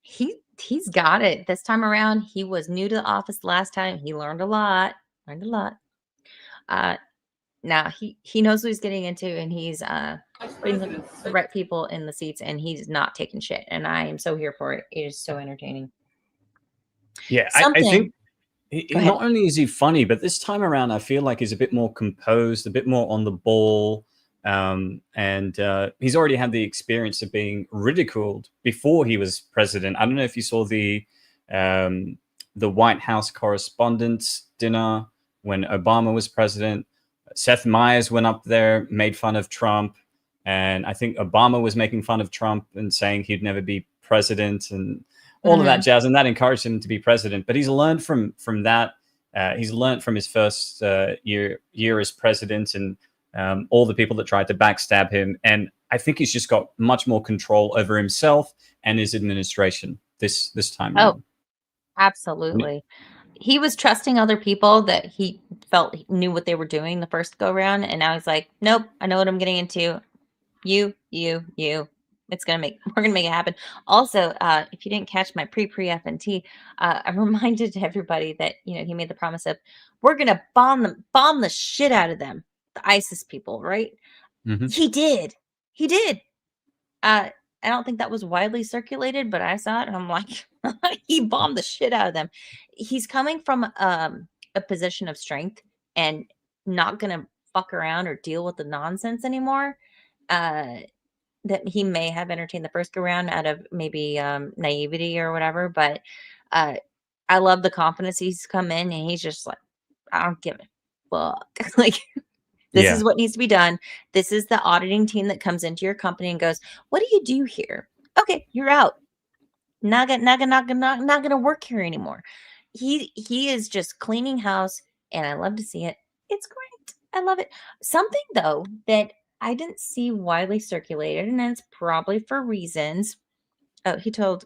he's got it this time around. He was new to the office last time. He learned a lot. Learned a lot. Now he knows what he's getting into, and he's putting the right people in the seats, and he's not taking shit. And I am so here for it. It is so entertaining. Yeah, I Something. think Go ahead. not only is he funny, but this time around, I feel like he's a bit more composed, a bit more on the ball. And he's already had the experience of being ridiculed before he was president. I don't know if you saw the White House Correspondents' Dinner when Obama was president. Seth Meyers went up there, made fun of Trump, and I think Obama was making fun of Trump and saying he'd never be president and all of that jazz, and that encouraged him to be president. But he's learned from that. He's learned from his first year as president and all the people that tried to backstab him. And I think he's just got much more control over himself and his administration this time Oh, around. absolutely. He was trusting other people that he felt knew what they were doing the first go round, and now he's like, "Nope, I know what I'm getting into. You. We're gonna make it happen." Also, if you didn't catch my pre-FNT, I reminded everybody that he made the promise of we're gonna bomb the shit out of them, the ISIS people, right? Mhm. He did. I don't think that was widely circulated, but I saw it and I'm like, he bombed the shit out of them. He's coming from a position of strength and not gonna fuck around or deal with the nonsense anymore. That he may have entertained the first go round out of maybe naivety or whatever, but I love the confidence he's come in and he's just like, I don't give a fuck. Like, this Yeah. is what needs to be done. This is the auditing team that comes into your company and goes, "What do you do here? Okay, you're out. Not gonna work here anymore." He is just cleaning house, and I love to see it. It's great. I love it. Something though that I didn't see widely circulated, and it's probably for reasons. Oh, he told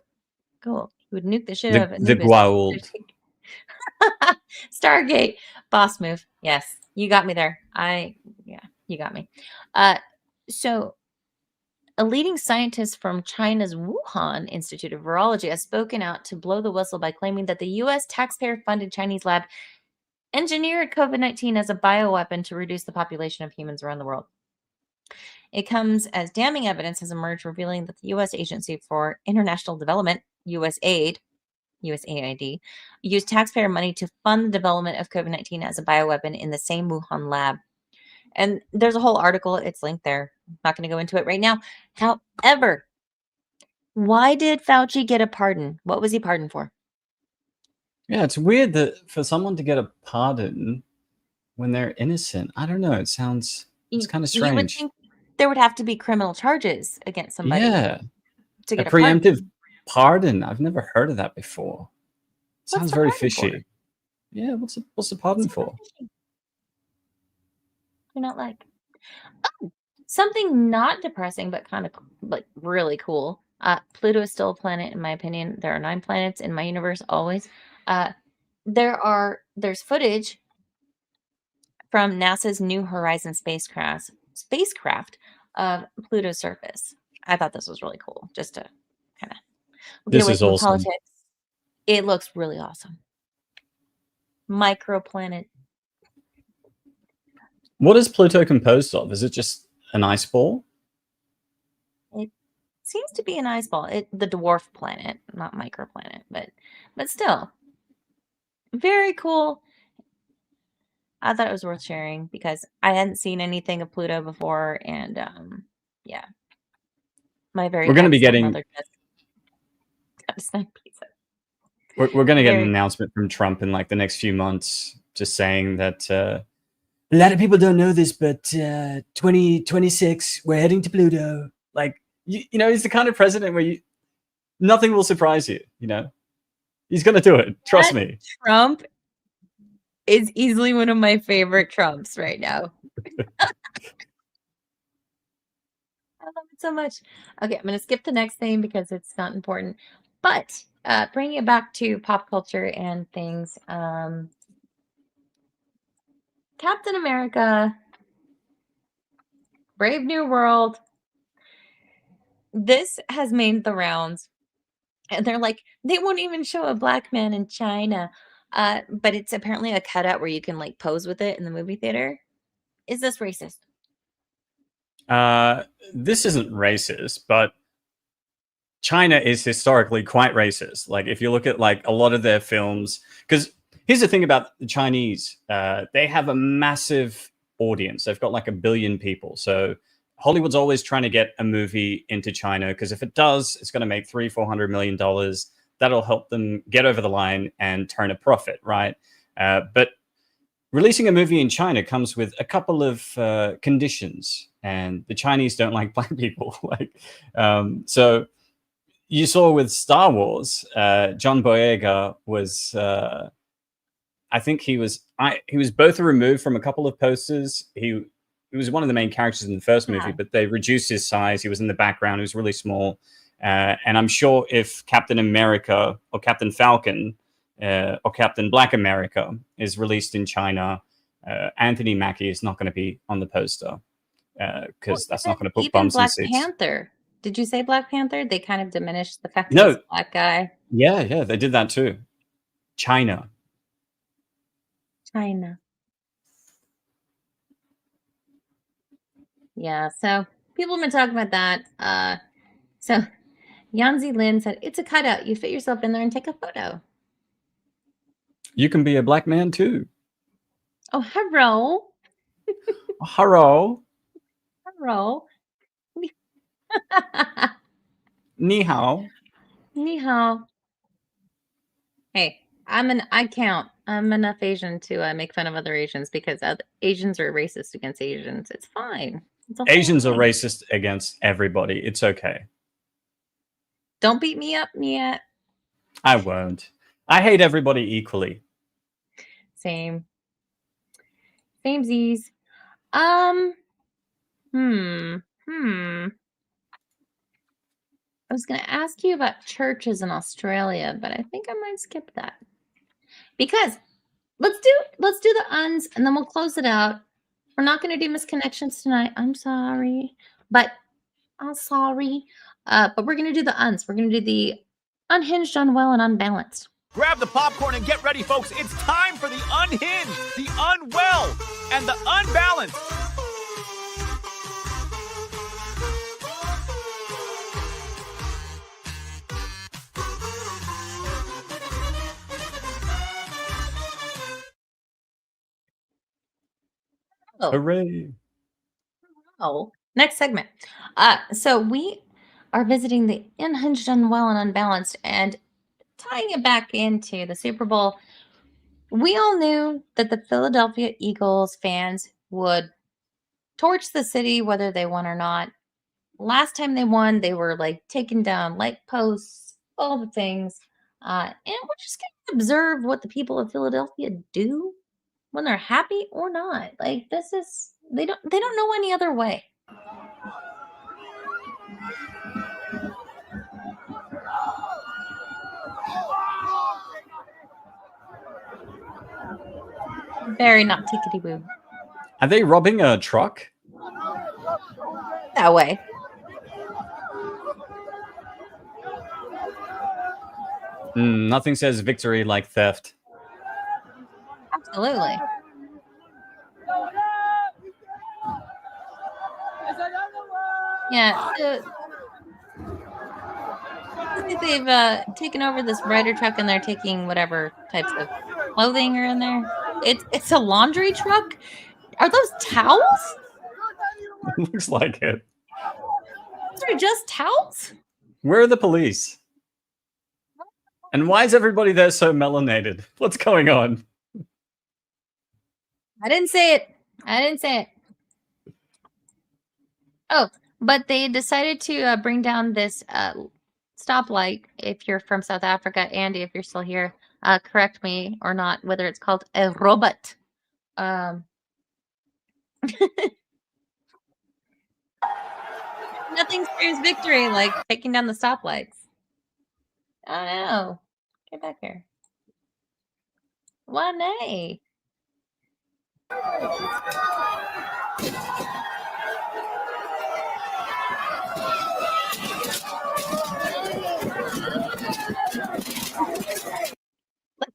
cool. He would nuke the shit out of The Anubis. Guauld. Stargate. Boss move. Yes. You got me there. Yeah, you got me. So a leading scientist from China's Wuhan Institute of Virology has spoken out to blow the whistle by claiming that the U.S. taxpayer-funded Chinese lab engineered COVID-19 as a bioweapon to reduce the population of humans around the world. It comes as damning evidence has emerged revealing that the U.S. Agency for International Development, USAID, used taxpayer money to fund the development of COVID-19 as a bioweapon in the same Wuhan lab. And there's a whole article. It's linked there. I'm not going to go into it right now. However, Why did Fauci get a pardon? What was he pardoned for? Yeah, it's weird that for someone to get a pardon when they're innocent. I don't know. It's kind of You would strange. think there would have to be criminal charges against somebody Yeah, to a get a preemptive pardon. pardon. I've never heard of that before. What's Sounds the very pardon for? fishy. Yeah, what's the pardon for? You're not like something not depressing, but kind of like really cool. Pluto is still a planet, in my opinion. There are 9 planets in my universe, always. There's footage from NASA's New Horizons spacecraft of Pluto's surface. I thought this was really cool, just to kind of get This away is from the awesome. politics. It looks really awesome. Microplanet. What is Pluto composed of? Is it just an ice ball? It seems to be an ice ball. The dwarf planet, not microplanet, but still very cool. I thought it was worth sharing because I hadn't seen anything of Pluto before, and yeah, my very We're going to be homeschooled getting mother got a snack pizza. we're going to get an Very announcement from Trump in like the next few months, just saying that a lot of people don't know this, but 2026 we're heading to Pluto. Like you know, he's the kind of president where nothing will surprise you. You know, he's going to do it. Trust me. Trump is easily one of my favorite Trumps right now. I love it so much. Okay, I'm going to skip the next thing because it's not important. But bringing it back to pop culture and things, Captain America, Brave New World, this has made the rounds. And they're like, they won't even show a black man in China. But it's apparently a cutout where you can like pose with it in the movie theater. Is this racist? This isn't racist, but China is historically quite racist. Like if you look at like a lot of their films, because here's the thing about the Chinese, they have a massive audience. They've got like 1 billion people. So Hollywood's always trying to get a movie into China because if it does, it's going to make $300-400 million. That'll help them get over the line and turn a profit, right? But releasing a movie in China comes with a couple of conditions, and the Chinese don't like black people. So you saw with Star Wars, John Boyega was, I think he was both removed from a couple of posters. He was one of the main characters in the first movie, but they reduced his size. He was in the background. He was really small. And I'm sure if Captain America or Captain Falcon or Captain Black America is released in China, Anthony Mackie is not going to be on the poster because that's not going to put Even bums in Black seats. Panther. Did you say Black Panther? They kind of diminished the fact that No. he's a black guy. Yeah, they did that too. China. Yeah, so people have been talking about that. So Yanzi Lin said, it's a cutout. You fit yourself in there and take a photo. You can be a black man too. Oh, hello. Hello. Hello. Ni hao. Ni hao. Hey, I count. I'm enough Asian to make fun of other Asians because Asians are racist against Asians. It's fine. It's a whole Asians are thing. racist against everybody. It's okay. Don't beat me up, NIYAT. I won't. I hate everybody equally. Same. Samesies. I was going to ask you about churches in Australia, but I think I might skip that. Because let's do the uns and then we'll close it out. We're not going to do misconnections tonight. I'm sorry. But we're going to do the uns. We're going to do the unhinged, unwell, and unbalanced. Grab the popcorn and get ready, folks. It's time for the unhinged, the unwell, and the unbalanced. Hooray. Oh, next segment. So we are visiting the unhinged, unwell, and unbalanced. And tying it back into the Super Bowl, we all knew that the Philadelphia Eagles fans would torch the city whether they won or not. Last time they won, they were like taking down light posts, all the things. And we're just going to observe what the people of Philadelphia do when they're happy or not. Like, this is, they don't know any other way. Very not tickety boo. Are they robbing a truck? That way. Nothing says victory like theft. Absolutely. Yeah. I think they've taken over this Ryder truck and they're taking whatever types of clothing are in there. It's a laundry truck. Are those towels? Looks like it. Those are just towels? Where are the police? And why is everybody there so melanated? What's going on? I didn't say it. I didn't say it. Oh, but they decided to bring down this stoplight. If you're from South Africa, Andy, if you're still here, correct me or not, whether it's called a robot. Nothing screams victory like taking down the stoplights. I don't know. Get back here. Why nay?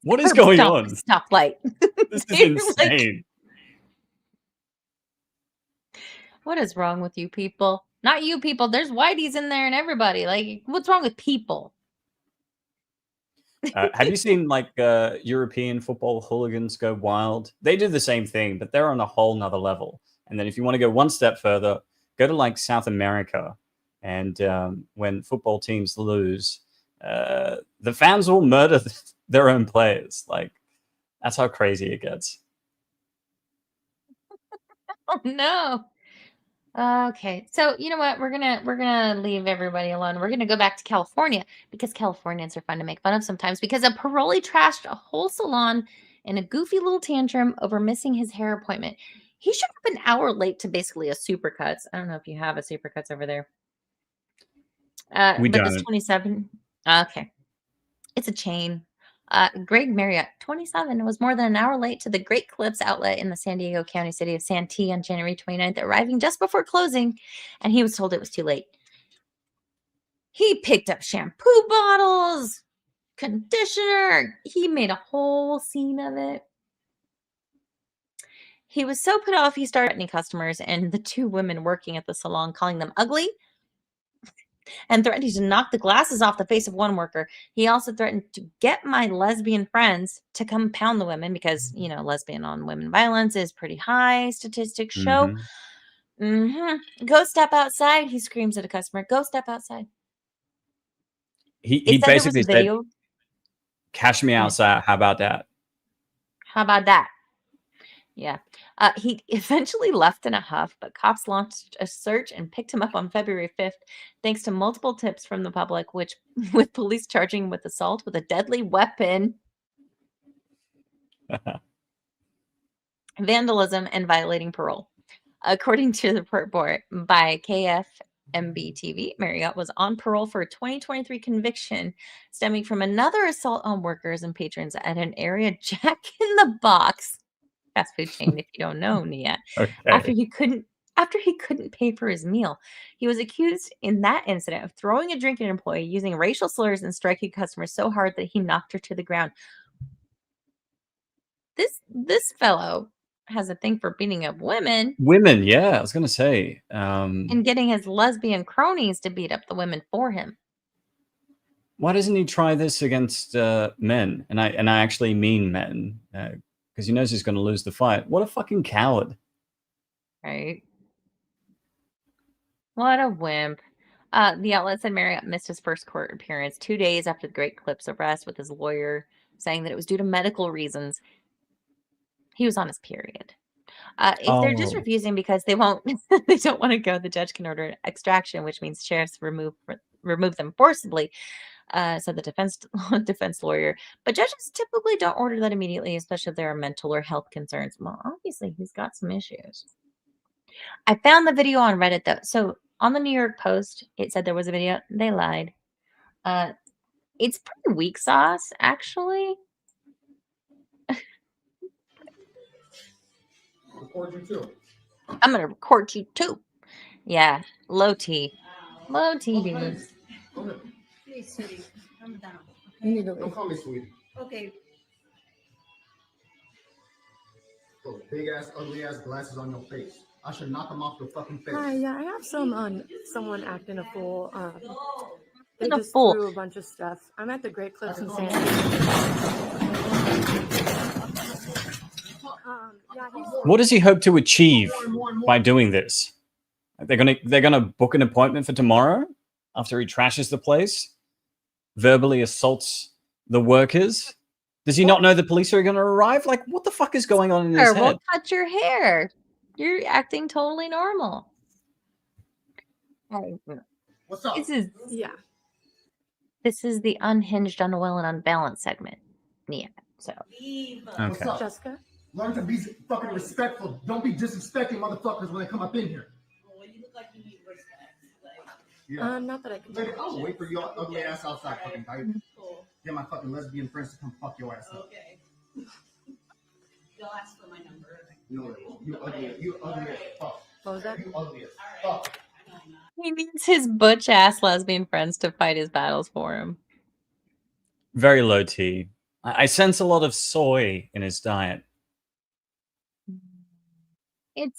What is going on? Stoplight. This is insane. What is wrong with you people? Not you people. There's whiteys in there and everybody. Like, what's wrong with people? Have you seen like European football hooligans go wild? They do the same thing, but they're on a whole nother level. And then if you want to go one step further, go to like South America. And when football teams lose, the fans will murder their own players. Like, that's how crazy it gets. Oh no. Okay, so you know what? We're gonna leave everybody alone. We're gonna go back to California because Californians are fun to make fun of sometimes. Because a parolee trashed a whole salon in a goofy little tantrum over missing his hair appointment. He showed up an hour late to basically a Supercuts. I don't know if you have a Supercuts over there. We but this don't. 27. Okay, it's a chain. Greg Marriott, 27, was more than an hour late to the Great Clips outlet in the San Diego County city of Santee on January 29th, arriving just before closing, and he was told it was too late. He picked up shampoo bottles, conditioner. He made a whole scene of it. He was so put off, he started threatening customers and the two women working at the salon, calling them ugly and threatening to knock the glasses off the face of one worker. He also threatened to get my lesbian friends to come pound the women because, you know, lesbian on women violence is pretty high, statistics show. Go step outside, he screams at a customer. Go step outside. He basically said, cash me Yeah. outside. How about that? How about that? Yeah. He eventually left in a huff, but cops launched a search and picked him up on February 5th, thanks to multiple tips from the public, with police charging him with assault with a deadly weapon, vandalism, and violating parole. According to the report by KFMB TV, Marriott was on parole for a 2023 conviction stemming from another assault on workers and patrons at an area Jack in the Box fast food chain, if you don't know NIYAT. Okay. After he couldn't pay for his meal. He was accused in that incident of throwing a drink at an employee, using racial slurs, and striking customers so hard that he knocked her to the ground. This fellow has a thing for beating up women Women, yeah, I was gonna say. and getting his lesbian cronies to beat up the women for him. Why doesn't he try this against men? And I actually mean men, because he knows he's going to lose the fight. What a fucking coward! Right? What a wimp. The outlet said Marriott missed his first court appearance 2 days after the Great Clips arrest, with his lawyer saying that it was due to medical reasons. He was on his period. If they're just Oh. refusing because they won't, they don't want to go, the judge can order extraction, which means sheriffs remove them forcibly. Said the defense lawyer. But judges typically don't order that immediately, especially if there are mental or health concerns. Well, obviously he's got some issues. I found the video on Reddit though. So on the New York Post, it said there was a video. They lied. It's pretty weak sauce, actually. Record you too. I'm gonna record you too. Yeah, low T. Low T, dude. Please, sweetie, calm down. You need to don't call me sweetie. Okay. Those big ass, ugly ass glasses on your face. I should knock them off your fucking face. Hi, yeah, I have someone acting a fool. They Acting a just fool. threw a bunch of stuff. I'm at the Great Clips in San What does he hope to achieve by doing this? They're gonna book an appointment for tomorrow after he trashes the place, verbally assaults the workers. Does he not know the police are gonna arrive? Like, what the fuck is going on in his Sir, head? we'll cut your hair. You're acting totally normal. What's up? This is the unhinged, unwell, and unbalanced segment. Yeah. So. What's up? Jessica? Learn to be fucking respectful. Don't be disrespecting motherfuckers when they come up in here. Well, you look like you need respect. Yeah. Not that I can. I'll wait for your ugly ass outside, fucking guy. Cool. Get my fucking lesbian friends to come fuck your ass up. Okay. They'll ask for my number. No, you ugly as fuck. What was that? You ugly as fuck. He needs his butch ass lesbian friends to fight his battles for him. Very low T. I sense a lot of soy in his diet. It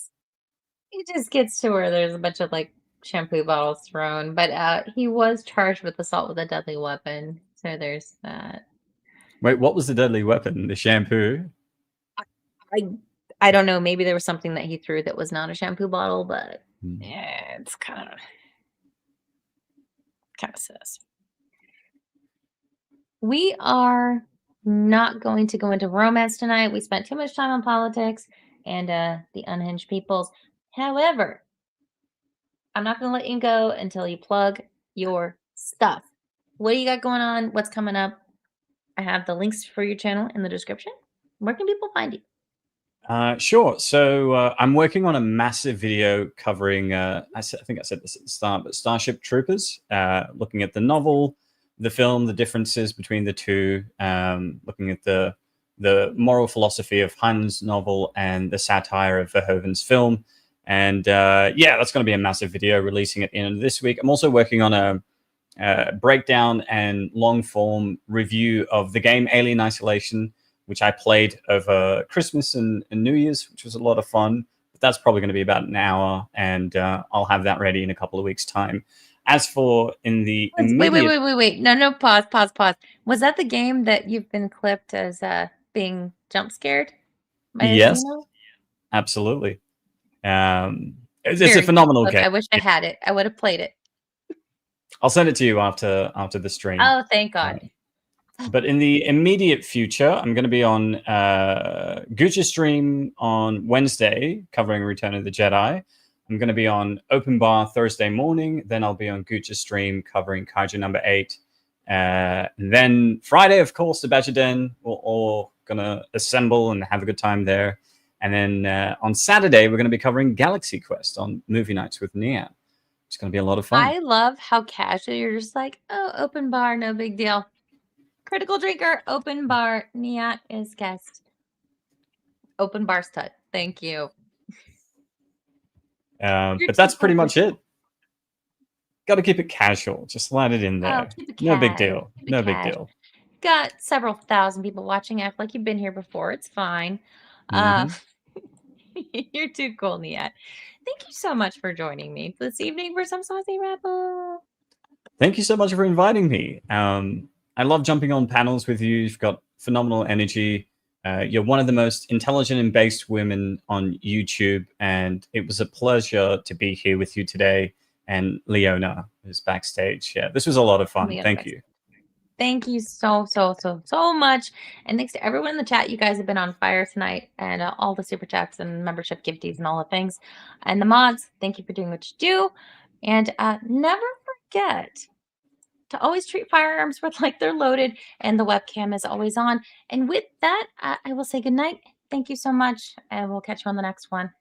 just gets to where there's a bunch of like shampoo bottles thrown, but he was charged with assault with a deadly weapon, so there's that. Wait, what was the deadly weapon? The shampoo? I don't know. Maybe there was something that he threw that was not a shampoo bottle, but yeah, it's kind of sus. We are not going to go into romance tonight. We spent too much time on politics and the unhinged peoples. However, I'm not going to let you go until you plug your stuff. What do you got going on? What's coming up? I have the links for your channel in the description. Where can people find you? Sure. So I'm working on a massive video covering, I think I said this at the start, but Starship Troopers, looking at the novel, the film, the differences between the two, looking at the moral philosophy of Heinlein's novel and the satire of Verhoeven's film. And yeah, that's going to be a massive video, releasing at the end of this week. I'm also working on a breakdown and long form review of the game Alien Isolation, which I played over Christmas and New Year's, which was a lot of fun. But that's probably going to be about an hour, and I'll have that ready in a couple of weeks' time. As for in the immediate... Wait. No, pause. Was that the game that you've been clipped as being jump scared? Yes, absolutely. It's a phenomenal game. I wish I had it. I would have played it. I'll send it to you after the stream. Oh, thank God. But in the immediate future, I'm going to be on Gucci stream on Wednesday, covering Return of the Jedi. I'm going to be on Open Bar Thursday morning. Then I'll be on Gucci stream covering Kaiju number 8. And then Friday, of course, the Badger Den. We're all going to assemble and have a good time there. And then on Saturday, we're going to be covering Galaxy Quest on Movie Nights with NIYAT. It's going to be a lot of fun. I love how casual you're just like, oh, open bar, no big deal. Critical drinker, open bar, NIYAT is guest. Open bar stud. Thank you. But that's pretty much it. Got to keep it casual. Just slide it in there. No big deal. No big deal. Got several thousand people watching. Act like you've been here before. It's fine. You're too cool, NIYAT. Thank you so much for joining me this evening for some Saucy Rabble. Thank you so much for inviting me. I love jumping on panels with you. You've got phenomenal energy. You're one of the most intelligent and based women on YouTube, and it was a pleasure to be here with you today and Leona is backstage. Yeah, this was a lot of fun. Leona Thank backstage. you. Thank you so much. And thanks to everyone in the chat. You guys have been on fire tonight, and all the super chats and membership gifties and all the things. And the mods, thank you for doing what you do. And never forget to always treat firearms like they're loaded and the webcam is always on. And with that, I will say good night. Thank you so much, and we'll catch you on the next one.